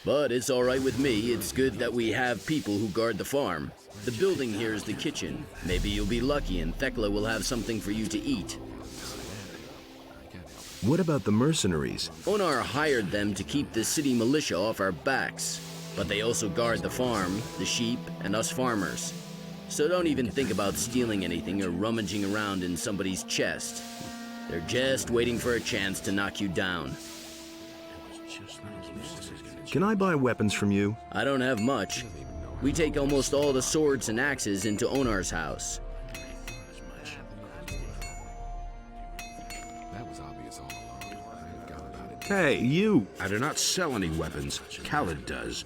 But it's all right with me. It's good that we have people who guard the farm. The building here is the kitchen. Maybe you'll be lucky and Thekla will have something for you to eat. What about the mercenaries? Onar hired them to keep the city militia off our backs. But they also guard the farm, the sheep, and us farmers. So don't even think about stealing anything or rummaging around in somebody's chest. They're just waiting for a chance to knock you down. Can I buy weapons from you? I don't have much. We take almost all the swords and axes into Onar's house. That was obvious all along. I forgot about it. Hey, you! I do not sell any weapons. Khaled does.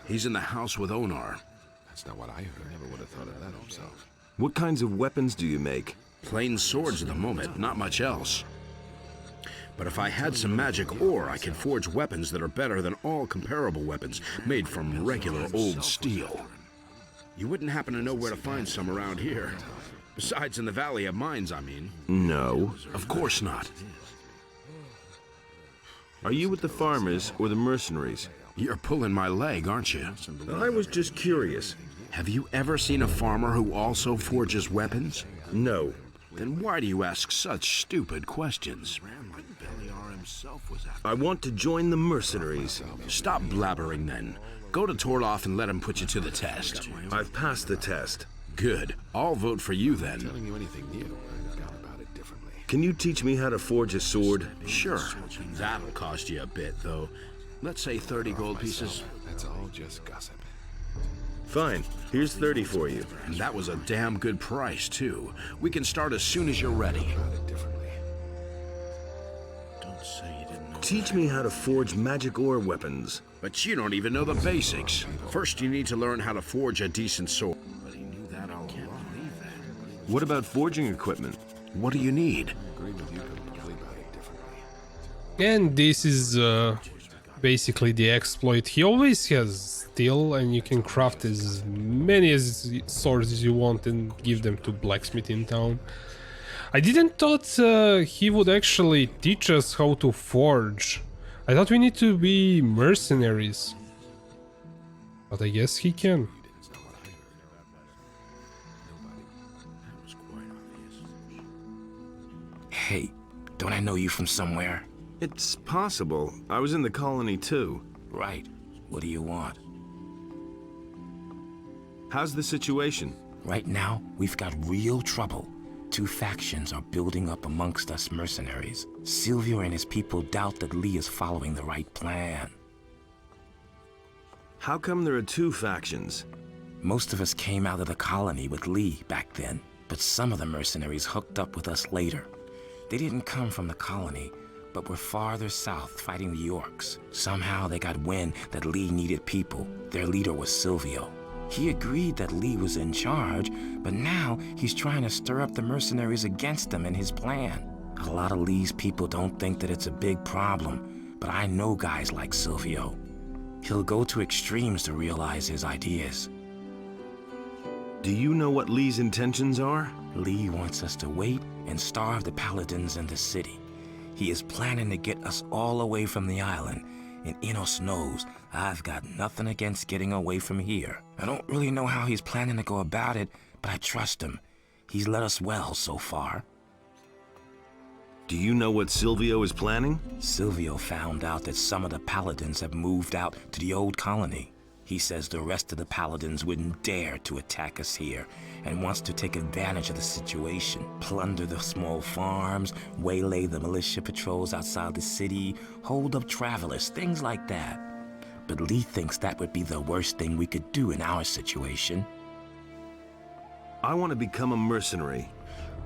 He's in the house with Onar. That's not what I heard. I never would have thought of that himself. What kinds of weapons do you make? Plain swords at the moment, not much else. But if I had some magic ore, I could forge weapons that are better than all comparable weapons made from regular old steel. You wouldn't happen to know where to find some around here? Besides in the Valley of Mines, I mean. No. Of course not. Are you with the farmers or the mercenaries? You're pulling my leg, aren't you? I was just curious. Have you ever seen a farmer who also forges weapons? No. Then why do you ask such stupid questions? I want to join the mercenaries. Stop blabbering then. Go to Torloff and let him put you to the test. I've passed the test. Good. I'll vote for you then. Telling you anything new, I forgot about it differently. Can you teach me how to forge a sword? Sure. That'll cost you a bit, though. Let's say 30 gold pieces. That's all just gossip. Fine. Here's 30 for you. And that was a damn good price, too. We can start as soon as you're ready. Don't say you didn't know. Teach me how to forge magic ore weapons. But you don't even know the basics. First, you need to learn how to forge a decent sword. But he knew that all along. What about forging equipment? What do you need? I agree with you completely about it differently. And this is basically the exploit. He always has steel, and you can craft as many swords as you want and give them to blacksmith in town. I didn't thought he would actually teach us how to forge. I thought we need to be mercenaries, but I guess he can. Hey, don't I know you from somewhere? It's possible. I was in the colony too. Right. What do you want? How's the situation? Right now, we've got real trouble. 2 factions are building up amongst us mercenaries. Silvio and his people doubt that Lee is following the right plan. How come there are 2 factions? Most of us came out of the colony with Lee back then, but some of the mercenaries hooked up with us later. They didn't come from the colony, but were farther south fighting the orcs. Somehow they got wind that Lee needed people. Their leader was Silvio. He agreed that Lee was in charge, but now he's trying to stir up the mercenaries against him and his plan. A lot of Lee's people don't think that it's a big problem, but I know guys like Silvio. He'll go to extremes to realize his ideas. Do you know what Lee's intentions are? Lee wants us to wait and starve the paladins in the city. He is planning to get us all away from the island, and Enos knows I've got nothing against getting away from here. I don't really know how he's planning to go about it, but I trust him. He's led us well so far. Do you know what Silvio is planning? Silvio found out that some of the paladins have moved out to the old colony. He says the rest of the paladins wouldn't dare to attack us here, and wants to take advantage of the situation, plunder the small farms, waylay the militia patrols outside the city, hold up travelers, things like that. But Lee thinks that would be the worst thing we could do in our situation. I want to become a mercenary.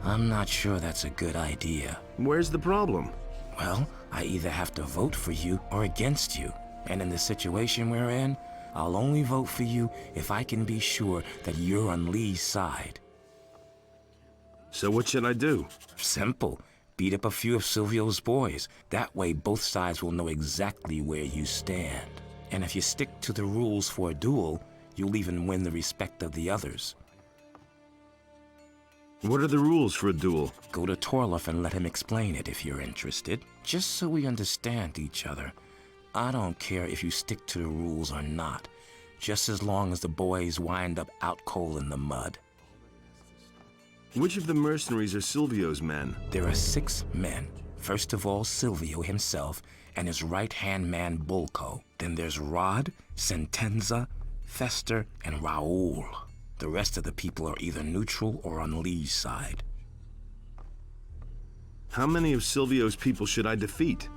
I'm not sure that's a good idea. Where's the problem? Well, I either have to vote for you or against you, and in the situation we're in, I'll only vote for you if I can be sure that you're on Lee's side. So what should I do? Simple. Beat up a few of Silvio's boys. That way both sides will know exactly where you stand. And if you stick to the rules for a duel, you'll even win the respect of the others. What are the rules for a duel? Go to Torloff and let him explain it if you're interested. Just so we understand each other. I don't care if you stick to the rules or not, just as long as the boys wind up out cold in the mud. Which of the mercenaries are Silvio's men? There are 6 men. First of all, Silvio himself and his right-hand man, Bulko. Then there's Rod, Sentenza, Fester, and Raoul. The rest of the people are either neutral or on Lee's side. How many of Silvio's people should I defeat?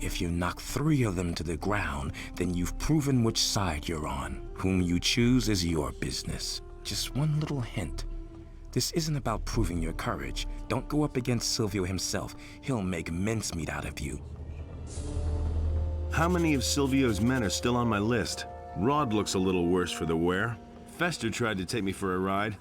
If you knock 3 of them to the ground, then you've proven which side you're on. Whom you choose is your business. Just one little hint. This isn't about proving your courage. Don't go up against Silvio himself. He'll make mincemeat out of you. How many of Silvio's men are still on my list? Rod looks a little worse for the wear. Fester tried to take me for a ride.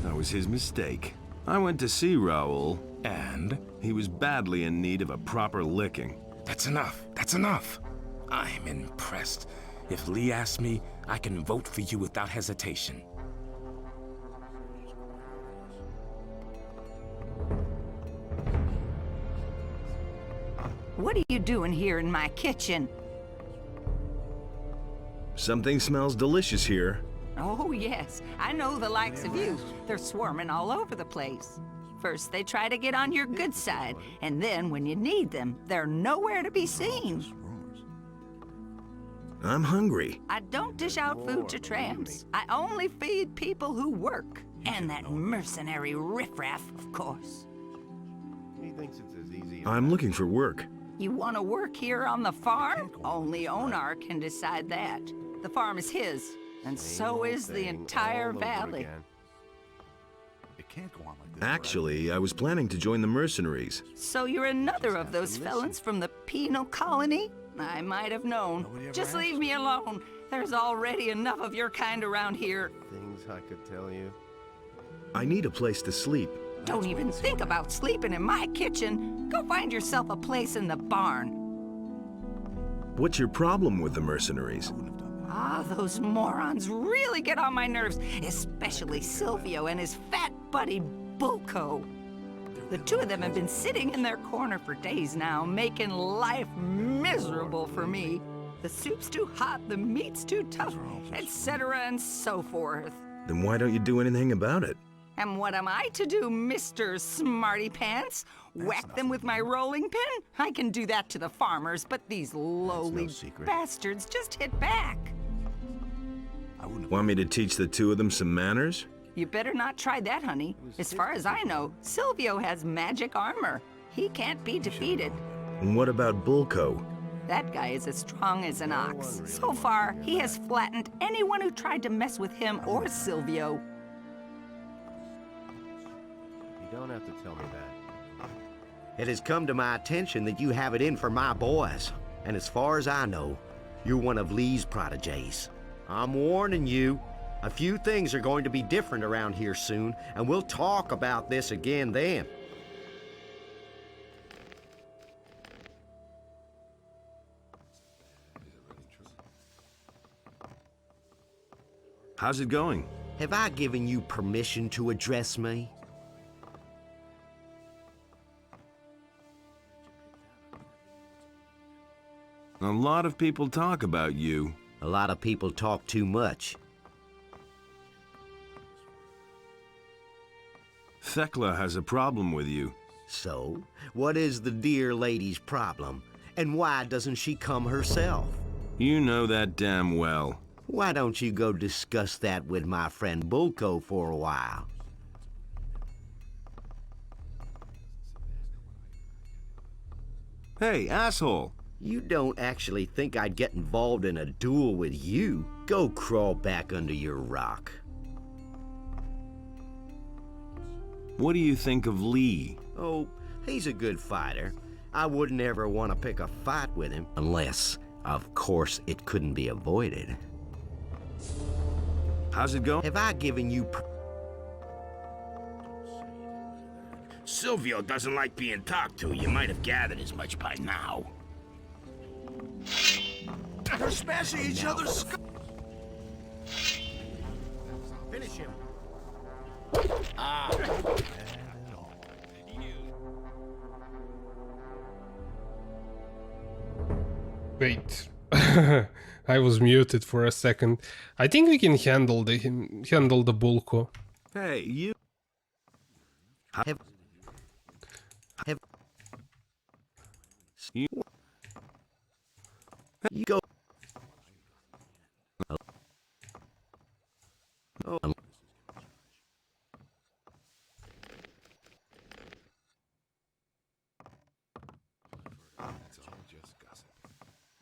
That was his mistake. I went to see Raoul, and he was badly in need of a proper licking. That's enough. That's enough. I'm impressed. If Lee asks me, I can vote for you without hesitation. What are you doing here in my kitchen? Something smells delicious here. Oh, yes. I know the likes of you. They're swarming all over the place. First, they try to get on your good side, and then when you need them, they're nowhere to be seen. I'm hungry. I don't dish out food to tramps. I only feed people who work. And that mercenary riffraff, of course. He thinks it's as easy. I'm looking for work. You want to work here on the farm? Only NOTR can decide that. The farm is his, and so is the entire valley. It can't go on like this. Actually, I was planning to join the mercenaries. So you're another of those felons from the penal colony? I might have known. Just leave me alone. There's already enough of your kind around here. Things I could tell you. I need a place to sleep. Don't even think about sleeping in my kitchen. Go find yourself a place in the barn. What's your problem with the mercenaries? Ah, those morons really get on my nerves, especially Silvio and his fat buddy Bulko. The two of them have been sitting in their corner for days now, making life miserable for me. The soup's too hot, the meat's too tough, etc. and so forth. Then why don't you do anything about it? And what am I to do, Mr. Smarty Pants? Whack them with my rolling pin? I can do that to the farmers, but these lowly bastards just hit back. Want me to teach the two of them some manners? You better not try that, honey. As far as I know, Silvio has magic armor. He can't be defeated. And what about Bulko? That guy is as strong as an ox. So far, he has flattened anyone who tried to mess with him or Silvio. You don't have to tell me that. It has come to my attention that you have it in for my boys. And as far as I know, you're one of Lee's protégés. I'm warning you, a few things are going to be different around here soon, and we'll talk about this again then. How's it going? Have I given you permission to address me? A lot of people talk about you. A lot of people talk too much. Thekla has a problem with you. So, what is the dear lady's problem? And why doesn't she come herself? You know that damn well. Why don't you go discuss that with my friend Bulko for a while? Hey, asshole! You don't actually think I'd get involved in a duel with you? Go crawl back under your rock. What do you think of Lee? Oh, he's a good fighter. I wouldn't ever want to pick a fight with him, unless, of course, it couldn't be avoided. How's it going? Have I given you... Silvio doesn't like being talked to. You might have gathered as much by now. They're smashing each other's skulls. Finish him. Wait. I was muted for a second. I think we can handle the Bulko. Hey, you... Have you... You go... Oh.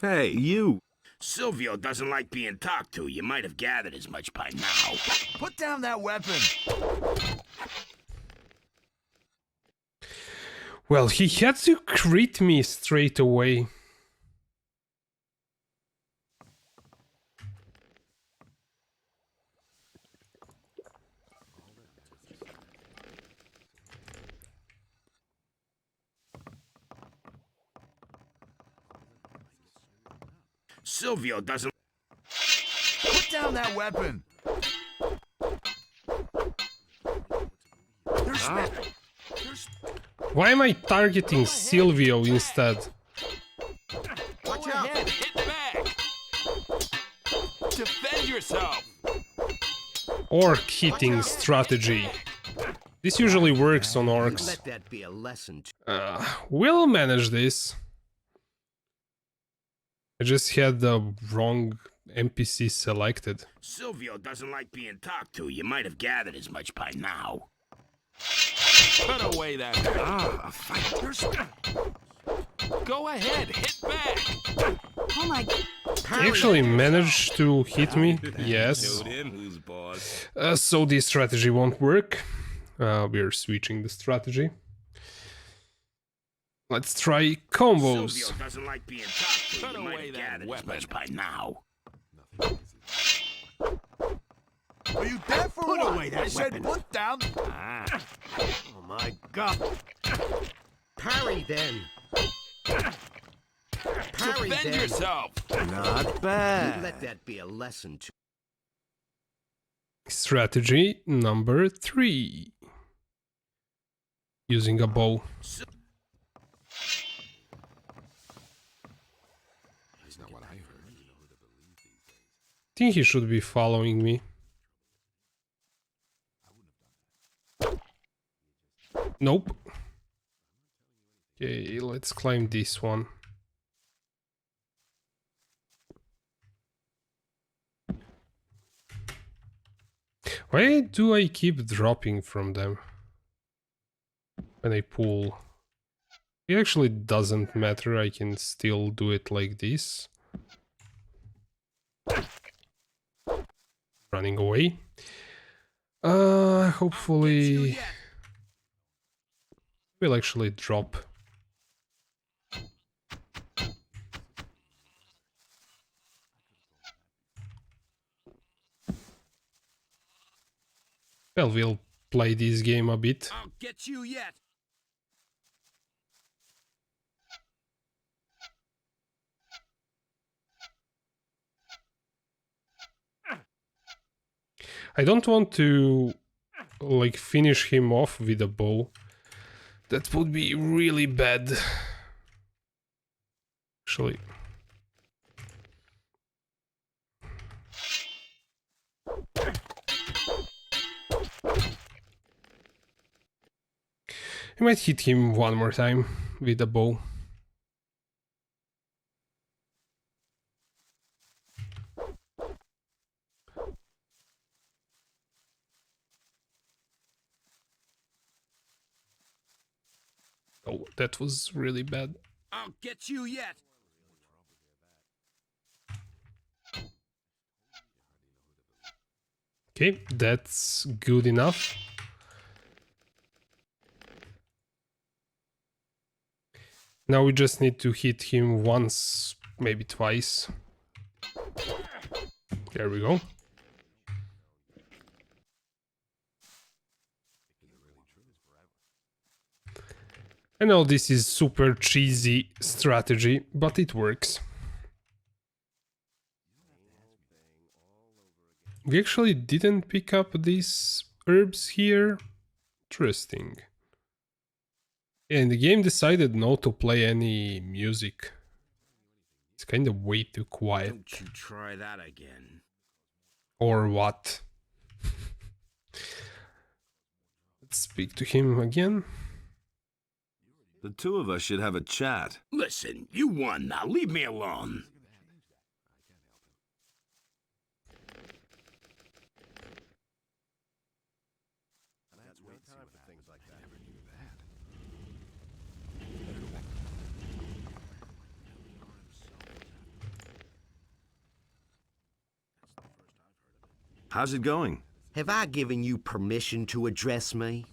Hey, you! Silvio doesn't like being talked to. You might have gathered as much by now. Put down that weapon! Well, he had to crit me straight away. Silvio doesn't... Put down that weapon! Why am I targeting Silvio instead? Watch out! Hit back! Defend yourself! Orc hitting strategy. This usually works on orcs. Let that be a lesson. We'll manage this. I just had the wrong NPC selected. Silvio doesn't like being talked to. You might have gathered as much by now. Put away that... a fight. Go ahead, hit back! Oh my... He actually managed to hit me, yes. So this strategy won't work. We're switching the strategy. Let's try combos. Silvio doesn't like being talked to. You might have gathered as much by now. Are you deaf or Put what? away that I said weapon. put down. Oh my God! Parry then! Hurry, defend then. yourself! Not bad. Let that be a lesson to... Strategy number 3. Using a bow. That's not what I heard. Think he should be following me. Nope. Okay, let's climb this one. Why do I keep dropping from them when I pull? It actually doesn't matter, I can still do it like this. Running away. Hopefully will actually drop. Well, we'll play this game a bit. I'll get you yet. I don't want to like finish him off with a bow. That would be really bad. Actually. I might hit him one more time with a bow. Oh, that was really bad. I'll get you yet. Okay, that's good enough. Now we just need to hit him once, maybe twice. There we go. I know this is super cheesy strategy, but it works. We actually didn't pick up these herbs here. Interesting. And the game decided not to play any music. It's kind of way too quiet. Don't you try that again. Or what? Let's speak to him again. The two of us should have a chat. Listen, you won now. Leave me alone. How's it going? Have I given you permission to address me?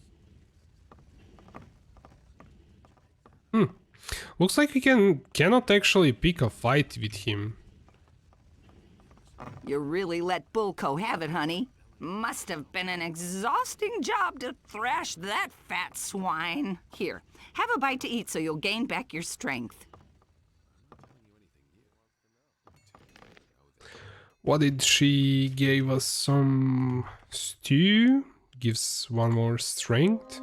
Looks like we cannot actually pick a fight with him. You really let Bulko have it, honey. Must have been an exhausting job to thrash that fat swine. Here, have a bite to eat so you'll gain back your strength. What did she gave us? Some stew? Gives one more strength.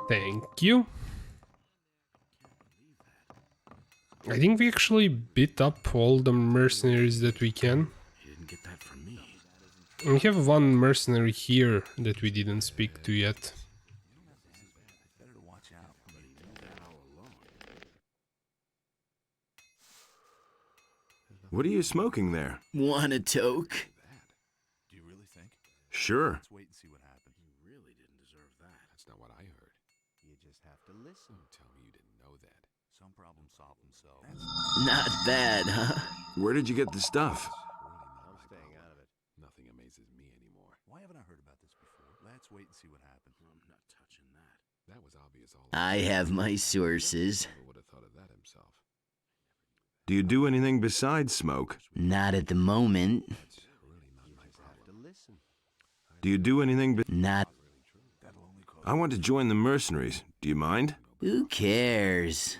Thank you. I think we actually beat up all the mercenaries that we can. You didn't get that from me. We have one mercenary here that we didn't speak to yet. What are you smoking there? Want a toke? Do you really think? Sure. Let's wait and see what happens. You really didn't deserve that. That's not what I heard. You just have to listen. Don't tell me you didn't know that. Some problems solve themselves. Not bad, huh? Where did you get the stuff? I'm staying out of it. Nothing amazes me anymore. Why haven't I heard about this before? Let's wait and see what happens. I'm not touching that. That was obvious all I have my sources. Who would have thought of that himself? Do you do anything besides smoke? Not at the moment. Do you do anything Not. I want to join the mercenaries. Do you mind? Who cares?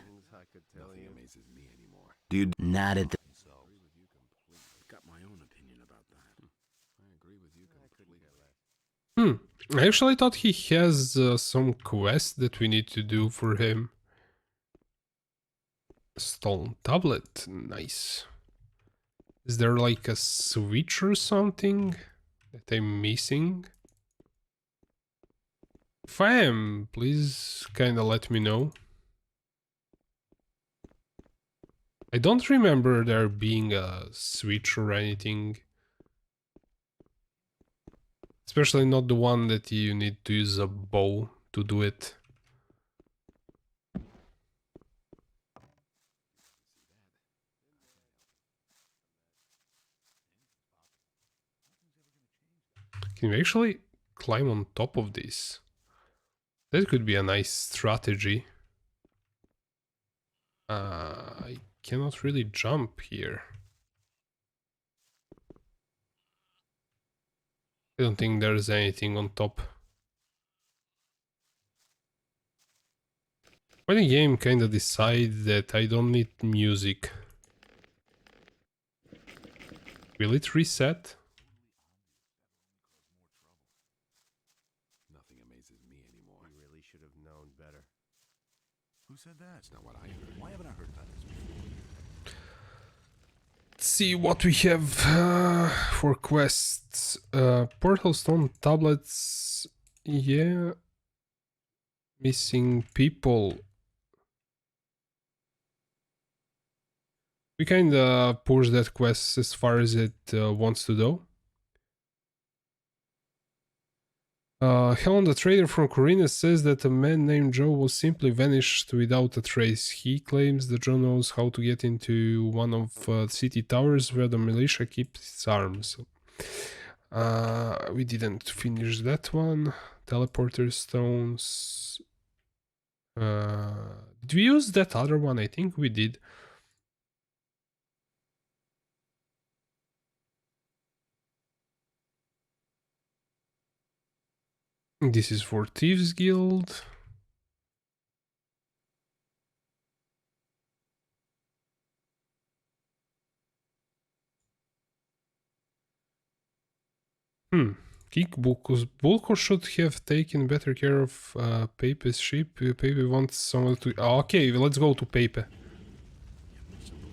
Do you... Not at the... Got my own opinion about that. I agree with you completely. I actually thought he has some quest that we need to do for him. Stone tablet, nice. Is there like a switch or something that I'm missing? If I am, please kinda let me know. I don't remember there being a switch or anything. Especially not the one that you need to use a bow to do it. Can we actually climb on top of this? That could be a nice strategy. I cannot really jump here. I don't think there's anything on top. When the game kinda decides that I don't need music. Will it reset? Nothing amazes me anymore. You really should have known better. Who said that? That's not what I heard. Why haven't I heard about this before? Let's see what we have for quests. Portal stone tablets. Yeah. Missing people. We kinda push that quest as far as it wants to go. Helen, the trader from Khorinis, says that a man named Joe was simply vanished without a trace. He claims that Joe knows how to get into one of the city towers where the militia keeps its arms. We didn't finish that one. Teleporter stones. Did we use that other one? I think we did. This is for Thieves Guild. Kick Bulko should have taken better care of Pepe's sheep. Pepe wants someone to... Okay, let's go to Pepe.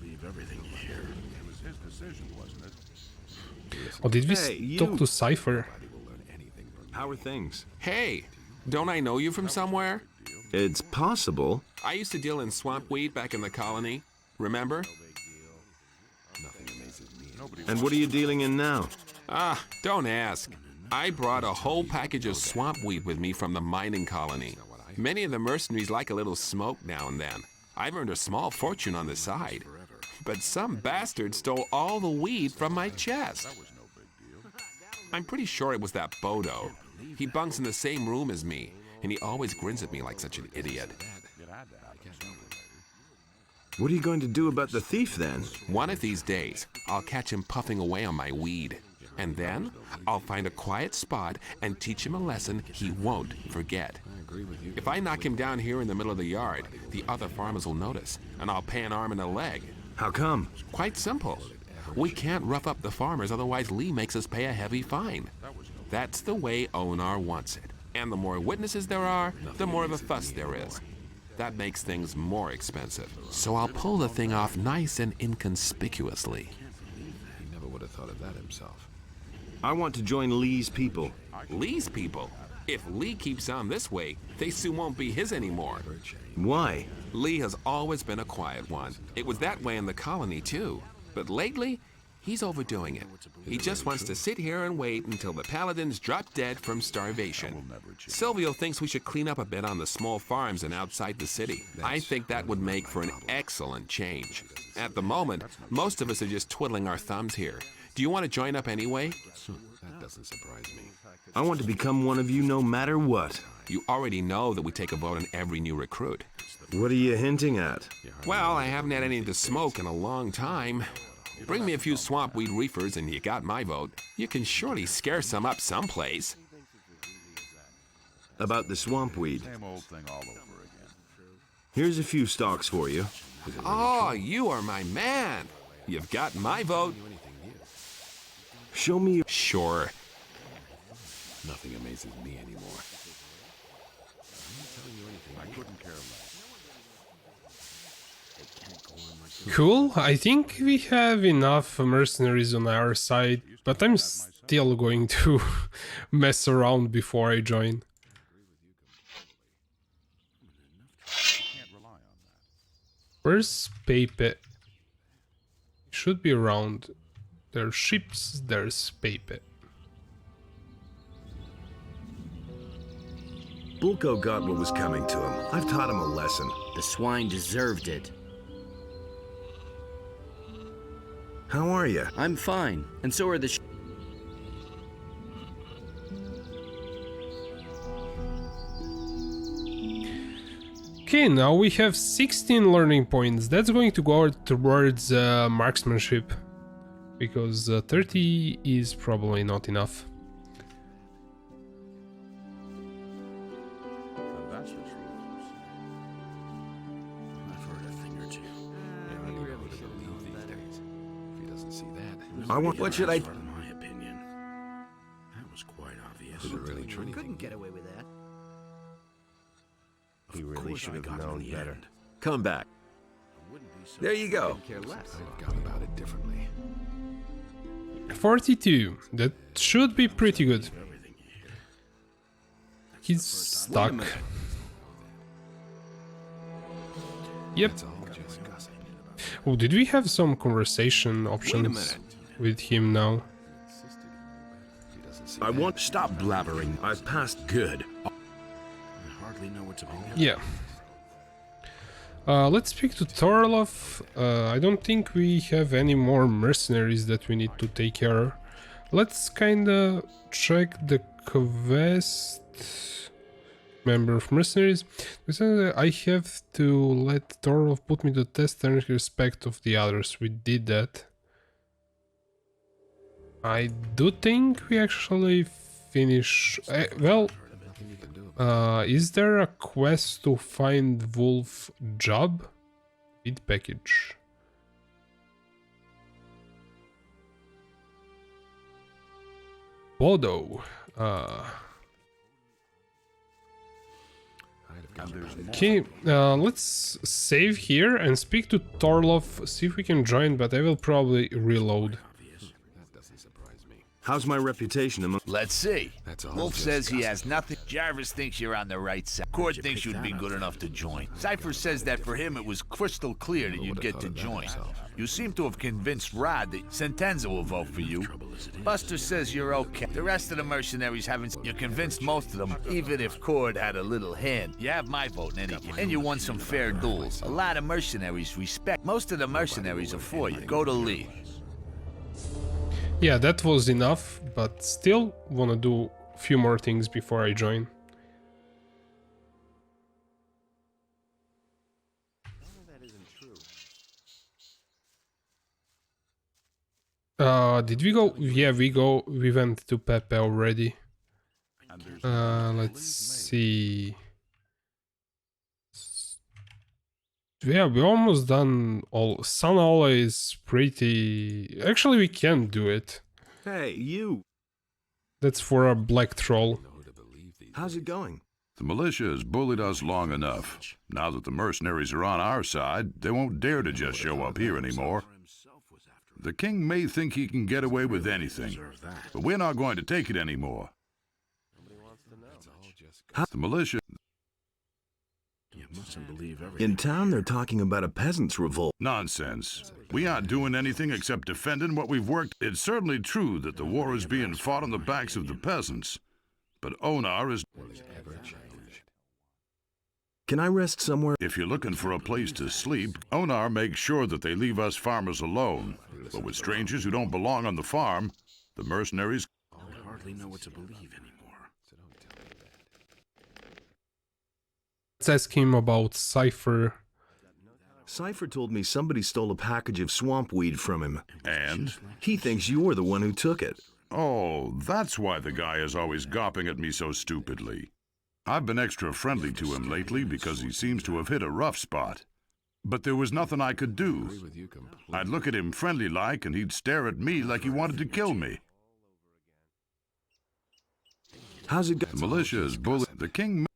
Believe everything you hear. It was his decision, wasn't it? Oh, did we talk to Cypher? How are things? Hey, don't I know you from somewhere? It's possible. I used to deal in swamp weed back in the colony. Remember? And what are you dealing in now? Ah, don't ask. I brought a whole package of swamp weed with me from the mining colony. Many of the mercenaries like a little smoke now and then. I've earned a small fortune on the side. But some bastard stole all the weed from my chest. I'm pretty sure it was that Bodo. He bunks in the same room as me, and he always grins at me like such an idiot. What are you going to do about the thief, then? One of these days, I'll catch him puffing away on my weed. And then, I'll find a quiet spot and teach him a lesson he won't forget. If I knock him down here in the middle of the yard, the other farmers will notice, and I'll pay an arm and a leg. How come? Quite simple. We can't rough up the farmers, otherwise Lee makes us pay a heavy fine. That's the way NOTR wants it. And the more witnesses there are, the more of a fuss there is. That makes things more expensive. So I'll pull the thing off nice and inconspicuously. He never would have thought of that himself. I want to join Lee's people. Lee's people? If Lee keeps on this way, they soon won't be his anymore. Why? Lee has always been a quiet one. It was that way in the colony, too. But lately, he's overdoing it. He just wants to sit here and wait until the paladins drop dead from starvation. Silvio thinks we should clean up a bit on the small farms and outside the city. I think that would make for an excellent change. At the moment, most of us are just twiddling our thumbs here. Do you want to join up anyway? That doesn't surprise me. I want to become one of you no matter what. You already know that we take a vote on every new recruit. What are you hinting at? Well, I haven't had anything to smoke in a long time. Bring me a few swamp weed reefers and you got my vote. You can surely scare some up someplace. About the swamp weed. Same old thing all over again. Here's a few stalks for you. Oh, you are my man. You've got my vote. Show me. Sure. Nothing amazes me anymore. I'm telling you anything. I couldn't care less. Cool, I think we have enough mercenaries on our side, but I'm still going to mess around before I join. Where's Pepe? Should be around. There's ships, there's Pepe. Bulko got what was coming to him. I've taught him a lesson. The swine deserved it. How are you? I'm fine, and so are the Okay, now we have 16 learning points. That's going to go towards marksmanship, because 30 is probably not enough. What should I? In my opinion, that was quite obvious. Is it really true? Couldn't get away with that. He really should have known better. Come back. There you go. I'd have gone about it differently. 42. That should be pretty good. He's stuck. Yep. Oh, did we have some conversation options with him now? I won't stop blabbering. I've passed good. I hardly know what to believe. Yeah. Let's speak to Torlov. I don't think we have any more mercenaries that we need to take care of. Let's kinda check the quest. Member of mercenaries. I have to let Torlov put me to test and respect of the others. We did that. I do think we actually finish. Well, is there a quest to find wolf job? Bid package. Bodo. Okay, let's save here and speak to Torlov, see if we can join, but I will probably reload. How's my reputation among... Let's see. Wolf says he has nothing. Jarvis thinks you're on the right side. Cord thinks you'd be good enough to join. Cypher says that for him it was crystal clear that you'd get to join. You seem to have convinced Rod that Sentenza will vote for you. Buster says you're okay. The rest of the mercenaries haven't. You convinced most of them, even if Cord had a little hand. You have my vote in any case. And you won some fair duels. A lot of mercenaries respect. Most of the mercenaries are for you. Go to Lee. Yeah, that was enough, but still wanna do a few more things before I join. Did we go? Yeah, we went to Pepe already. Let's see. Yeah, we almost done all. Sunala is pretty... Actually, we can do it. Hey, you! That's for a black troll. How's it going? The militia has bullied us long enough. Now that the mercenaries are on our side, they won't dare to just show up here anymore. The king may think he can get away with anything, but we're not going to take it anymore. The militia... In town, they're talking about a peasants' revolt. Nonsense. We aren't doing anything except defending what we've worked. It's certainly true that the war is being fought on the backs of the peasants, but Onar is... Can I rest somewhere? If you're looking for a place to sleep, Onar makes sure that they leave us farmers alone. But with strangers who don't belong on the farm, the mercenaries... I hardly know what to believe anymore. Let's ask him about Cypher. Cypher told me somebody stole a package of swamp weed from him. And? He thinks you're the one who took it. Oh, that's why the guy is always gawping at me so stupidly. I've been extra friendly to him lately because he seems to have hit a rough spot. but there was nothing I could do. I'd look at him friendly-like, and he'd stare at me like he wanted to kill me. How's it go? The militia is bullied. The king...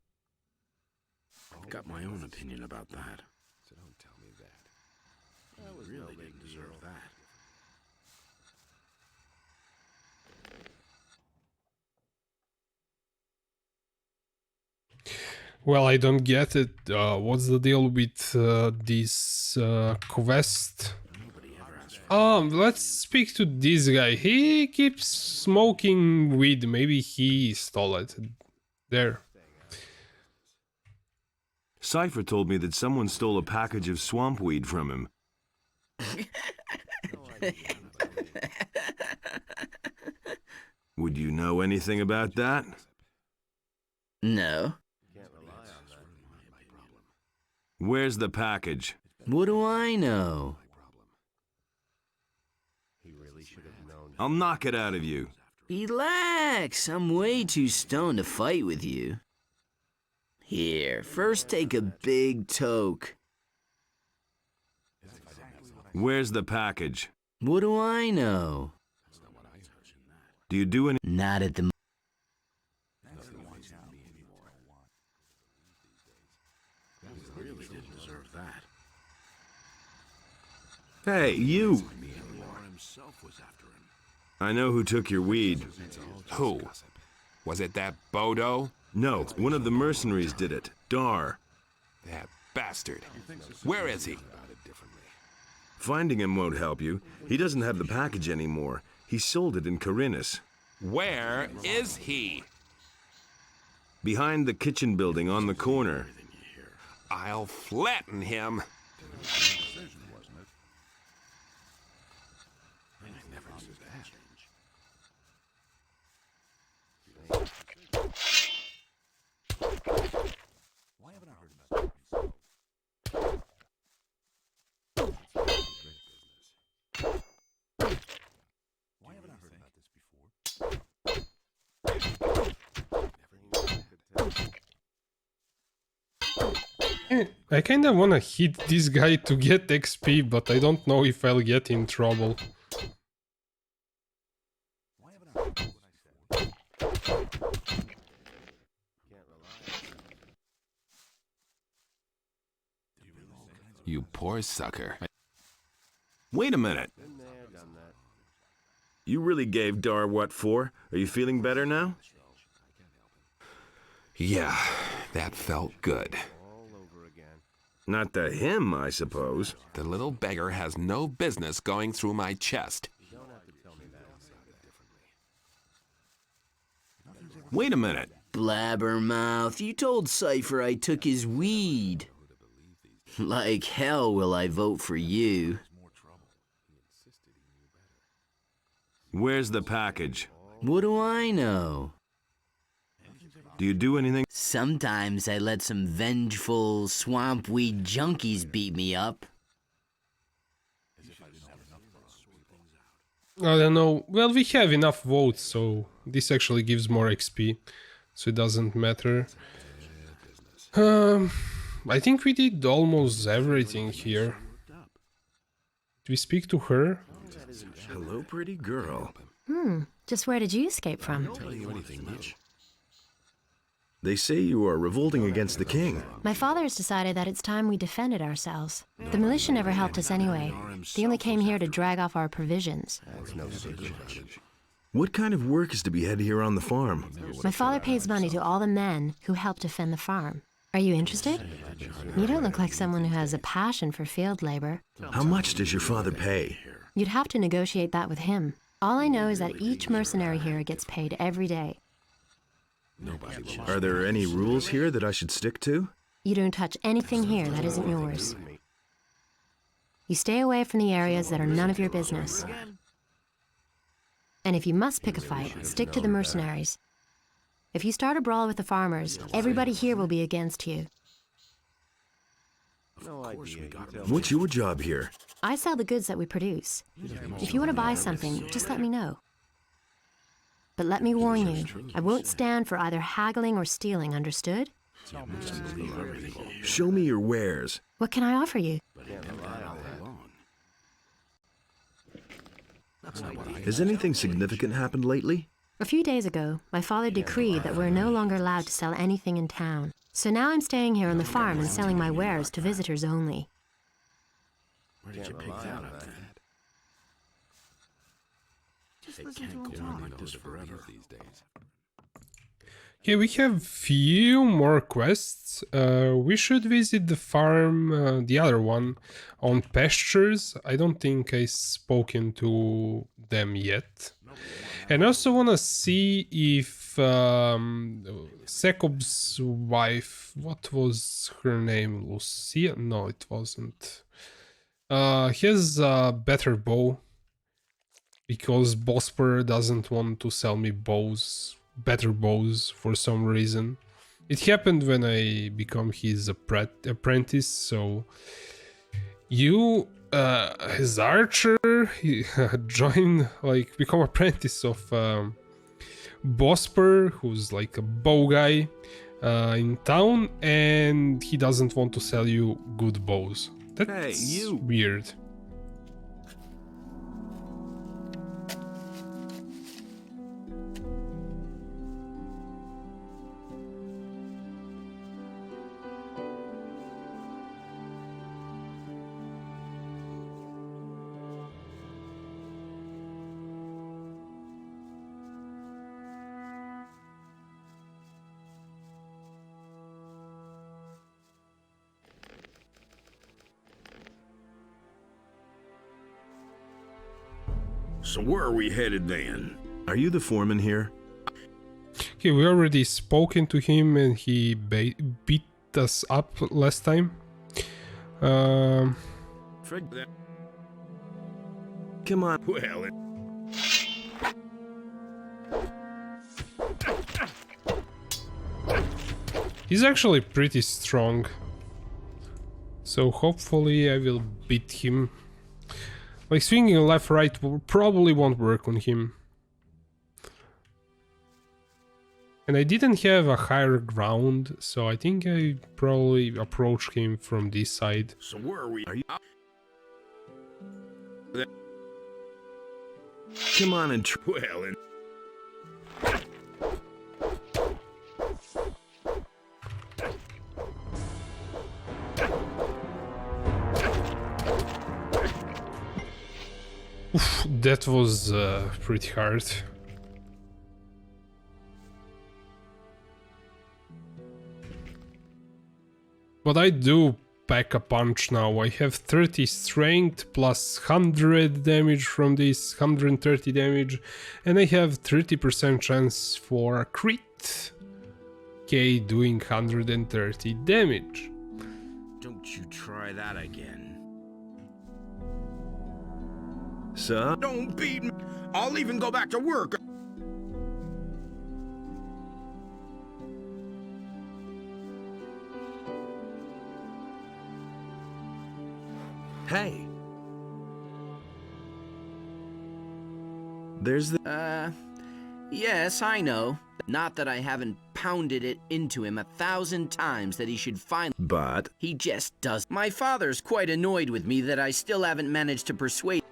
I've got my own opinion about that. So don't tell me that. I really didn't deserve that. Well, I don't get it. What's the deal with this quest? Let's speak to this guy. He keeps smoking weed. Maybe he stole it. There. Cypher told me that someone stole a package of swamp weed from him. Would you know anything about that? No. Where's the package? What do I know? I'll knock it out of you. Relax, I'm way too stoned to fight with you. Here, first take a big toke. Where's the package? What do I know? Do you do any... Not at the... Hey, you! I know who took your weed. Who? Was it that Bodo? No, one of the mercenaries did it. Dar. That bastard. Where is he? Finding him won't help you. He doesn't have the package anymore. He sold it in Khorinis. Where is he? Behind the kitchen building on the corner. I'll flatten him. I kinda wanna hit this guy to get XP, but I don't know if I'll get in trouble. You poor sucker. Wait a minute. You really gave Dar what for? Are you feeling better now? Yeah, that felt good. Not to him, I suppose. The little beggar has no business going through my chest. Wait a minute. Blabbermouth, you told Cypher I took his weed. Like hell will I vote for you. Where's the package? What do I know? Do you do anything? Sometimes I let some vengeful swampweed junkies beat me up. I don't know. Well, we have enough votes, so this actually gives more XP, so it doesn't matter. I think we did almost everything here. Did we speak to her? Hello, pretty girl. Just where did you escape from? They say you are revolting against the king. My father has decided that it's time we defended ourselves. The militia never helped us anyway. They only came here to drag off our provisions. What kind of work is to be had here on the farm? My father pays money to all the men who help defend the farm. Are you interested? You don't look like someone who has a passion for field labor. How much does your father pay? You'd have to negotiate that with him. All I know is that each mercenary here gets paid every day. Are there any rules here that I should stick to? You don't touch anything here that isn't yours. You stay away from the areas that are none of your business. And if you must pick a fight, stick to the mercenaries. If you start a brawl with the farmers, everybody here will be against you. What's your job here? I sell the goods that we produce. If you want to buy something, just let me know. But let me warn you, I won't stand for either haggling or stealing, understood? Show me your wares. What can I offer you? Has anything significant happened lately? A few days ago, my father decreed that we're no longer allowed to sell anything in town. So now I'm staying here on the farm and selling my wares to visitors only. Where did you pick that up, then? They can't go on like this forever these days. Okay, we have few more quests. We should visit the farm, the other one, on pastures. I don't think I've spoken to them yet. And I also want to see if Sekob's wife, what was her name? Lucia? No, it wasn't. He has a better bow, because Bosper doesn't want to sell me bows, better bows, for some reason. It happened when I become his apprentice, so you his archer, he join, like, become apprentice of Bosper, who's like a bow guy in town, and he doesn't want to sell you good bows. That's weird. So where are we headed then? Are you the foreman here? Okay, we already spoken to him and he beat us up last time. Come on. Well, he's actually pretty strong. So hopefully I will beat him. Like, swinging left right probably won't work on him. And I didn't have a higher ground, so I think I probably approach him from this side. So where are we? Are you? Come on and well and. Oof, that was pretty hard. But I do pack a punch now. I have 30 strength plus 100 damage from this, 130 damage, and I have 30% chance for a crit. Okay, doing 130 damage. Don't you try that again. Sir? Don't beat me. I'll even go back to work. Hey. There's the... Yes, I know. Not that I haven't pounded it into him 1,000 times that he should finally... But... He just does. My father's quite annoyed with me that I still haven't managed to persuade...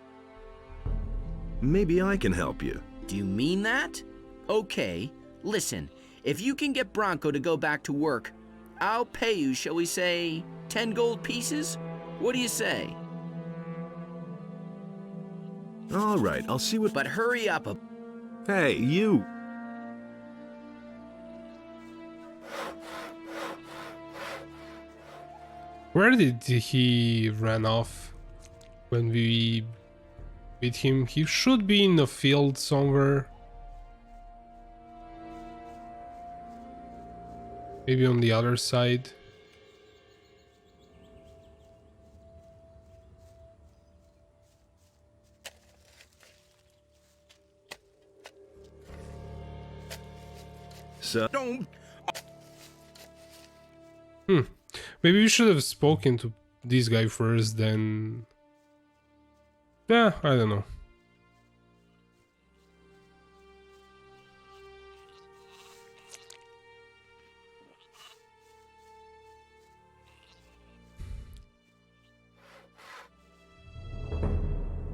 Maybe I can help you. Do you mean that? Okay, listen. If you can get Bronco to go back to work, I'll pay you, shall we say, 10 gold pieces? What do you say? All right, I'll see what... But hurry up. Hey, you! Where did he run off when we beat him? He should be in the field somewhere. Maybe on the other side. So don't. Maybe we should have spoken to this guy first, then... Yeah, I don't know.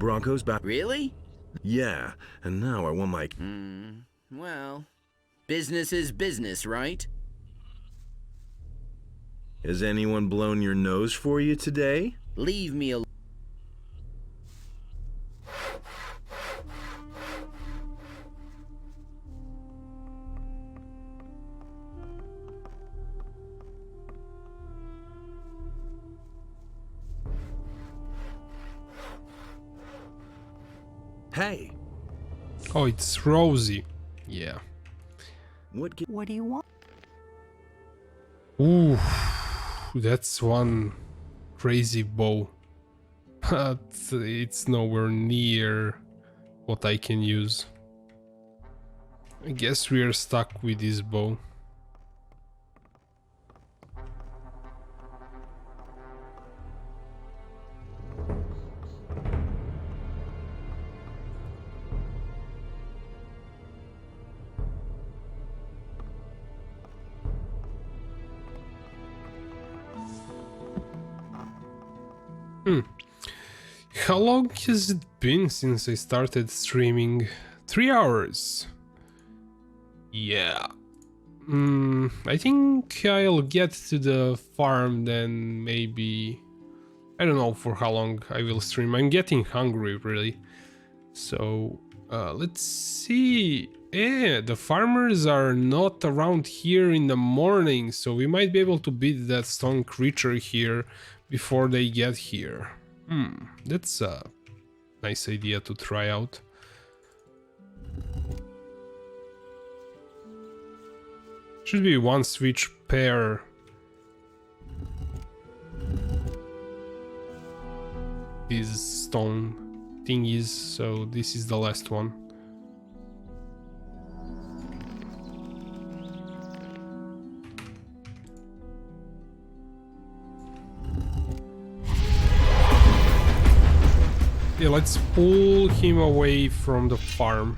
Bronco's back. Really? Yeah, and now I want my... Well, business is business, right? Has anyone blown your nose for you today? Leave me alone. Hey. Oh, it's Rosie. Yeah. What do you want? Ooh, that's one crazy bow. But it's nowhere near what I can use. I guess we are stuck with this bow. How long has it been since I started streaming? 3 hours. Yeah. I think I'll get to the farm then maybe... I don't know for how long I will stream. I'm getting hungry really. So let's see. Yeah, the farmers are not around here in the morning, so we might be able to beat that stone creature here before they get here. That's a nice idea to try out. Should be one switch pair. These stone thingies, so this is the last one. Yeah, let's pull him away from the farm.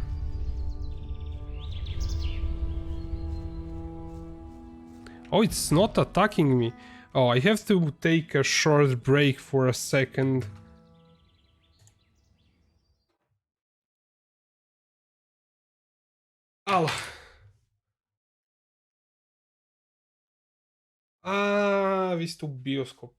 Oh, it's not attacking me. Oh, I have to take a short break for a second. Oh. Visto bioskop.